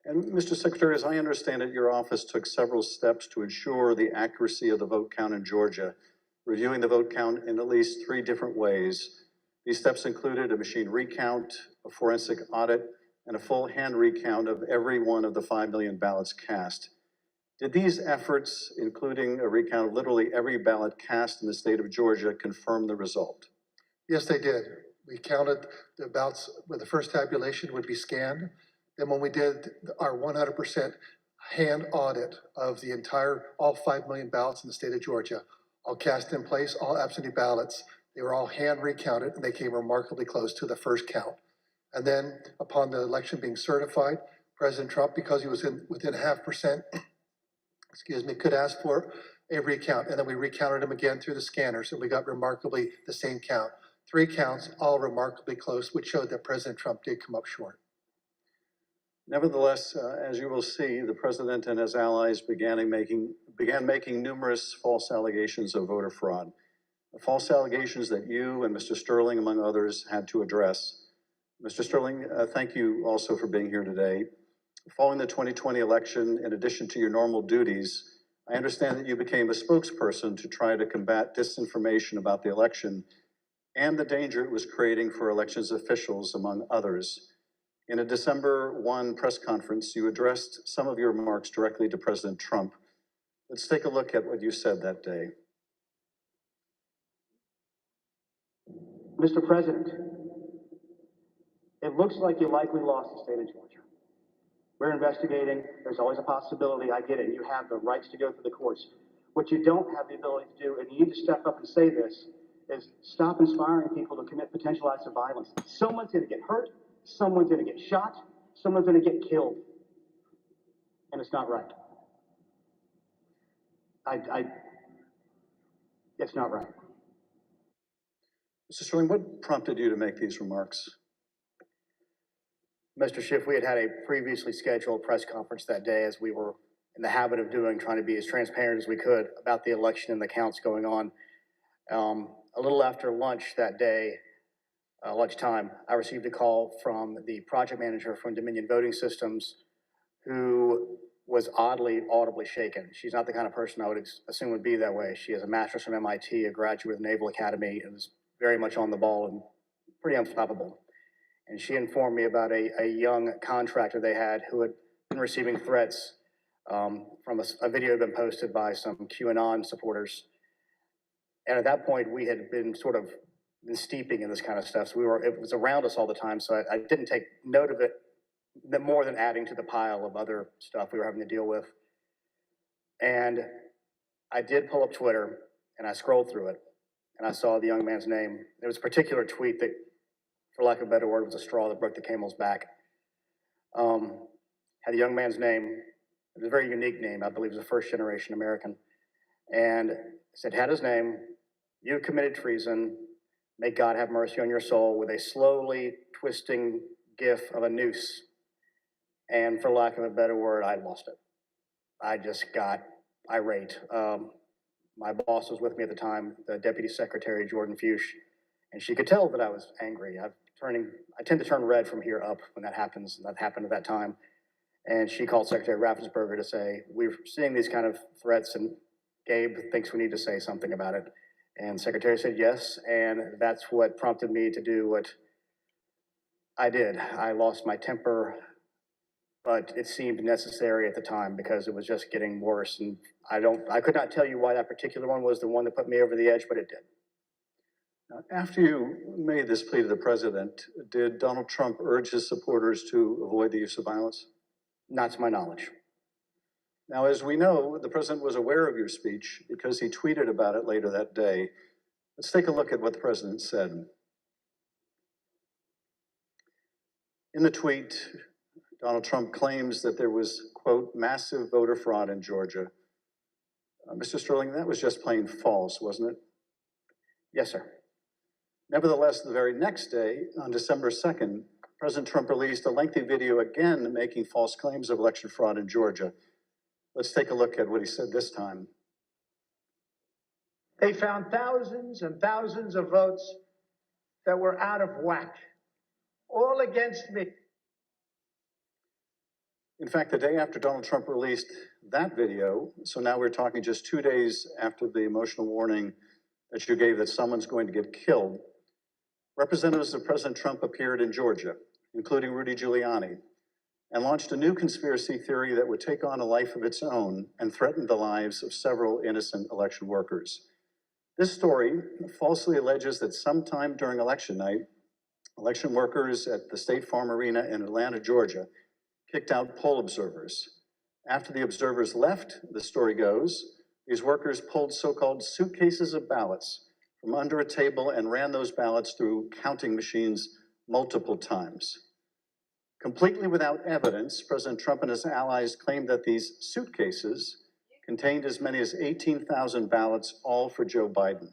And Mr. Secretary, as I understand it, your office took several steps to ensure the accuracy of the vote count in Georgia, reviewing the vote count in at least 3 different ways. These steps included a machine recount, a forensic audit, and a full hand recount of every one of the 5 million ballots cast. Did these efforts, including a recount of literally every ballot cast in the state of Georgia, confirm the result? Yes, they did. We counted the ballots where the first tabulation would be scanned. Then when we did our 100% hand audit of the all 5 million ballots in the state of Georgia, all cast in place, all absentee ballots, they were all hand recounted, and they came remarkably close to the first count. And then upon the election being certified, President Trump, because he was within 0.5%, excuse me, could ask for a recount. And then we recounted them again through the scanners, and we got remarkably the same count. 3 counts, all remarkably close, which showed that President Trump did come up short. Nevertheless, as you will see, the president and his allies began making numerous false allegations of voter fraud. The false allegations that you and Mr. Sterling, among others, had to address. Mr. Sterling, thank you also for being here today. Following the 2020 election, in addition to your normal duties, I understand that you became a spokesperson to try to combat disinformation about the election and the danger it was creating for elections officials, among others. In a December 1 press conference, you addressed some of your remarks directly to President Trump. Let's take a look at what you said that day. Mr. President, it looks like you likely lost the state of Georgia. We're investigating. There's always a possibility. I get it. You have the rights to go through the courts. What you don't have the ability to do, and you need to step up and say this, is stop inspiring people to commit potential acts of violence. Someone's going to get hurt. Someone's going to get shot. Someone's going to get killed. And it's not right. It's not right. Mr. Sterling, what prompted you to make these remarks? Mr. Schiff, we had a previously scheduled press conference that day, as we were in the habit of doing, trying to be as transparent as we could about the election and the counts going on. A little after lunch that day, lunchtime, I received a call from the project manager from Dominion Voting Systems, who was audibly shaken. She's not the kind of person I would assume would be that way. She has a master's from MIT, a graduate of the Naval Academy, and is very much on the ball and pretty unflappable. And she informed me about a young contractor they had who had been receiving threats from a video had been posted by some QAnon supporters. And at that point, we had been steeping in this kind of stuff. So it was around us all the time. So I didn't take note of it more than adding to the pile of other stuff we were having to deal with. And I did pull up Twitter and I scrolled through it and I saw the young man's name. There was a particular tweet that, for lack of a better word, was a straw that broke the camel's back. Had the young man's name. It was a very unique name. I believe it was a first-generation American. And it said, had his name, you committed treason, may God have mercy on your soul, with a slowly twisting gif of a noose. And for lack of a better word, I lost it. I just got irate. My boss was with me at the time, the Deputy Secretary, Jordan Fuchs, and she could tell that I was angry. I tend to turn red from here up when that happens, and that happened at that time. And she called Secretary Raffensperger to say, we're seeing these kind of threats, and Gabe thinks we need to say something about it. And the Secretary said yes, and that's what prompted me to do what I did. I lost my temper, but it seemed necessary at the time because it was just getting worse. And I could not tell you why that particular one was the one that put me over the edge, but it did. After you made this plea to the president, did Donald Trump urge his supporters to avoid the use of violence? Not to my knowledge. Now, as we know, the president was aware of your speech because he tweeted about it later that day. Let's take a look at what the president said. In the tweet, Donald Trump claims that there was, quote, massive voter fraud in Georgia. Mr. Sterling, that was just plain false, wasn't it? Yes, sir. Nevertheless, the very next day, on December 2nd, President Trump released a lengthy video again making false claims of election fraud in Georgia. Let's take a look at what he said this time. They found thousands and thousands of votes that were out of whack, all against me. In fact, the day after Donald Trump released that video, so now we're talking just 2 days after the emotional warning that you gave that someone's going to get killed, representatives of President Trump appeared in Georgia, including Rudy Giuliani, and launched a new conspiracy theory that would take on a life of its own and threaten the lives of several innocent election workers. This story falsely alleges that sometime during election night, election workers at the State Farm Arena in Atlanta, Georgia, kicked out poll observers. After the observers left, the story goes, these workers pulled so-called suitcases of ballots from under a table and ran those ballots through counting machines multiple times. Completely without evidence, President Trump and his allies claimed that these suitcases contained as many as 18,000 ballots, all for Joe Biden.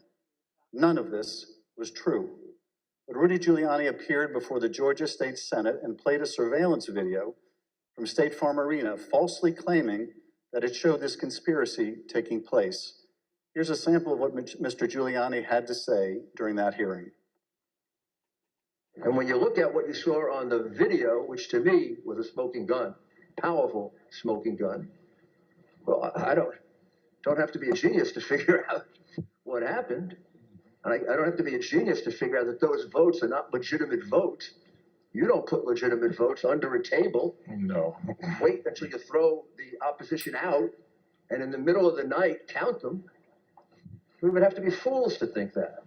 None of this was true. But Rudy Giuliani appeared before the Georgia State Senate and played a surveillance video from State Farm Arena, falsely claiming that it showed this conspiracy taking place. Here's a sample of what Mr. Giuliani had to say during that hearing. And when you look at what you saw on the video, which to me was a smoking gun, powerful smoking gun, well, I don't have to be a genius to figure out what happened. And I don't have to be a genius to figure out that those votes are not legitimate votes. You don't put legitimate votes under a table. No. Wait until you throw the opposition out, and in the middle of the night, count them. We would have to be fools to think that.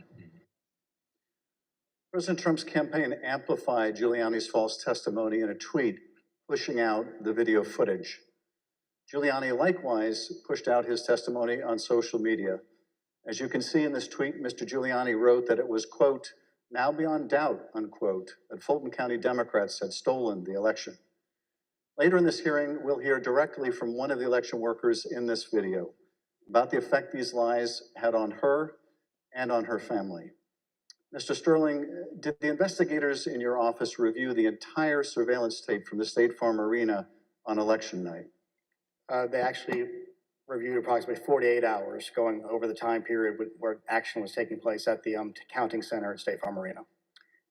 President Trump's campaign amplified Giuliani's false testimony in a tweet, pushing out the video footage. Giuliani likewise pushed out his testimony on social media. As you can see in this tweet, Mr. Giuliani wrote that it was, quote, now beyond doubt, unquote, that Fulton County Democrats had stolen the election. Later in this hearing, we'll hear directly from one of the election workers in this video about the effect these lies had on her and on her family. Mr. Sterling, did the investigators in your office review the entire surveillance tape from the State Farm Arena on election night? They actually reviewed approximately 48 hours going over the time period where action was taking place at the counting center at State Farm Arena.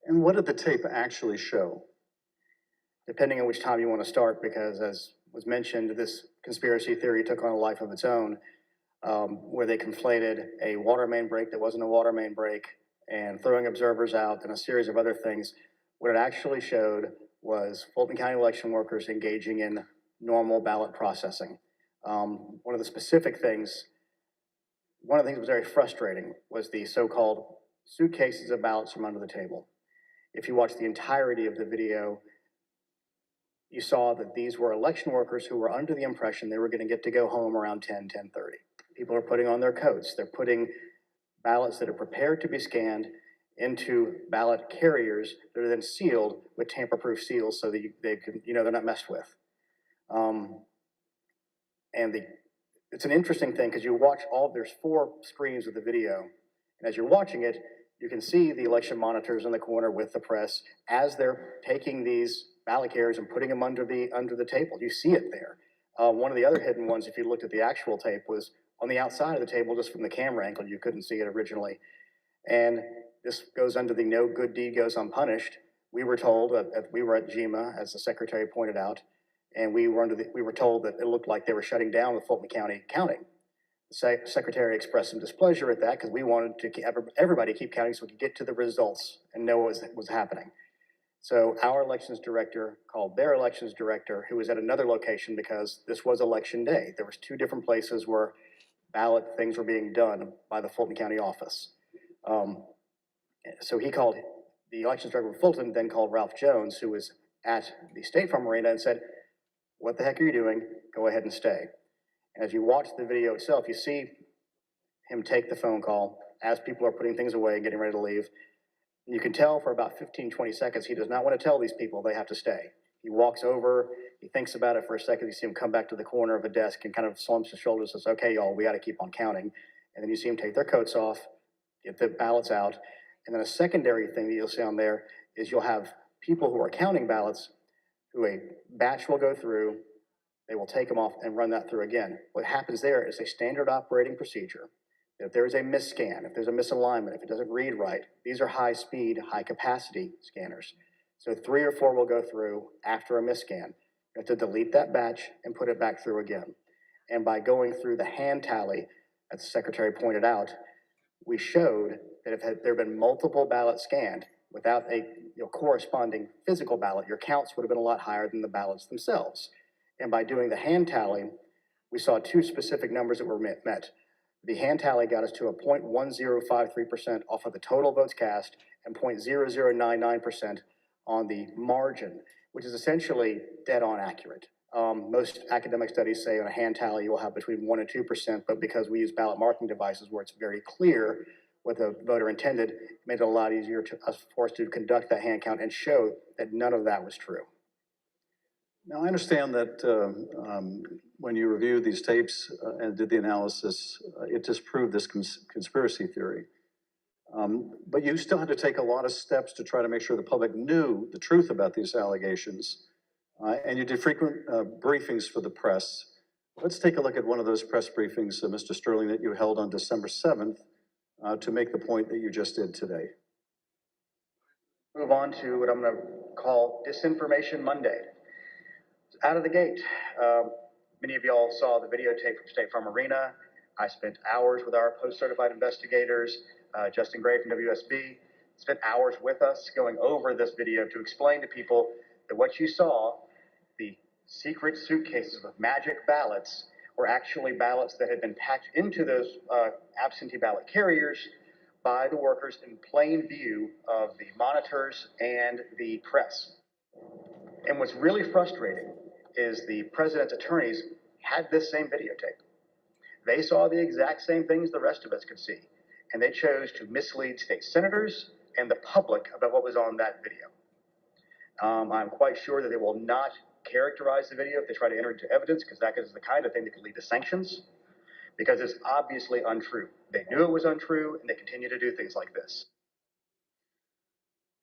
And what did the tape actually show? Depending on which time you want to start, because as was mentioned, this conspiracy theory took on a life of its own, where they conflated a water main break that wasn't a water main break and throwing observers out and a series of other things. What it actually showed was Fulton County election workers engaging in normal ballot processing. One of the things that was very frustrating was the so-called suitcases of ballots from under the table. If you watch the entirety of the video, you saw that these were election workers who were under the impression they were going to get to go home around 10:30. People are putting on their coats. They're putting ballots that are prepared to be scanned into ballot carriers that are then sealed with tamper-proof seals so that they're not messed with. It's an interesting thing because you watch there's 4 screens of the video, and as you're watching it, you can see the election monitors in the corner with the press as they're taking these ballot carriers and putting them under the table. You see it there. One of the other hidden ones, if you looked at the actual tape, was on the outside of the table, just from the camera angle. You couldn't see it originally. And this goes under the no good deed goes unpunished. We were told we were at GEMA, as the secretary pointed out, and we were told that it looked like they were shutting down the Fulton County counting. The secretary expressed some displeasure at that because we wanted to everybody keep counting so we could get to the results and know what was happening. So our elections director called their elections director, who was at another location because this was election day. There was 2 different places where ballot things were being done by the Fulton County office. So he called the elections director of Fulton, then called Ralph Jones, who was at the State Farm Arena, and said, what the heck are you doing? Go ahead and stay. And as you watch the video itself, you see him take the phone call as people are putting things away and getting ready to leave. And you can tell for about 15, 20 seconds, he does not want to tell these people they have to stay. He walks over, he thinks about it for a second, you see him come back to the corner of a desk and kind of slumps his shoulders and says, okay, y'all, we got to keep on counting. And then you see him take their coats off, get the ballots out. And then a secondary thing that you'll see on there is you'll have people who are counting ballots who a batch will go through, they will take them off and run that through again. What happens there is a standard operating procedure. If there is a misscan, if there's a misalignment, if it doesn't read right, these are high-speed, high-capacity scanners. So 3 or 4 will go through after a misscan. You have to delete that batch and put it back through again. And by going through the hand tally, as the secretary pointed out, we showed that if there had been multiple ballots scanned without a corresponding physical ballot, your counts would have been a lot higher than the ballots themselves. And by doing the hand tally, we saw 2 specific numbers that were met. The hand tally got us to a 0.1053% off of the total votes cast and 0.0099% on the margin, which is essentially dead on accurate. Most academic studies say on a hand tally you will have between 1% and 2%, but because we use ballot marking devices where it's very clear what the voter intended, it made it a lot easier for us to conduct that hand count and show that none of that was true. Now, I understand that when you reviewed these tapes and did the analysis, it disproved this conspiracy theory. But you still had to take a lot of steps to try to make sure the public knew the truth about these allegations. And you did frequent briefings for the press. Let's take a look at one of those press briefings, Mr. Sterling, that you held on December 7th to make the point that you just did today. Move on to what I'm going to call Disinformation Monday. Out of the gate, many of y'all saw the videotape from State Farm Arena. I spent hours with our post-certified investigators, Justin Gray from WSB, spent hours with us going over this video to explain to people that what you saw, the secret suitcases with magic ballots, were actually ballots that had been packed into those absentee ballot carriers by the workers in plain view of the monitors and the press. And what's really frustrating is the president's attorneys had this same videotape. They saw the exact same things the rest of us could see, and they chose to mislead state senators and the public about what was on that video. I'm quite sure that they will not characterize the video if they try to enter it into evidence, because that is the kind of thing that could lead to sanctions, because it's obviously untrue. They knew it was untrue, and they continue to do things like this.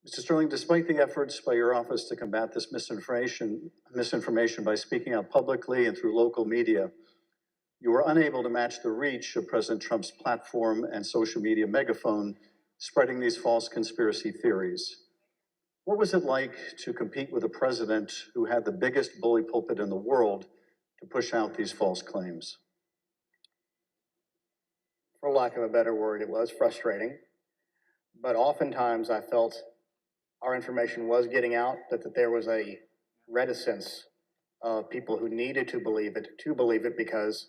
Mr. Sterling, despite the efforts by your office to combat this misinformation by speaking out publicly and through local media, you were unable to match the reach of President Trump's platform and social media megaphone spreading these false conspiracy theories. What was it like to compete with a president who had the biggest bully pulpit in the world to push out these false claims? For lack of a better word, it was frustrating. But oftentimes I felt our information was getting out, that there was a reticence of people who needed to believe it because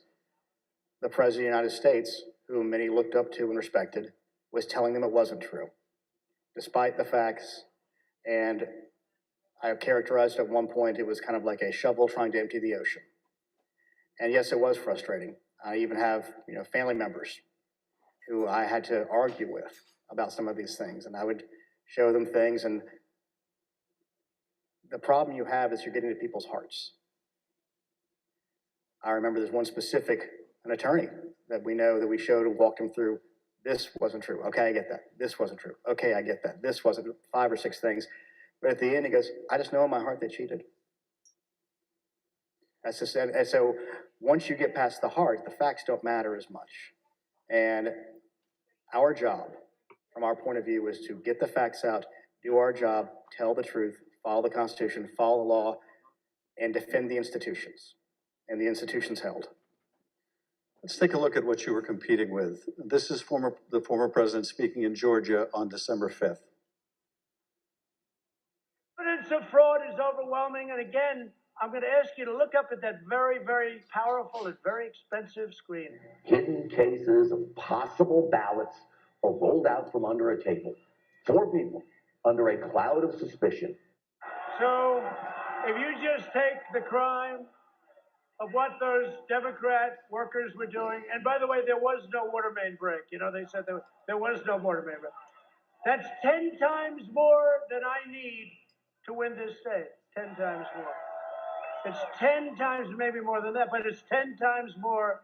the President of the United States, whom many looked up to and respected, was telling them it wasn't true, despite the facts. And I characterized at one point, it was kind of like a shovel trying to empty the ocean. And yes, it was frustrating. I even have, family members who I had to argue with about some of these things, and I would show them things, and the problem you have is you're getting to people's hearts. I remember there's one specific, an attorney that we know that we showed and walked him through, this wasn't true, okay, I get that, this wasn't true, okay, I get that, this wasn't, 5 or 6 things, but at the end he goes, I just know in my heart they cheated. That's just, and so once you get past the heart, the facts don't matter as much. And our job, from our point of view, is to get the facts out, do our job, tell the truth, follow the Constitution, follow the law, and defend the institutions, and the institutions held. Let's take a look at what you were competing with. This is the former president speaking in Georgia on December 5th. Evidence of fraud is overwhelming, and again, I'm going to ask you to look up at that very, very powerful and very expensive screen. Hidden cases of possible ballots are rolled out from under a table. 4 people under a cloud of suspicion. So, if you just take the crime of what those Democrat workers were doing, and by the way, there was no water main break. They said there was no water main break. That's 10 times more than I need to win this state. 10 times more. It's 10 times, maybe more than that, but it's 10 times more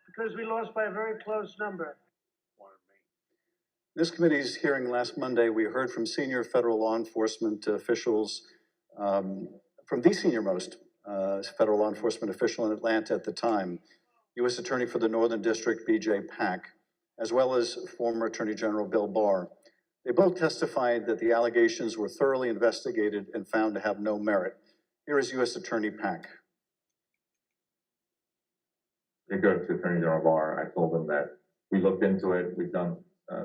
because we lost by a very close number. This committee's hearing last Monday, we heard from senior federal law enforcement officials, from the senior-most federal law enforcement official in Atlanta at the time, U.S. Attorney for the Northern District, B.J. Pack, as well as former Attorney General Bill Barr. They both testified that the allegations were thoroughly investigated and found to have no merit. Here is U.S. Attorney Pack. To go to Attorney General Barr, I told him that we looked into it. We've done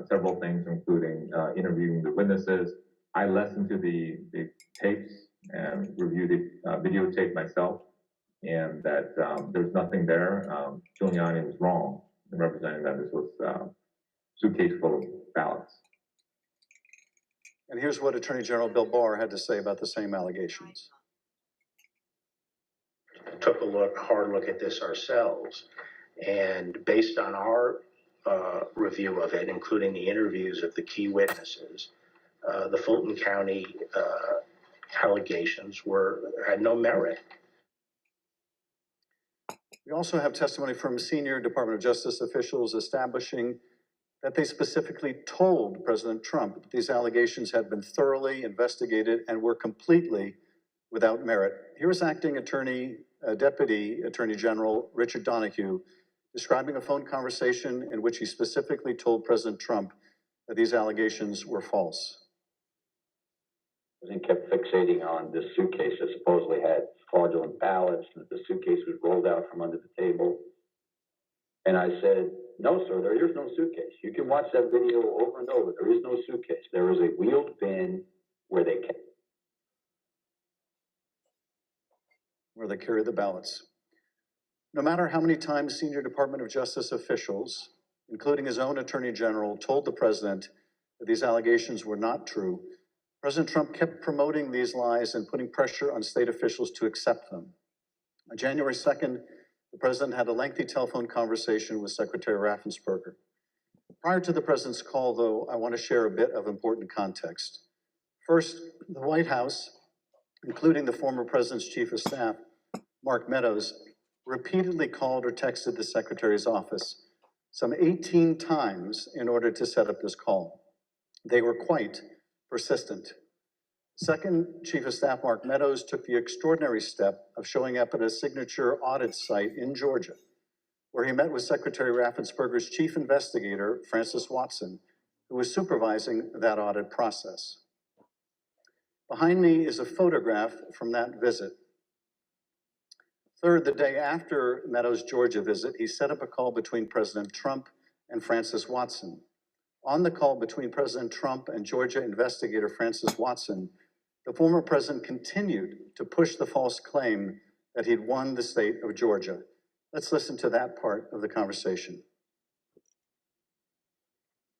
several things, including interviewing the witnesses. I listened to the tapes and reviewed the videotape myself, and that there's nothing there. Giuliani was wrong in representing that this was a suitcase full of ballots. And here's what Attorney General Bill Barr had to say about the same allegations. Took a hard look at this ourselves, and based on our review of it, including the interviews of the key witnesses, the Fulton County allegations had no merit. We also have testimony from senior Department of Justice officials establishing that they specifically told President Trump that these allegations had been thoroughly investigated and were completely without merit. Here is Deputy Attorney General Richard Donahue describing a phone conversation in which he specifically told President Trump that these allegations were false. He kept fixating on this suitcase that supposedly had fraudulent ballots, that the suitcase was rolled out from under the table. And I said, no, sir, there is no suitcase. You can watch that video over and over. There is no suitcase. There is a wheeled bin where they carry the ballots. No matter how many times senior Department of Justice officials, including his own Attorney General, told the president that these allegations were not true, President Trump kept promoting these lies and putting pressure on state officials to accept them. On January 2nd, the president had a lengthy telephone conversation with Secretary Raffensperger. Prior to the president's call, though, I want to share a bit of important context. First, the White House, including the former president's chief of staff, Mark Meadows, repeatedly called or texted the secretary's office some 18 times in order to set up this call. They were quite persistent. Second, Chief of Staff Mark Meadows took the extraordinary step of showing up at a signature audit site in Georgia, where he met with Secretary Raffensperger's chief investigator, Francis Watson, who was supervising that audit process. Behind me is a photograph from that visit. Third, the day after Meadows' Georgia visit, he set up a call between President Trump and Francis Watson. On the call between President Trump and Georgia investigator Francis Watson, the former president continued to push the false claim that he'd won the state of Georgia. Let's listen to that part of the conversation.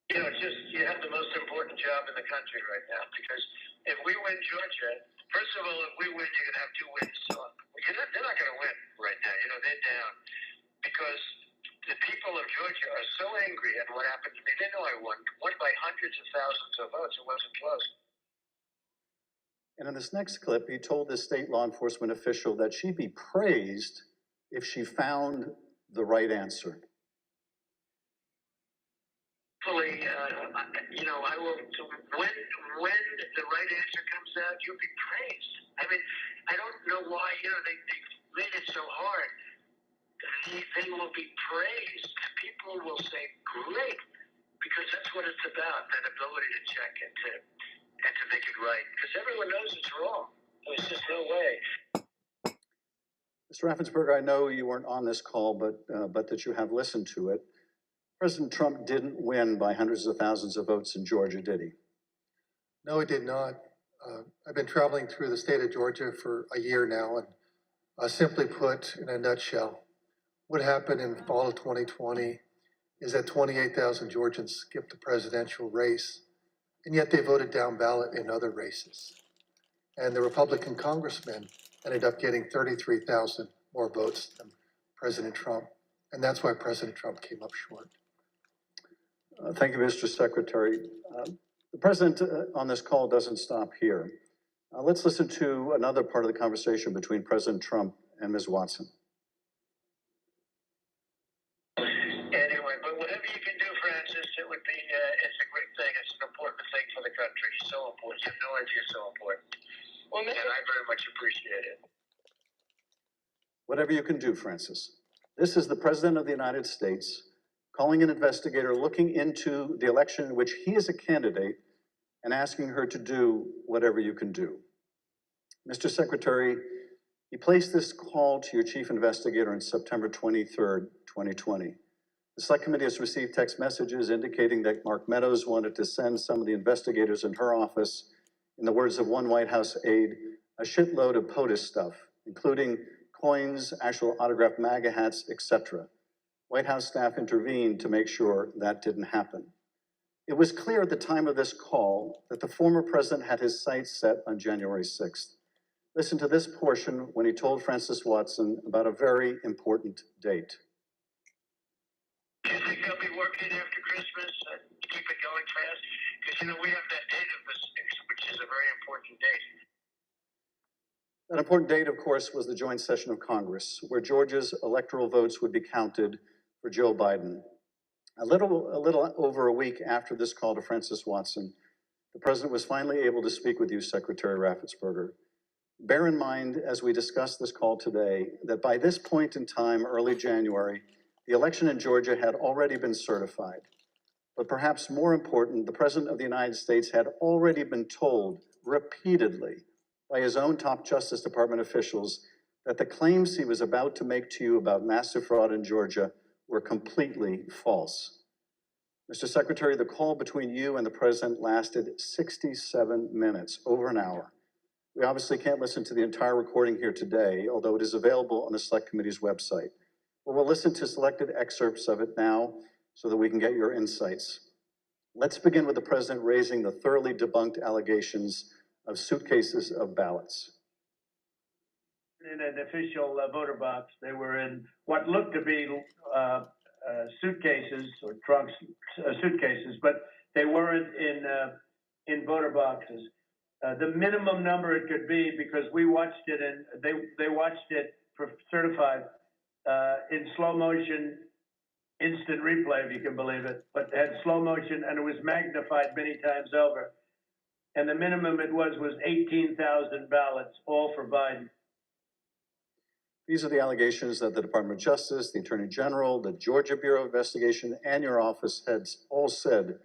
You know, you have the most important job in the country right now, because if we win Georgia, first of all, if we win, you're going to have two wins. So they're not going to win right now. You know, they're down because the people of Georgia are so angry at what happened to me. They know I won by hundreds of thousands of votes. It wasn't close. And in this next clip, he told this state law enforcement official that she'd be praised if she found the right answer. Hopefully, you know, I will. When the right answer comes out, you'll be praised. I mean, I don't know why. You know, they made it so hard. They will be praised. People will say, "Great," because that's what it's about. That ability to check and to make it right. Because everyone knows it's wrong. There's just no way. Mr. Raffensperger, I know you weren't on this call, but that you have listened to it. President Trump didn't win by hundreds of thousands of votes in Georgia, did he? No, he did not. I've been traveling through the state of Georgia for a year now, and simply put, in a nutshell, what happened in fall of 2020 is that 28,000 Georgians skipped the presidential race, and yet they voted down ballot in other races. And the Republican congressman ended up getting 33,000 more votes than President Trump, and that's why President Trump came up short. Thank you, Mr. Secretary. The president on this call doesn't stop here. Let's listen to another part of the conversation between President Trump and Ms. Watson. Anyway, but whatever you can do, Francis, it would be, it's a great thing. It's an important thing for the country. So important. You have no idea so important. Well, and I very much appreciate it. Whatever you can do, Francis. This is the President of the United States calling an investigator looking into the election in which he is a candidate and asking her to do whatever you can do. Mr. Secretary, you placed this call to your chief investigator on September 23rd, 2020. The Select Committee has received text messages indicating that Mark Meadows wanted to send some of the investigators in her office, in the words of one White House aide, a shitload of POTUS stuff, including coins, actual autographed MAGA hats, etc. White House staff intervened to make sure that didn't happen. It was clear at the time of this call that the former president had his sights set on January 6th. Listen to this portion when he told Francis Watson about a very important date. Do you think they'll be working after Christmas and keep it going fast? Because, you know, we have that date of the 6th, which is a very important date. An important date, of course, was the joint session of Congress, where Georgia's electoral votes would be counted for Joe Biden. A little over a week after this call to Francis Watson, the president was finally able to speak with you, Secretary Raffensperger. Bear in mind, as we discuss this call today, that by this point in time, early January, the election in Georgia had already been certified. But perhaps more important, the President of the United States had already been told repeatedly by his own top Justice Department officials that the claims he was about to make to you about massive fraud in Georgia were completely false. Mr. Secretary, the call between you and the President lasted 67 minutes, over an hour. We obviously can't listen to the entire recording here today, although it is available on the Select Committee's website. But we'll listen to selected excerpts of it now so that we can get your insights. Let's begin with the President raising the thoroughly debunked allegations of suitcases of ballots. In an official voter box, they were in what looked to be suitcases or trunks, suitcases, but they weren't in voter boxes. The minimum number it could be, because we watched it and they watched it for certified in slow motion, instant replay, if you can believe it, but had slow motion and it was magnified many times over. And the minimum it was 18,000 ballots, all for Biden. These are the allegations that the Department of Justice, the Attorney General, the Georgia Bureau of Investigation, and your office heads all said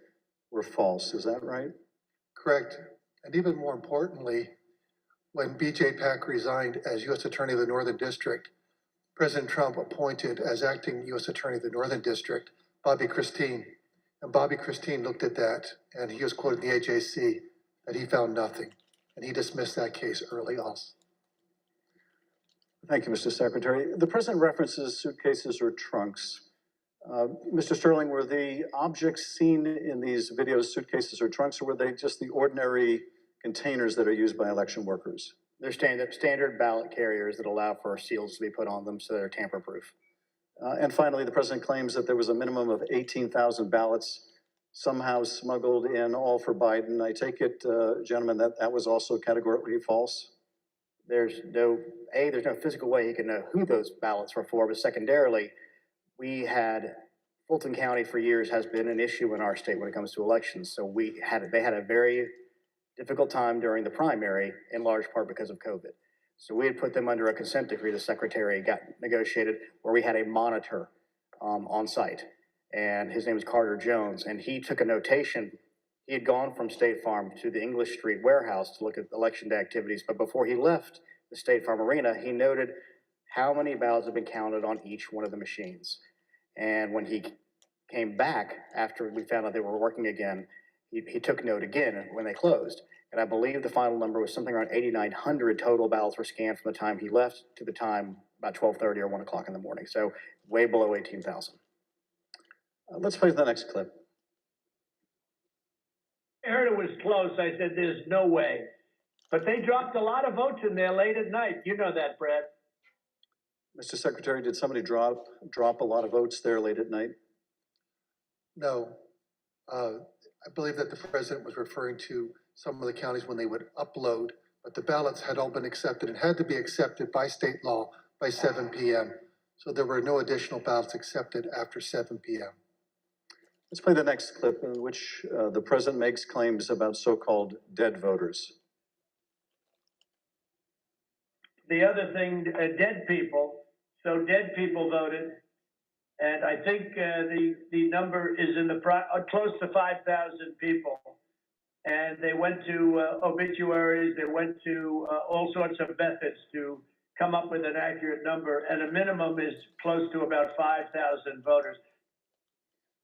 were false. Is that right? Correct. And even more importantly, when B.J. Pack resigned as U.S. Attorney of the Northern District, President Trump appointed as acting U.S. Attorney of the Northern District, Bobby Christine. And Bobby Christine looked at that, and he was quoted in the AJC that he found nothing. And he dismissed that case early also. Thank you, Mr. Secretary. The President references suitcases or trunks. Mr. Sterling, were the objects seen in these videos suitcases or trunks, or were they just the ordinary containers that are used by election workers? They're standard ballot carriers that allow for seals to be put on them so they're tamper-proof. And finally, the President claims that there was a minimum of 18,000 ballots somehow smuggled in, all for Biden. I take it, gentlemen, that was also categorically false? There's no physical way he can know who those ballots were for, but secondarily, Fulton County for years has been an issue in our state when it comes to elections. So they had a very difficult time during the primary, in large part because of COVID. So we had put them under a consent decree the Secretary got negotiated, where we had a monitor on site. And his name is Carter Jones, and he took a notation. He had gone from State Farm to the English Street warehouse to look at election day activities, but before he left the State Farm Arena, he noted how many ballots had been counted on each one of the machines. And when he came back, after we found out they were working again, he took note again when they closed. And I believe the final number was something around 8,900 total ballots were scanned from the time he left to the time about 12:30 or 1 o'clock in the morning. So way below 18,000. Let's play the next clip. I heard it was close. I said, there's no way. But they dropped a lot of votes in there late at night. You know that, Brad. Mr. Secretary, did somebody drop a lot of votes there late at night? No. I believe that the President was referring to some of the counties when they would upload, but the ballots had all been accepted and had to be accepted by state law by 7 p.m. So there were no additional ballots accepted after 7 p.m. Let's play the next clip in which the President makes claims about so-called dead voters. The other thing, dead people. So dead people voted. And I think the number is in the close to 5,000 people. And they went to obituaries, they went to all sorts of methods to come up with an accurate number. And a minimum is close to about 5,000 voters.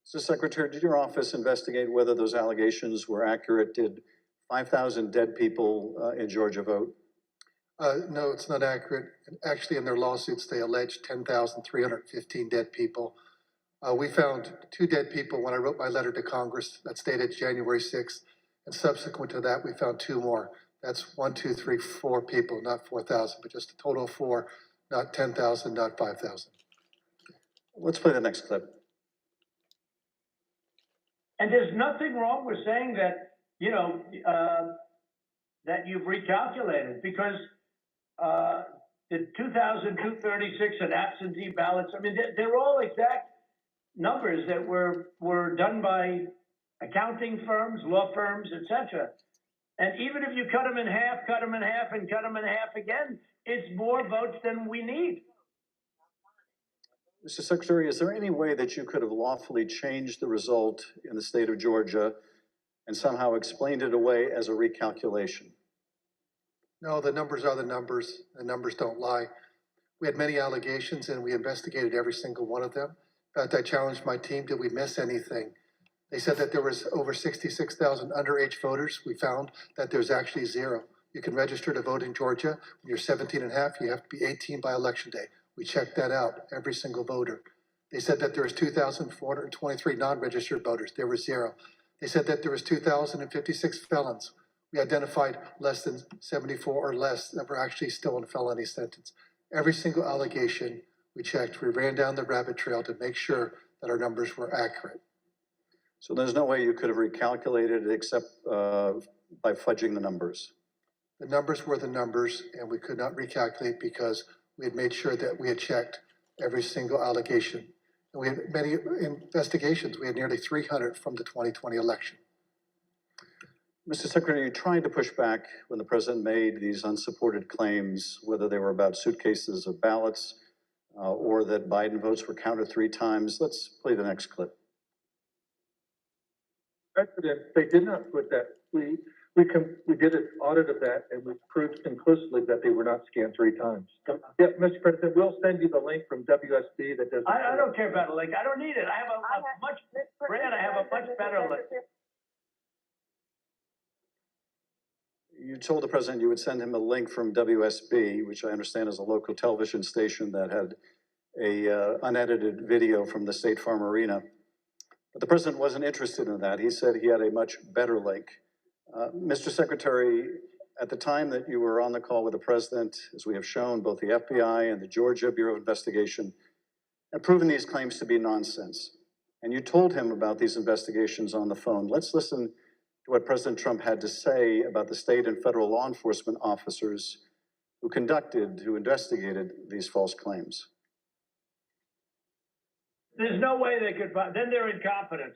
So, Secretary, did your office investigate whether those allegations were accurate? Did 5,000 dead people in Georgia vote? No, it's not accurate. Actually, in their lawsuits, they alleged 10,315 dead people. We found 2 dead people when I wrote my letter to Congress. That's dated January 6th. And subsequent to that, we found 2 more. That's 1, 2, 3, 4 people, not 4,000, but just a total of 4, not 10,000, not 5,000. Let's play the next clip. And there's nothing wrong with saying that, that you've recalculated, because the 2,236 and absentee ballots. I mean, they're all exact numbers that were done by accounting firms, law firms, etc. And even if you cut them in half, cut them in half, and cut them in half again, it's more votes than we need. Mr. Secretary, is there any way that you could have lawfully changed the result in the state of Georgia and somehow explained it away as a recalculation? No, the numbers are the numbers. The numbers don't lie. We had many allegations and we investigated every single one of them. In fact, I challenged my team, did we miss anything? They said that there was over 66,000 underage voters. We found that there's actually zero. You can register to vote in Georgia. When you're 17 and a half, you have to be 18 by election day. We checked that out, every single voter. They said that there was 2,423 non-registered voters. There were zero. They said that there was 2,056 felons. We identified less than 74 or less that were actually still in felony sentence. Every single allegation we checked, we ran down the rabbit trail to make sure that our numbers were accurate. So there's no way you could have recalculated it except by fudging the numbers? The numbers were the numbers, and we could not recalculate because we had made sure that we had checked every single allegation. And we had many investigations. We had nearly 300 from the 2020 election. Mr. Secretary, you tried to push back when the president made these unsupported claims, whether they were about suitcases of ballots or that Biden votes were counted 3 times. Let's play the next clip. President, they did not put that. We did an audit of that, and we proved conclusively that they were not scanned 3 times. Yeah, Mr. President, we'll send you the link from WSB that does. I don't care about a link. I don't need it. I have a much better link. You told the president you would send him a link from WSB, which I understand is a local television station that had a unedited video from the State Farm Arena. But the president wasn't interested in that. He said he had a much better link. Mr. Secretary, at the time that you were on the call with the president, as we have shown, both the FBI and the Georgia Bureau of Investigation have proven these claims to be nonsense. And you told him about these investigations on the phone. Let's listen to what President Trump had to say about the state and federal law enforcement officers who investigated these false claims. There's no way they could find, then they're incompetent.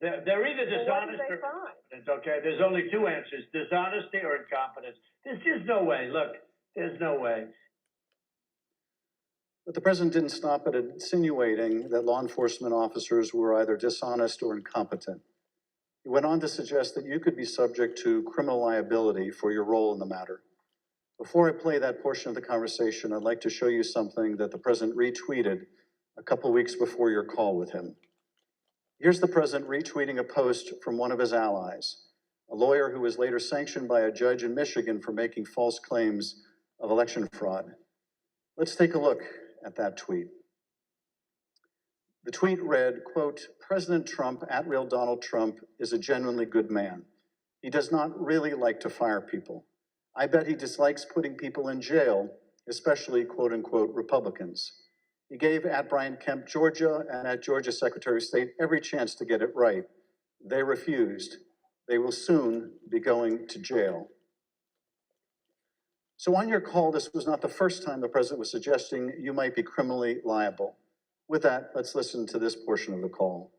They're either dishonest or incompetent, okay? There's only 2 answers, dishonesty or incompetence. There's just no way, look, there's no way. But the president didn't stop at insinuating that law enforcement officers were either dishonest or incompetent. He went on to suggest that you could be subject to criminal liability for your role in the matter. Before I play that portion of the conversation, I'd like to show you something that the president retweeted a couple weeks before your call with him. Here's the president retweeting a post from one of his allies, a lawyer who was later sanctioned by a judge in Michigan for making false claims of election fraud. Let's take a look at that tweet. The tweet read, quote, President Trump, @real Donald Trump, is a genuinely good man. He does not really like to fire people. I bet he dislikes putting people in jail, especially, quote unquote, Republicans. He gave @Brian Kemp, Georgia, and @Georgia Secretary of State every chance to get it right. They refused. They will soon be going to jail. So on your call, this was not the first time the president was suggesting you might be criminally liable. With that, let's listen to this portion of the call.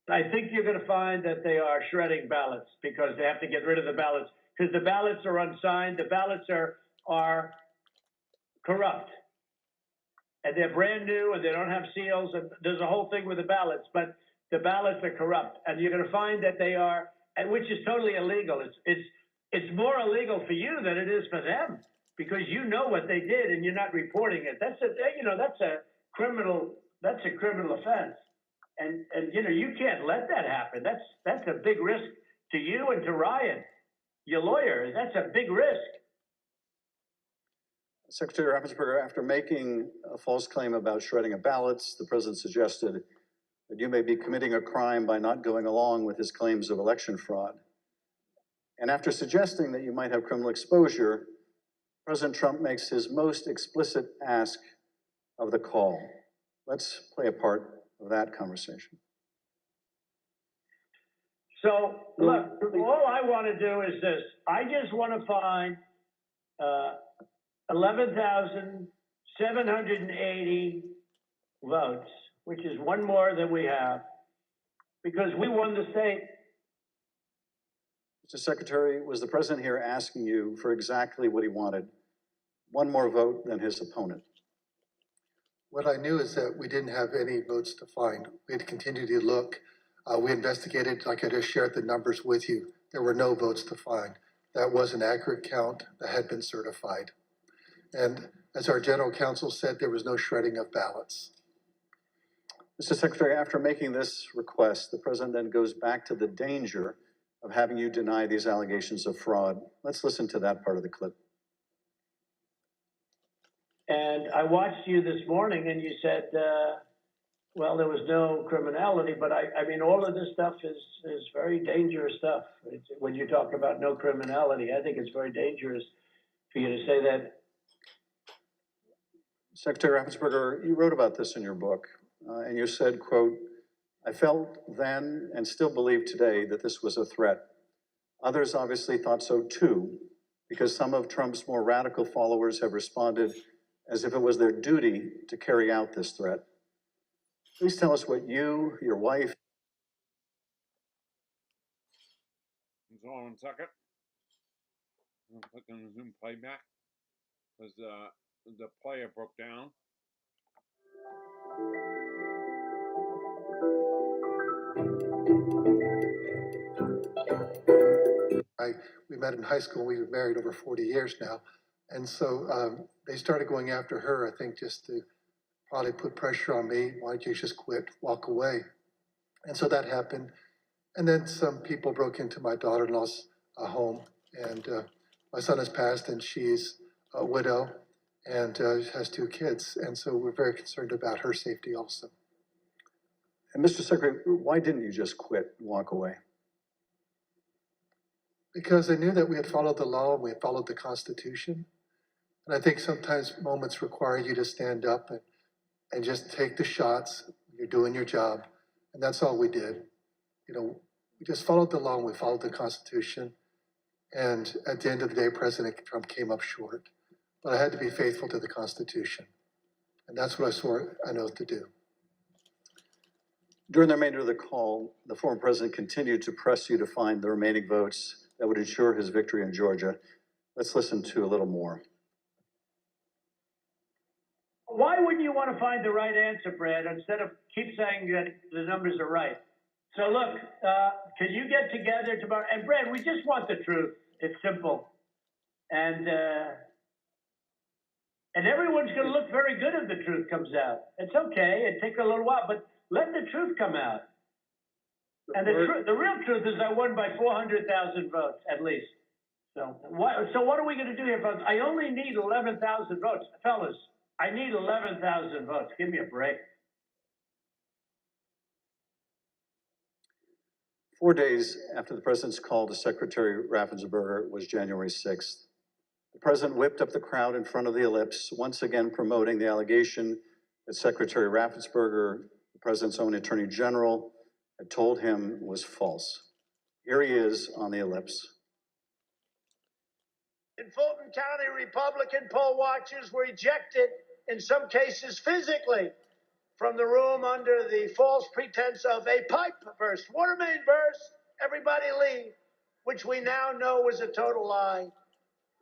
I think you're going to find that they are shredding ballots because they have to get rid of the ballots because the ballots are unsigned. The ballots are corrupt. And they're brand new and they don't have seals. And there's a whole thing with the ballots, but the ballots are corrupt. And you're going to find that they are, which is totally illegal. It's more illegal for you than it is for them because you know what they did and you're not reporting it. That's a criminal offense. And you can't let that happen. That's a big risk to you and to Ryan, your lawyer. That's a big risk. Secretary Raffensperger, after making a false claim about shredding of ballots, the president suggested that you may be committing a crime by not going along with his claims of election fraud. And after suggesting that you might have criminal exposure, President Trump makes his most explicit ask of the call. Let's play a part of that conversation. So, look, all I want to do is this. I just want to find 11,780 votes, which is one more than we have, because we won the state. Mr. Secretary, was the president here asking you for exactly what he wanted? One more vote than his opponent. What I knew is that we didn't have any votes to find. We had continued to look. We investigated, like I just shared the numbers with you. There were no votes to find. That was an accurate count that had been certified. And as our general counsel said, there was no shredding of ballots. Mr. Secretary, after making this request, the president then goes back to the danger of having you deny these allegations of fraud. Let's listen to that part of the clip. And I watched you this morning and you said, well, there was no criminality, but I mean, all of this stuff is very dangerous stuff. When you talk about no criminality, I think it's very dangerous for you to say that. Secretary Raffensperger, you wrote about this in your book, and you said, quote, I felt then and still believe today that this was a threat. Others obviously thought so too, because some of Trump's more radical followers have responded as if it was their duty to carry out this threat. Please tell us what you, your wife. Hold on 1 second. I'm going to click on the Zoom playback because the player broke down. We met in high school. We've been married over 40 years now. And so they started going after her, I think, just to probably put pressure on me. Why don't you just quit, walk away? And so that happened. And then some people broke into my daughter-in-law's home. And my son has passed, and she's a widow and has 2 kids. And so we're very concerned about her safety also. And Mr. Secretary, why didn't you just quit and walk away? Because I knew that we had followed the law and we had followed the Constitution. And I think sometimes moments require you to stand up and just take the shots. You're doing your job. And that's all we did. You know, we just followed the law and we followed the Constitution. And at the end of the day, President Trump came up short. But I had to be faithful to the Constitution. And that's what I swore an oath to do. During the remainder of the call, the former president continued to press you to find the remaining votes that would ensure his victory in Georgia. Let's listen to a little more. Why wouldn't you want to find the right answer, Brad, instead of keep saying that the numbers are right? So look, can you get together tomorrow? And Brad, we just want the truth. It's simple. And everyone's going to look very good if the truth comes out. It's okay. It takes a little while, but let the truth come out. And the real truth is I won by 400,000 votes, at least. So what are we going to do here, folks? I only need 11,000 votes. Fellas, I need 11,000 votes. Give me a break. 4 days after the president's call to Secretary Raffensperger was January 6th. The president whipped up the crowd in front of the ellipse, once again promoting the allegation that Secretary Raffensperger, the president's own attorney general, had told him was false. Here he is on the ellipse. In Fulton County, Republican poll watchers were ejected, in some cases physically, from the room under the false pretense of a pipe burst, water main burst, everybody leave, which we now know was a total lie.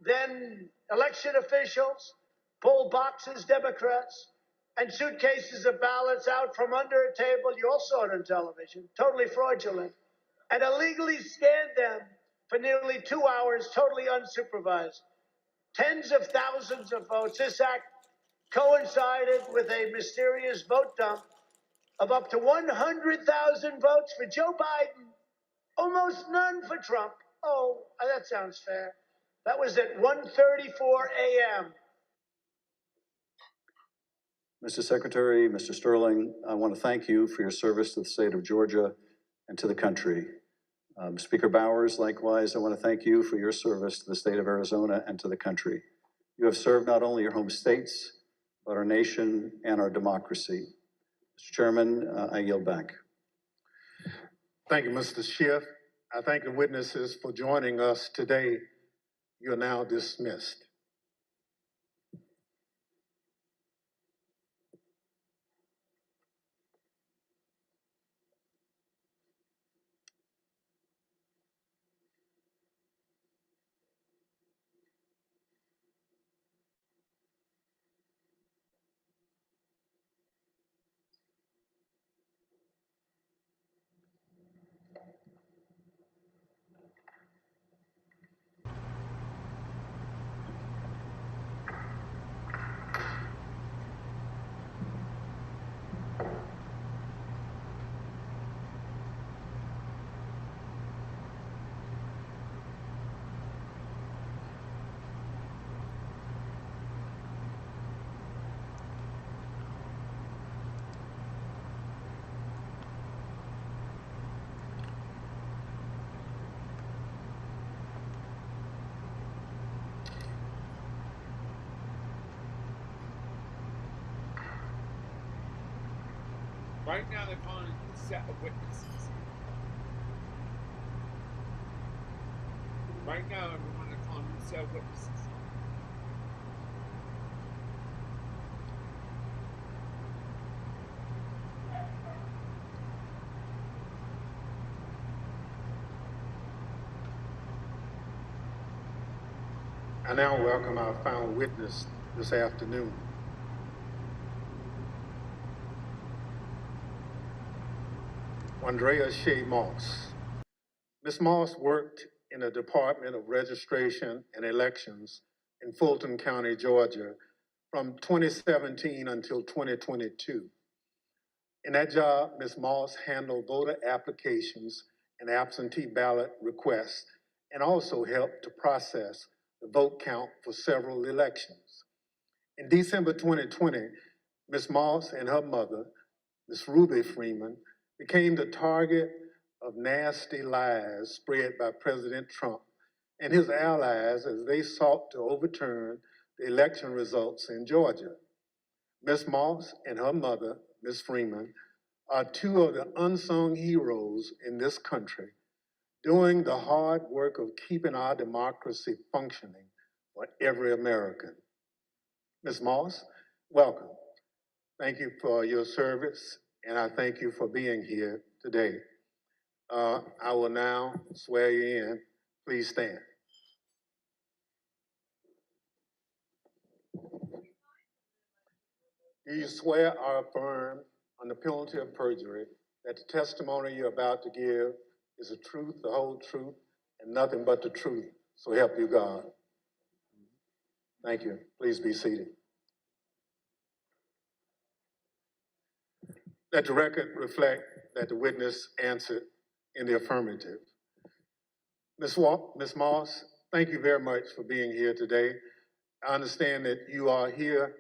Then election officials pulled boxes, Democrats, and suitcases of ballots out from under a table. You all saw it on television, totally fraudulent, and illegally scanned them for nearly 2 hours, totally unsupervised. Tens of thousands of votes. This act coincided with a mysterious vote dump of up to 100,000 votes for Joe Biden, almost none for Trump. Oh, that sounds fair. That was at 1:34 a.m. Mr. Secretary, Mr. Sterling, I want to thank you for your service to the state of Georgia and to the country. Speaker Bowers, likewise, I want to thank you for your service to the state of Arizona and to the country. You have served not only your home states, but our nation and our democracy. Mr. Chairman, I yield back. Thank you, Mr. Schiff. I thank the witnesses for joining us today. You're now dismissed. Right now they're calling a set of witnesses. Right now everyone they're calling a set of witnesses. I now welcome our final witness this afternoon. Andrea Shea Moss. Ms. Moss worked in the Department of Registration and Elections in Fulton County, Georgia, from 2017 until 2022. In that job, Ms. Moss handled voter applications and absentee ballot requests and also helped to process the vote count for several elections. In December 2020, Ms. Moss and her mother, Ms. Ruby Freeman, became the target of nasty lies spread by President Trump and his allies as they sought to overturn the election results in Georgia. Ms. Moss and her mother, Ms. Freeman, are two of the unsung heroes in this country, doing the hard work of keeping our democracy functioning for every American. Ms. Moss, welcome. Thank you for your service, and I thank you for being here today. I will now swear you in. Please stand. Do you swear or affirm on the penalty of perjury that the testimony you're about to give is the truth, the whole truth, and nothing but the truth, so help you God? Thank you. Please be seated. Let the record reflect that the witness answered in the affirmative. Ms. Moss, thank you very much for being here today. I understand that you are here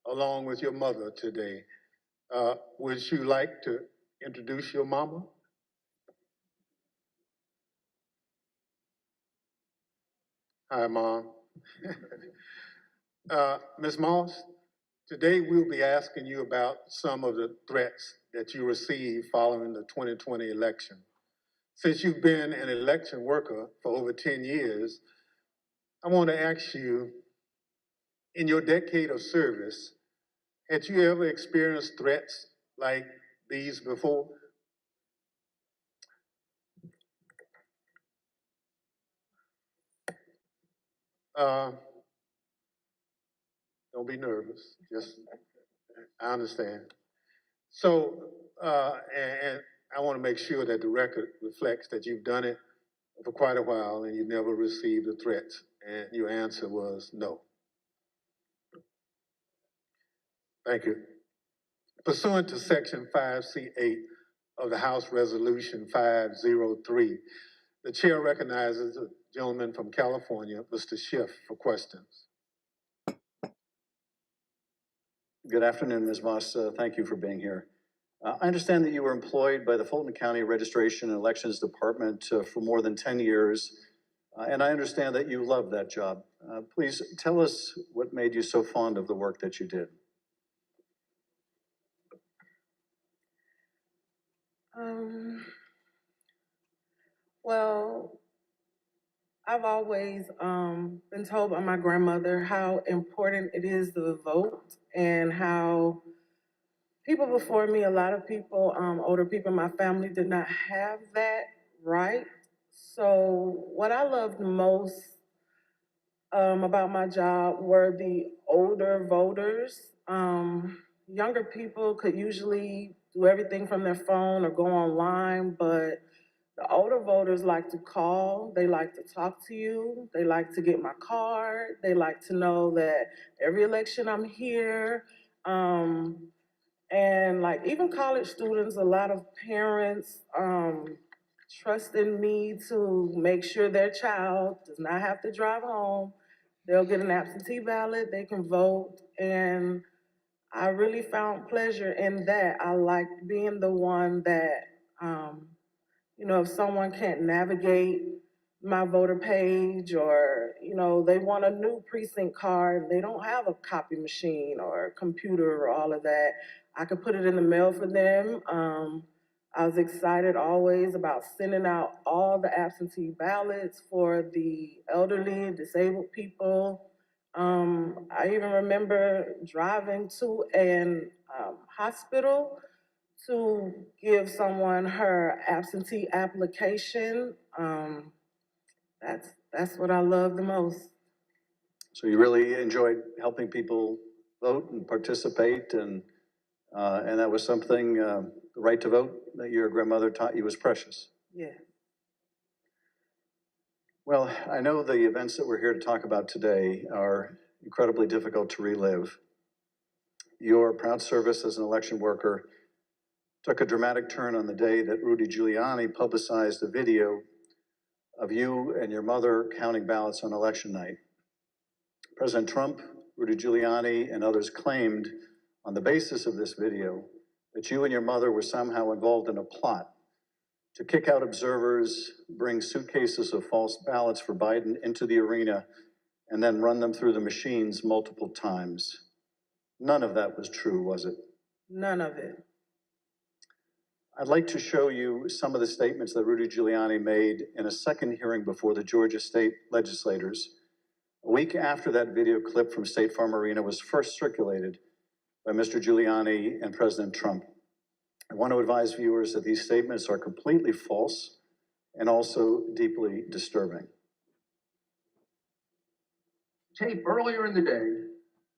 along with your mother today. Would you like to introduce your mama? Hi, Mom. Ms. Moss, today we'll be asking you about some of the threats that you received following the 2020 election. Since you've been an election worker for over 10 years, I want to ask you, in your decade of service, had you ever experienced threats like these before? Don't be nervous. I understand. So, and I want to make sure that the record reflects that you've done it for quite a while and you never received a threat, and your answer was no. Thank you. Pursuant to Section 5C8 of the House Resolution 503, the chair recognizes the gentleman from California, Mr. Schiff, for questions. Good afternoon, Ms. Moss. Thank you for being here. I understand that you were employed by the Fulton County Registration and Elections Department for more than 10 years, and I understand that you love that job. Please tell us what made you so fond of the work that you did. Well, I've always been told by my grandmother how important it is to vote and how people before me, a lot of people, older people in my family did not have that right. So what I loved most about my job were the older voters. Younger people could usually do everything from their phone or go online, but the older voters like to call, they like to talk to you, they like to get my card, they like to know that every election I'm here. And like even college students, a lot of parents trust in me to make sure their child does not have to drive home. They'll get an absentee ballot, they can vote, and I really found pleasure in that. I liked being the one that, if someone can't navigate my voter page or, they want a new precinct card, they don't have a copy machine or a computer or all of that, I could put it in the mail for them. I was excited always about sending out all the absentee ballots for the elderly and disabled people. I even remember driving to an hospital to give someone her absentee application. That's what I love the most. So you really enjoyed helping people vote and participate, and that was something, the right to vote that your grandmother taught you was precious. Yeah. Well, I know the events that we're here to talk about today are incredibly difficult to relive. Your proud service as an election worker took a dramatic turn on the day that Rudy Giuliani publicized a video of you and your mother counting ballots on election night. President Trump, Rudy Giuliani, and others claimed on the basis of this video that you and your mother were somehow involved in a plot to kick out observers, bring suitcases of false ballots for Biden into the arena, and then run them through the machines multiple times. None of that was true, was it? None of it. I'd like to show you some of the statements that Rudy Giuliani made in a second hearing before the Georgia state legislators, a week after that video clip from State Farm Arena was first circulated by Mr. Giuliani and President Trump. I want to advise viewers that these statements are completely false and also deeply disturbing. Tape earlier in the day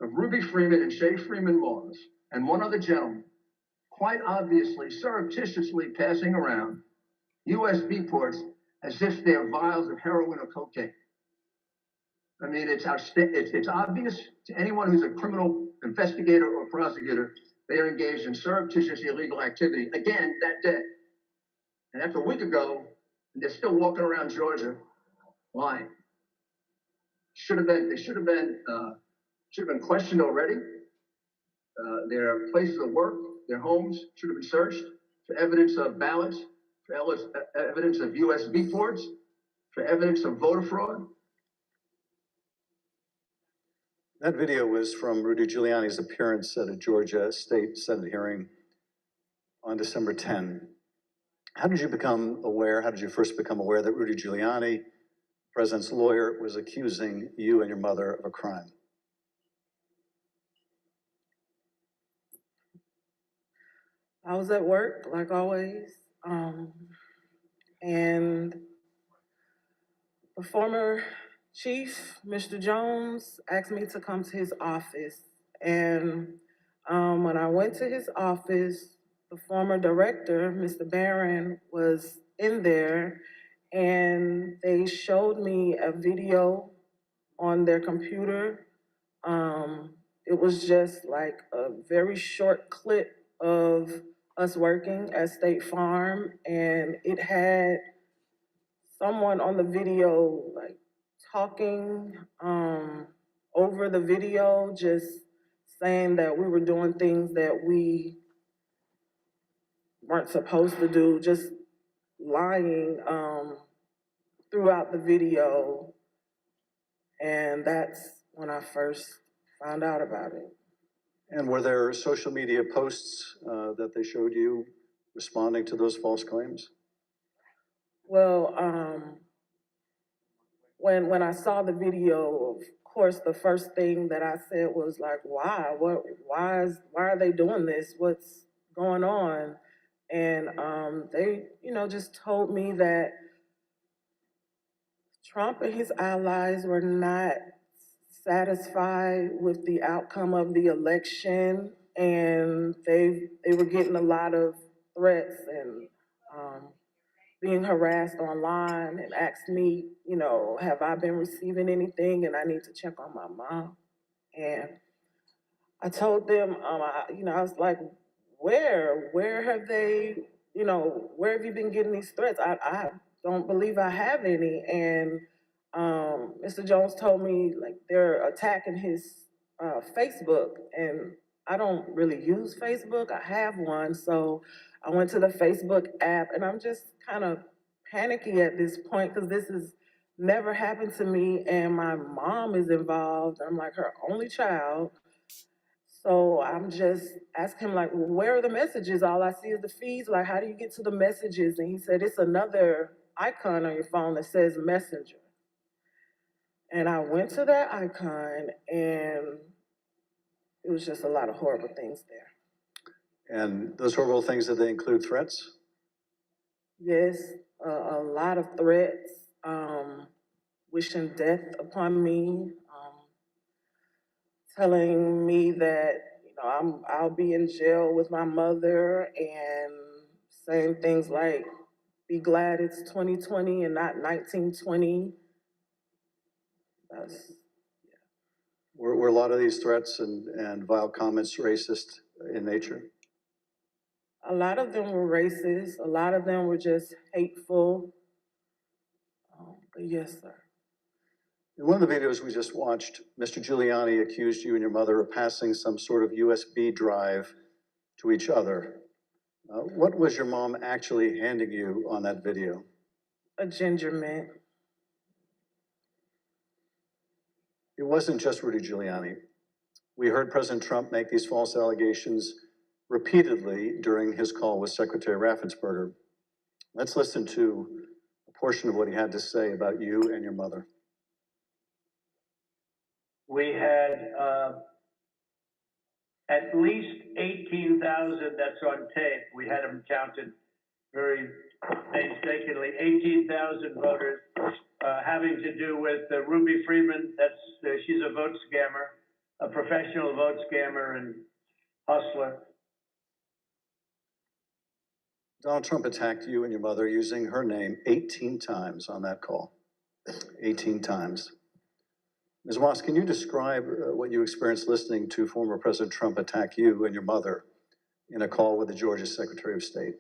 of Ruby Freeman and Shay Freeman Moss and one other gentleman quite obviously surreptitiously passing around USB ports as if they're vials of heroin or cocaine. I mean, it's obvious to anyone who's a criminal investigator or prosecutor, they are engaged in surreptitious illegal activity again that day. And that's a week ago, and they're still walking around Georgia lying. They should have been questioned already. Their places of work, their homes should have been searched for evidence of ballots, for evidence of USB ports, for evidence of voter fraud. That video was from Rudy Giuliani's appearance at a Georgia State Senate hearing on December 10. How did you first become aware that Rudy Giuliani, the president's lawyer, was accusing you and your mother of a crime? I was at work, like always, and the former chief, Mr. Jones, asked me to come to his office. And when I went to his office, the former director, Mr. Barron, was in there, and they showed me a video on their computer. It was just like a very short clip of us working at State Farm, and it had someone on the video like talking over the video, just saying that we were doing things that we weren't supposed to do, just lying throughout the video. And that's when I first found out about it. And were there social media posts that they showed you responding to those false claims? Well, when I saw the video, of course, the first thing that I said was like, why? Why are they doing this? What's going on? And they, just told me that Trump and his allies were not satisfied with the outcome of the election, and they were getting a lot of threats and being harassed online, and asked me, have I been receiving anything, and I need to check on my mom. And I told them, I was like, where have they, where have you been getting these threats? I don't believe I have any. And Mr. Jones told me, like, they're attacking his Facebook, and I don't really use Facebook. I have one, so I went to the Facebook app, and I'm just kind of panicky at this point because this has never happened to me, and my mom is involved. I'm like her only child. So I'm just asking him, like, well, where are the messages? All I see is the feeds. Like, how do you get to the messages? And he said, it's another icon on your phone that says Messenger. And I went to that icon, and it was just a lot of horrible things there. And those horrible things, did they include threats? Yes, a lot of threats, wishing death upon me, telling me that, I'll be in jail with my mother, and saying things like, be glad it's 2020 and not 1920. Were a lot of these threats and vile comments racist in nature? A lot of them were racist. A lot of them were just hateful. But yes, sir. In one of the videos we just watched, Mr. Giuliani accused you and your mother of passing some sort of USB drive to each other. What was your mom actually handing you on that video? A ginger mint. It wasn't just Rudy Giuliani. We heard President Trump make these false allegations repeatedly during his call with Secretary Raffensperger. Let's listen to a portion of what he had to say about you and your mother. We had at least 18,000, that's on tape. We had them counted very painstakingly, 18,000 voters having to do with Ruby Freeman. She's a vote scammer, a professional vote scammer and hustler. Donald Trump attacked you and your mother using her name 18 times on that call. 18 times. Ms. Moss, can you describe what you experienced listening to former President Trump attack you and your mother in a call with the Georgia Secretary of State?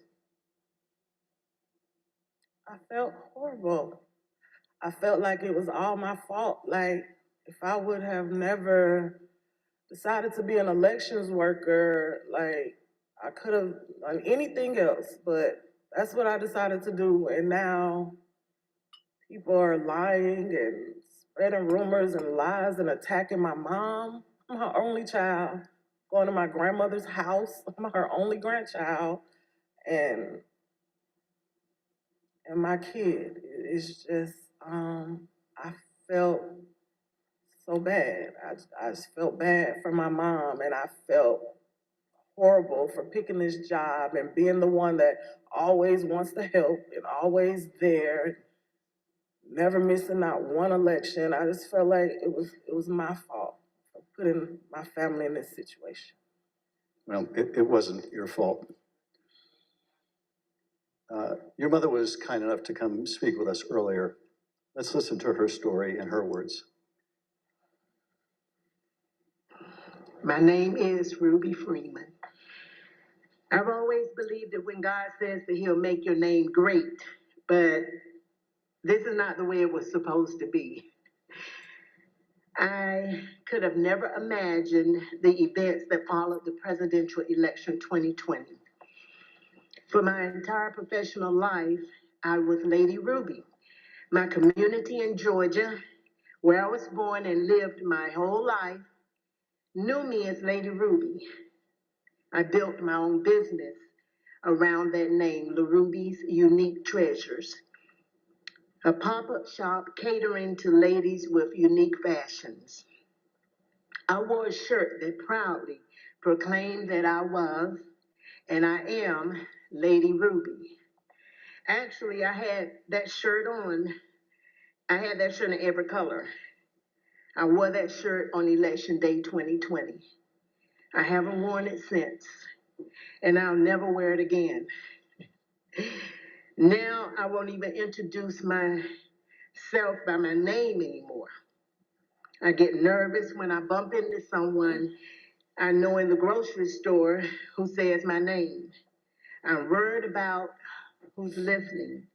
I felt horrible. I felt like it was all my fault. Like, if I would have never decided to be an elections worker, like, I could have done anything else, but that's what I decided to do. And now people are lying and spreading rumors and lies and attacking my mom. I'm her only child. Going to my grandmother's house. I'm her only grandchild. And my kid. It's just, I felt so bad. I just felt bad for my mom, and I felt horrible for picking this job and being the one that always wants to help and always there, never missing not one election. I just felt like it was my fault for putting my family in this situation. Well, it wasn't your fault. Your mother was kind enough to come speak with us earlier. Let's listen to her story in her words. My name is Ruby Freeman. I've always believed that when God says that he'll make your name great, but this is not the way it was supposed to be. I could have never imagined the events that followed the presidential election 2020. For my entire professional life, I was Lady Ruby. My community in Georgia, where I was born and lived my whole life, knew me as Lady Ruby. I built my own business around that name, La Ruby's Unique Treasures. a pop-up shop catering to ladies with unique fashions. I wore a shirt that proudly proclaimed that I was, and I am, Lady Ruby. Actually, I had that shirt on. I had that shirt in every color. I wore that shirt on Election Day 2020. I haven't worn it since, and I'll never wear it again. Now I won't even introduce myself by my name anymore. I get nervous when I bump into someone I know in the grocery store who says my name. I'm worried about who's listening.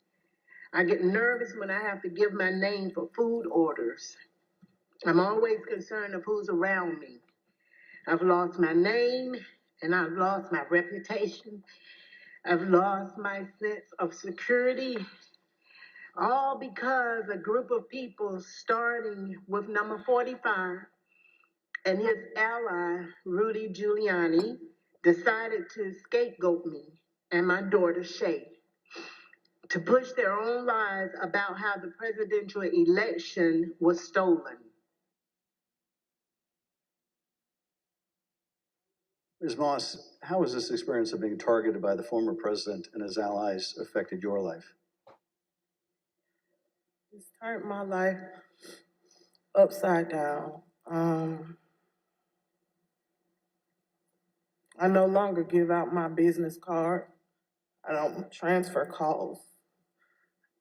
I get nervous when I have to give my name for food orders. I'm always concerned of who's around me. I've lost my name and I've lost my reputation. I've lost my sense of security, all because a group of people starting with number 45 and his ally, Rudy Giuliani, decided to scapegoat me and my daughter, Shay, to push their own lies about how the presidential election was stolen. Ms. Moss, how has this experience of being targeted by the former president and his allies affected your life? It's turned my life upside down. I no longer give out my business card. I don't transfer calls.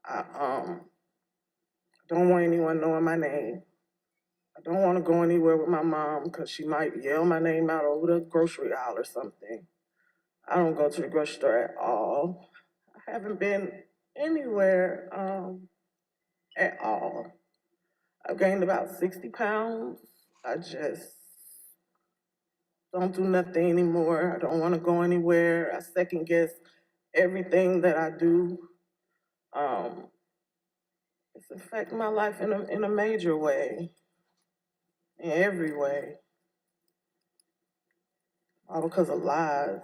I don't want anyone knowing my name. I don't want to go anywhere with my mom because she might yell my name out over the grocery aisle or something. I don't go to the grocery store at all. I haven't been anywhere at all. I've gained about 60 pounds. I just don't do nothing anymore. I don't want to go anywhere. I second guess everything that I do. It's affecting my life in a major way, in every way. All because of lies.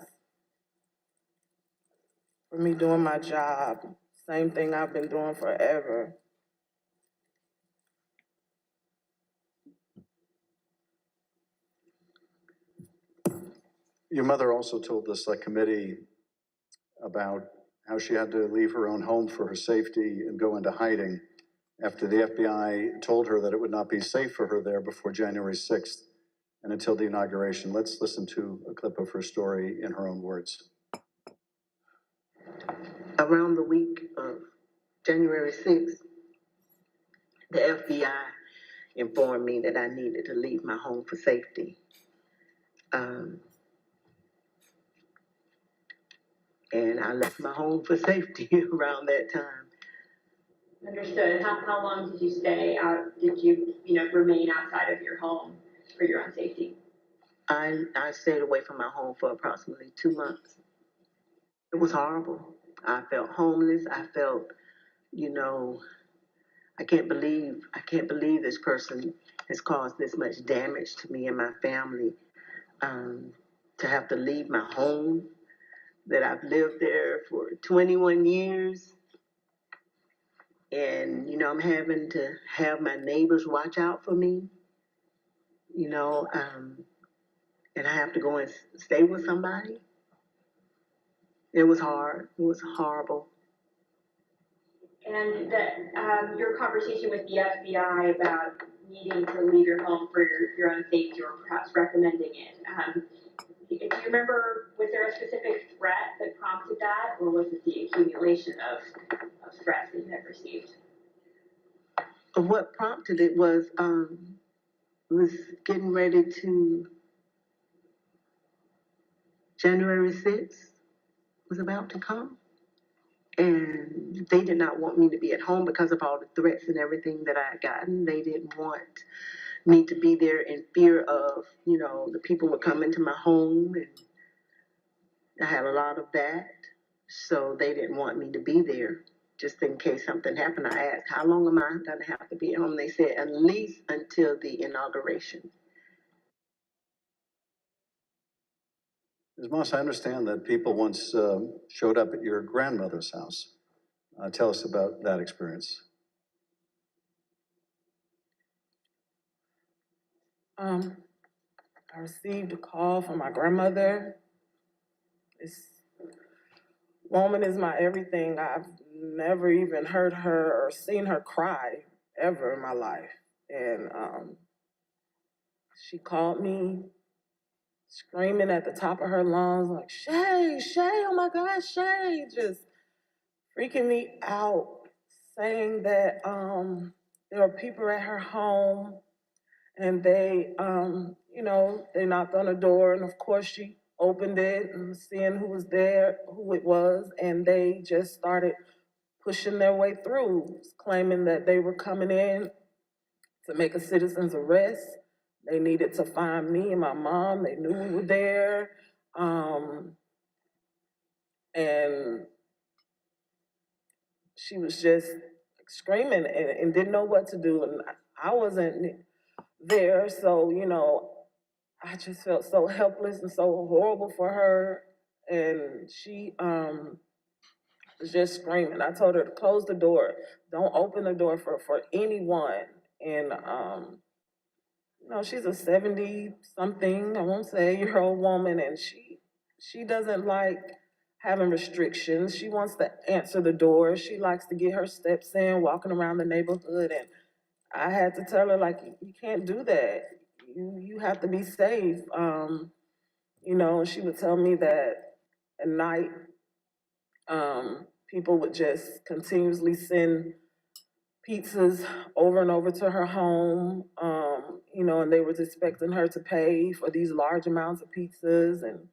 For me doing my job, same thing I've been doing forever. Your mother also told this committee about how she had to leave her own home for her safety and go into hiding after the FBI told her that it would not be safe for her there before January 6th and until the inauguration. Let's listen to a clip of her story in her own words. Around the week of January 6th, the FBI informed me that I needed to leave my home for safety. And I left my home for safety around that time. Understood. How long did you stay out? Did you, remain outside of your home for your own safety? I stayed away from my home for approximately 2 months. It was horrible. I felt homeless. I felt, I can't believe this person has caused this much damage to me and my family. To have to leave my home, that I've lived there for 21 years. And, I'm having to have my neighbors watch out for me, and I have to go and stay with somebody. It was hard. It was horrible. And your conversation with the FBI about needing to leave your home for your own safety or perhaps recommending it. Do you remember, was there a specific threat that prompted that, or was it the accumulation of threats that you had received? What prompted it was getting ready to, January 6th was about to come. And they did not want me to be at home because of all the threats and everything that I had gotten. They didn't want me to be there in fear of, the people would come into my home, and I had a lot of that. So they didn't want me to be there just in case something happened. I asked, how long am I going to have to be at home? They said, at least until the inauguration. Ms. Moss, I understand that people once showed up at your grandmother's house. Tell us about that experience. I received a call from my grandmother. This woman is my everything. I've never even heard her or seen her cry ever in my life. And she called me screaming at the top of her lungs, like, Shay, oh my God, Shay, just freaking me out, saying that there were people at her home and they, they knocked on the door, and of course she opened it and seeing who was there, who it was, and they just started pushing their way through, claiming that they were coming in to make a citizen's arrest. They needed to find me and my mom. They knew we were there. And she was just screaming and didn't know what to do. And I wasn't there, so, I just felt so helpless and so horrible for her. And she was just screaming. I told her to close the door. Don't open the door for anyone. And, she's a 70-something, I won't say, year-old woman, and she doesn't like having restrictions. She wants to answer the door. She likes to get her steps in, walking around the neighborhood, and I had to tell her, like, you can't do that. You have to be safe. And she would tell me that at night, people would just continuously send pizzas over and over to her home, and they was expecting her to pay for these large amounts of pizzas, and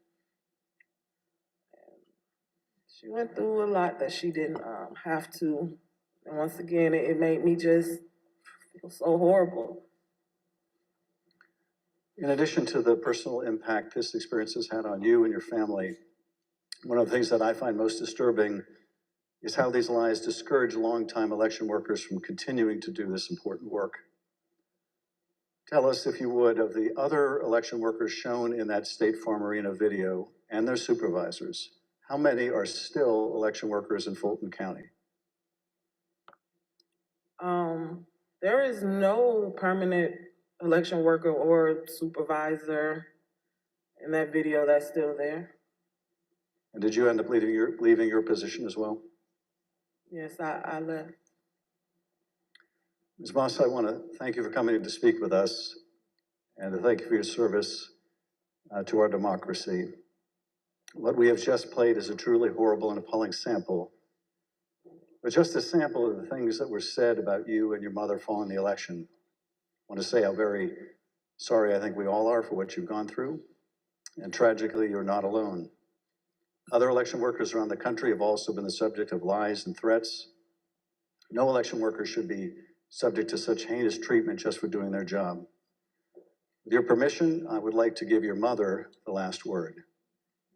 she went through a lot that she didn't have to. And once again, it made me just feel so horrible. In addition to the personal impact this experience has had on you and your family, one of the things that I find most disturbing is how these lies discourage longtime election workers from continuing to do this important work. Tell us, if you would, of the other election workers shown in that State Farm Arena video and their supervisors. How many are still election workers in Fulton County? There is no permanent election worker or supervisor in that video that's still there. And did you end up leaving your position as well? Yes, I left. Ms. Moss, I want to thank you for coming in to speak with us and to thank you for your service to our democracy. What we have just played is a truly horrible and appalling sample, but just a sample of the things that were said about you and your mother following the election. I want to say how very sorry I think we all are for what you've gone through, and tragically, you're not alone. Other election workers around the country have also been the subject of lies and threats. No election worker should be subject to such heinous treatment just for doing their job. With your permission, I would like to give your mother the last word.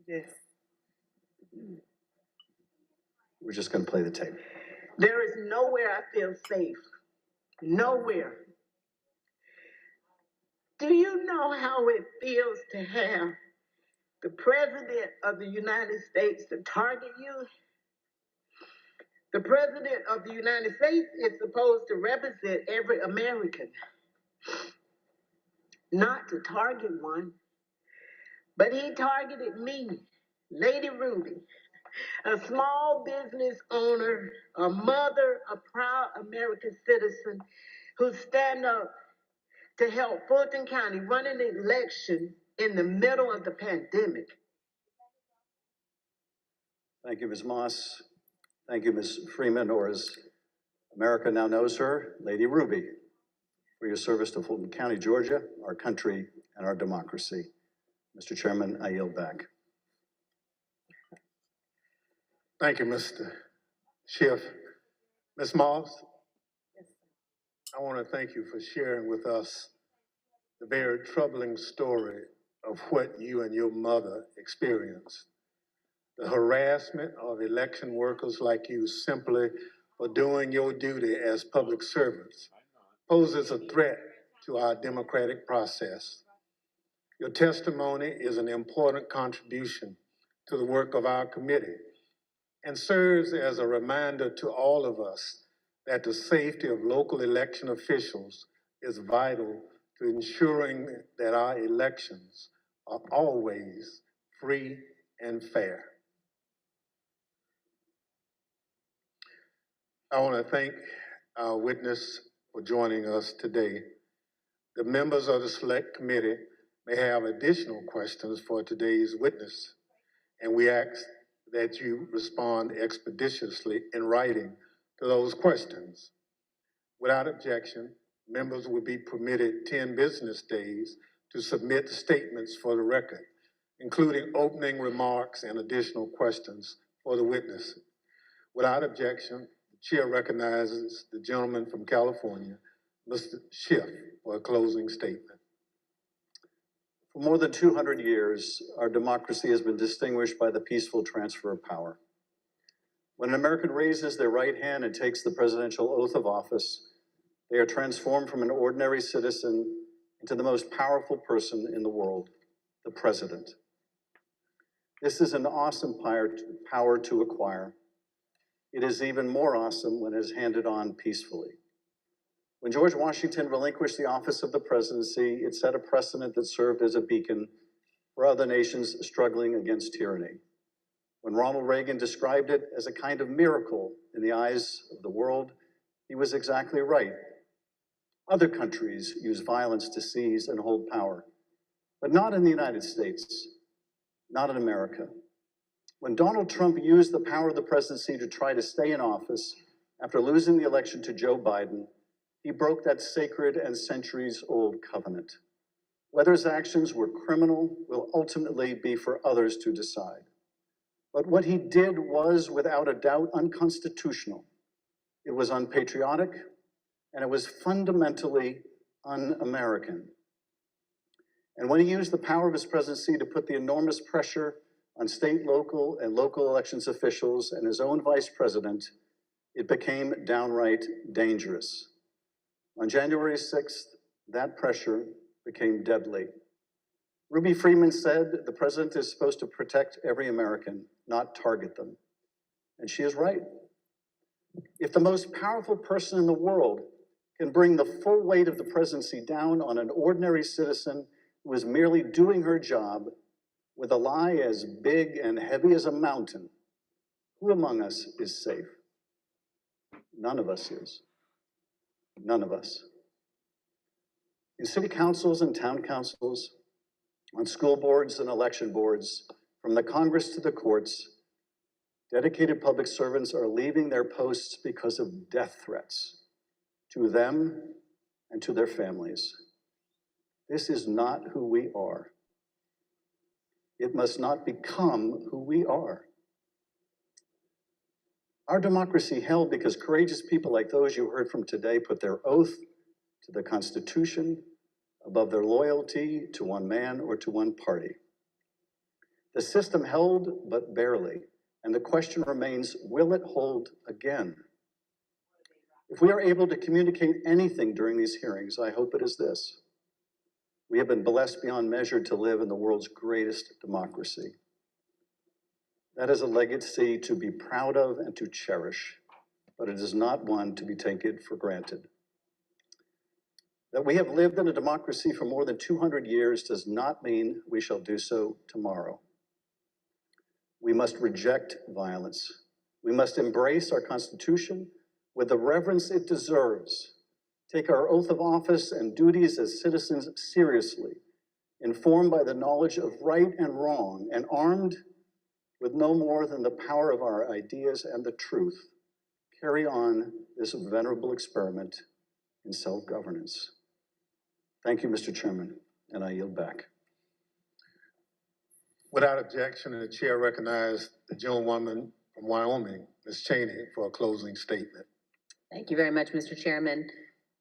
Yes. We're just going to play the tape. There is nowhere I feel safe. Nowhere. Do you know how it feels to have the President of the United States to target you? The President of the United States is supposed to represent every American, not to target one. But he targeted me, Lady Ruby, a small business owner, a mother, a proud American citizen who stand up to help Fulton County run an election in the middle of the pandemic. Thank you, Ms. Moss. Thank you, Ms. Freeman, or as America now knows her, Lady Ruby, for your service to Fulton County, Georgia, our country, and our democracy. Mr. Chairman, I yield back. Thank you, Mr. Schiff. Ms. Moss, I want to thank you for sharing with us the very troubling story of what you and your mother experienced. The harassment of election workers like you simply for doing your duty as public servants poses a threat to our democratic process. Your testimony is an important contribution to the work of our committee and serves as a reminder to all of us that the safety of local election officials is vital to ensuring that our elections are always free and fair. I want to thank our witness for joining us today. The members of the Select Committee may have additional questions for today's witness, and we ask that you respond expeditiously in writing to those questions. Without objection, members will be permitted 10 business days to submit statements for the record, including opening remarks and additional questions for the witness. Without objection, the chair recognizes the gentleman from California, Mr. Schiff, for a closing statement. For more than 200 years, our democracy has been distinguished by the peaceful transfer of power. When an American raises their right hand and takes the presidential oath of office, they are transformed from an ordinary citizen into the most powerful person in the world, the president. This is an awesome power to acquire. It is even more awesome when it is handed on peacefully. When George Washington relinquished the office of the presidency, it set a precedent that served as a beacon for other nations struggling against tyranny. When Ronald Reagan described it as a kind of miracle in the eyes of the world, he was exactly right. Other countries use violence to seize and hold power, but not in the United States, not in America. When Donald Trump used the power of the presidency to try to stay in office after losing the election to Joe Biden, he broke that sacred and centuries-old covenant. Whether his actions were criminal will ultimately be for others to decide. But what he did was, without a doubt, unconstitutional. It was unpatriotic, and it was fundamentally un-American. And when he used the power of his presidency to put the enormous pressure on state, local, and local elections officials and his own vice president, it became downright dangerous. On January 6th, that pressure became deadly. Ruby Freeman said the president is supposed to protect every American, not target them. And she is right. If the most powerful person in the world can bring the full weight of the presidency down on an ordinary citizen who is merely doing her job with a lie as big and heavy as a mountain, who among us is safe? None of us is. None of us. In city councils and town councils, on school boards and election boards, from the Congress to the courts, dedicated public servants are leaving their posts because of death threats to them and to their families. This is not who we are. It must not become who we are. Our democracy held because courageous people like those you heard from today put their oath to the Constitution above their loyalty to one man or to one party. The system held, but barely, and the question remains, will it hold again? If we are able to communicate anything during these hearings, I hope it is this. We have been blessed beyond measure to live in the world's greatest democracy. That is a legacy to be proud of and to cherish, but it is not one to be taken for granted. That we have lived in a democracy for more than 200 years does not mean we shall do so tomorrow. We must reject violence. We must embrace our Constitution with the reverence it deserves, take our oath of office and duties as citizens seriously, informed by the knowledge of right and wrong, and armed with no more than the power of our ideas and the truth, carry on this venerable experiment in self-governance. Thank you, Mr. Chairman, and I yield back. Without objection, the chair recognizes the gentlewoman from Wyoming, Ms. Cheney, for a closing statement. Thank you very much, Mr. Chairman.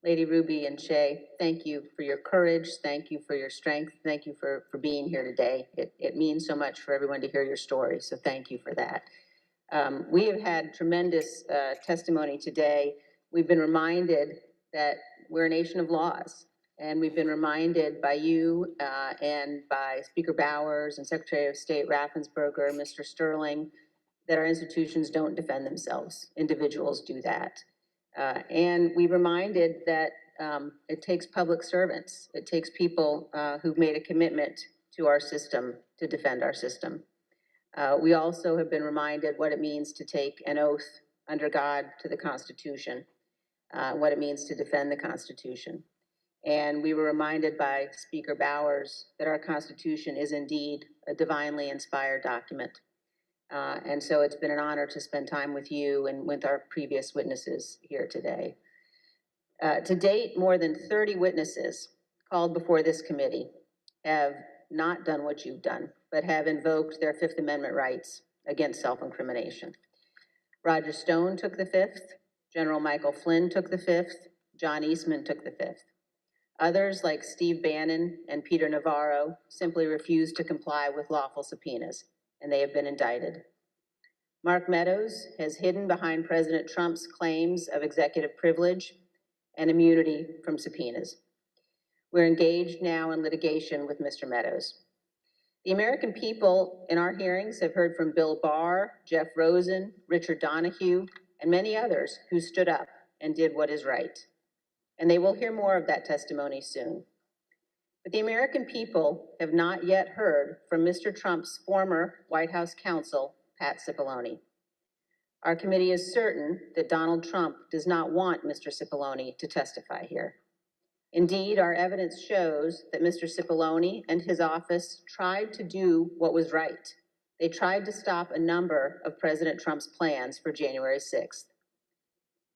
Lady Ruby and Shay, thank you for your courage. Thank you for your strength. Thank you for being here today. It means so much for everyone to hear your story, so thank you for that. We have had tremendous testimony today. We've been reminded that we're a nation of laws, and we've been reminded by you and by Speaker Bowers and Secretary of State Raffensperger, Mr. Sterling, that our institutions don't defend themselves. Individuals do that. And we reminded that It takes public servants. It takes people who've made a commitment to our system to defend our system. We also have been reminded what it means to take an oath under God to the Constitution, what it means to defend the Constitution. And we were reminded by Speaker Bowers that our Constitution is indeed a divinely inspired document. And so it's been an honor to spend time with you and with our previous witnesses here today. To date, more than 30 witnesses called before this committee have not done what you've done, but have invoked their Fifth Amendment rights against self-incrimination. Roger Stone took the fifth, General Michael Flynn took the fifth, John Eastman took the fifth. Others, like Steve Bannon and Peter Navarro, simply refused to comply with lawful subpoenas, and they have been indicted. Mark Meadows has hidden behind President Trump's claims of executive privilege and immunity from subpoenas. We're engaged now in litigation with Mr. Meadows. The American people in our hearings have heard from Bill Barr, Jeff Rosen, Richard Donahue, and many others who stood up and did what is right. And they will hear more of that testimony soon. But the American people have not yet heard from Mr. Trump's former White House counsel, Pat Cipollone. Our committee is certain that Donald Trump does not want Mr. Cipollone to testify here. Indeed, our evidence shows that Mr. Cipollone and his office tried to do what was right. They tried to stop a number of President Trump's plans for January 6th.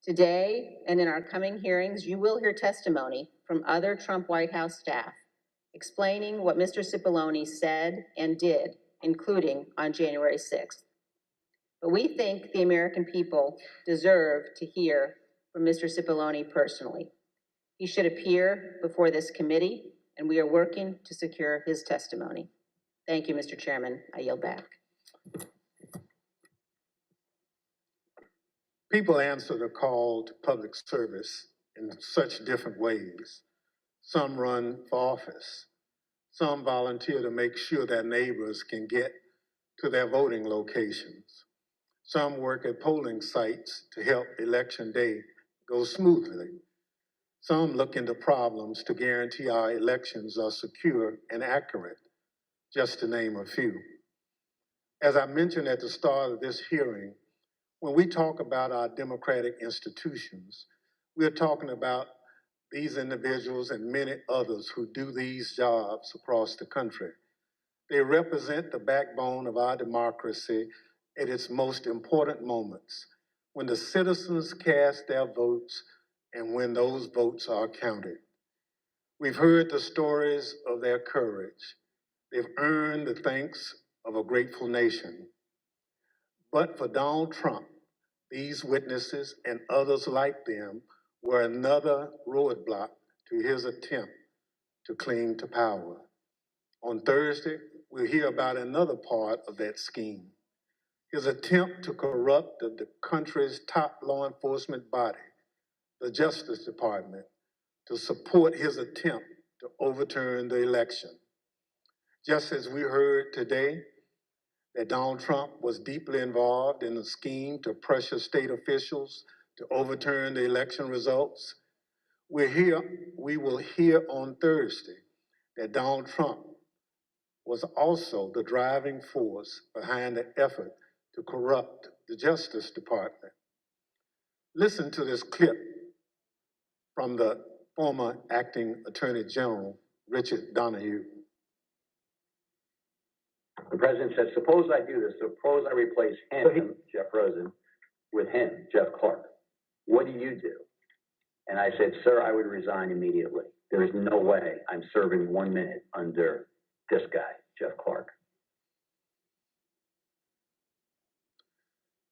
Today, and in our coming hearings, you will hear testimony from other Trump White House staff explaining what Mr. Cipollone said and did, including on January 6th. But we think the American people deserve to hear from Mr. Cipollone personally. He should appear before this committee, and we are working to secure his testimony. Thank you, Mr. Chairman. I yield back. People answer the call to public service in such different ways. Some run for office. Some volunteer to make sure their neighbors can get to their voting locations. Some work at polling sites to help election day go smoothly. Some look into problems to guarantee our elections are secure and accurate, just to name a few. As I mentioned at the start of this hearing, when we talk about our democratic institutions, we're talking about these individuals and many others who do these jobs across the country. They represent the backbone of our democracy at its most important moments, when the citizens cast their votes and when those votes are counted. We've heard the stories of their courage. They've earned the thanks of a grateful nation. But for Donald Trump, these witnesses and others like them were another roadblock to his attempt to cling to power. On Thursday, we'll hear about another part of that scheme, his attempt to corrupt the country's top law enforcement body, the Justice Department, to support his attempt to overturn the election. Just as we heard today that Donald Trump was deeply involved in a scheme to pressure state officials to overturn the election results, we will hear on Thursday that Donald Trump was also the driving force behind the effort to corrupt the Justice Department. Listen to this clip from the former acting Attorney General, Richard Donahue. The president said, suppose I do this, suppose I replace him, Jeff Rosen, with him, Jeff Clark. What do you do? And I said, sir, I would resign immediately. There is no way I'm serving 1 minute under this guy, Jeff Clark.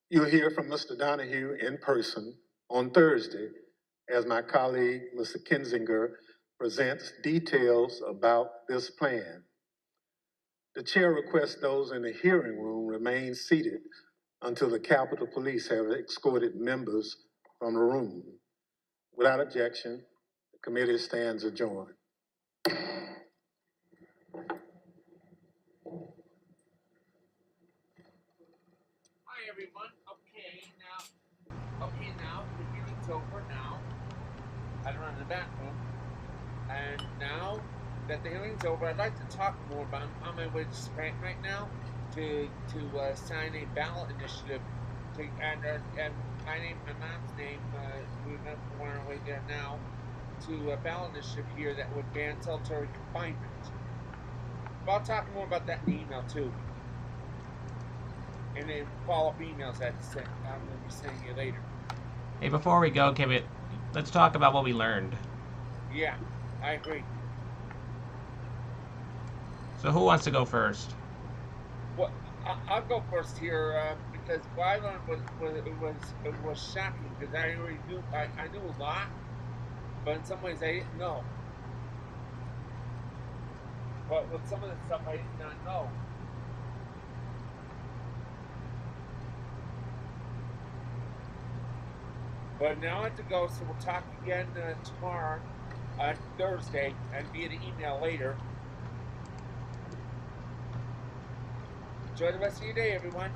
You'll hear from Mr. Donahue in person on Thursday as my colleague, Mr. Kinzinger, presents details about this plan. The chair requests those in the hearing room remain seated until the Capitol Police have escorted members from the room. Without objection, the committee stands adjourned. Hi, everyone. Okay, now the hearing's over now. I don't know. the bathroom. And now that the hearing's over, I'd like to talk more about, I'm on my way to Spain right now to sign a ballot initiative and my mom's name, we're on our way there now, to a ballot initiative here that would ban solitary confinement. But I'll talk more about that in the email too. And then follow-up emails I'm going to be sending you later. Hey, before we go, Kevin, let's talk about what we learned. Yeah, I agree. So who wants to go first? Well, I'll go first here because what I learned was shocking because I already knew I knew a lot, but in some ways I didn't know. But with some of the stuff I did not know. But now I have to go, so we'll talk again tomorrow, Thursday, and via the email later. Enjoy the rest of your day, everyone.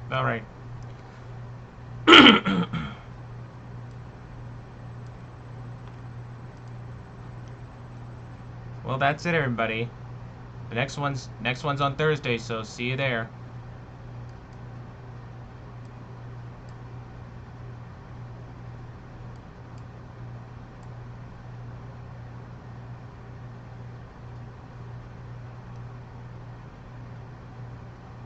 All right. Well, that's it, everybody. The next one's on Thursday, so see you there.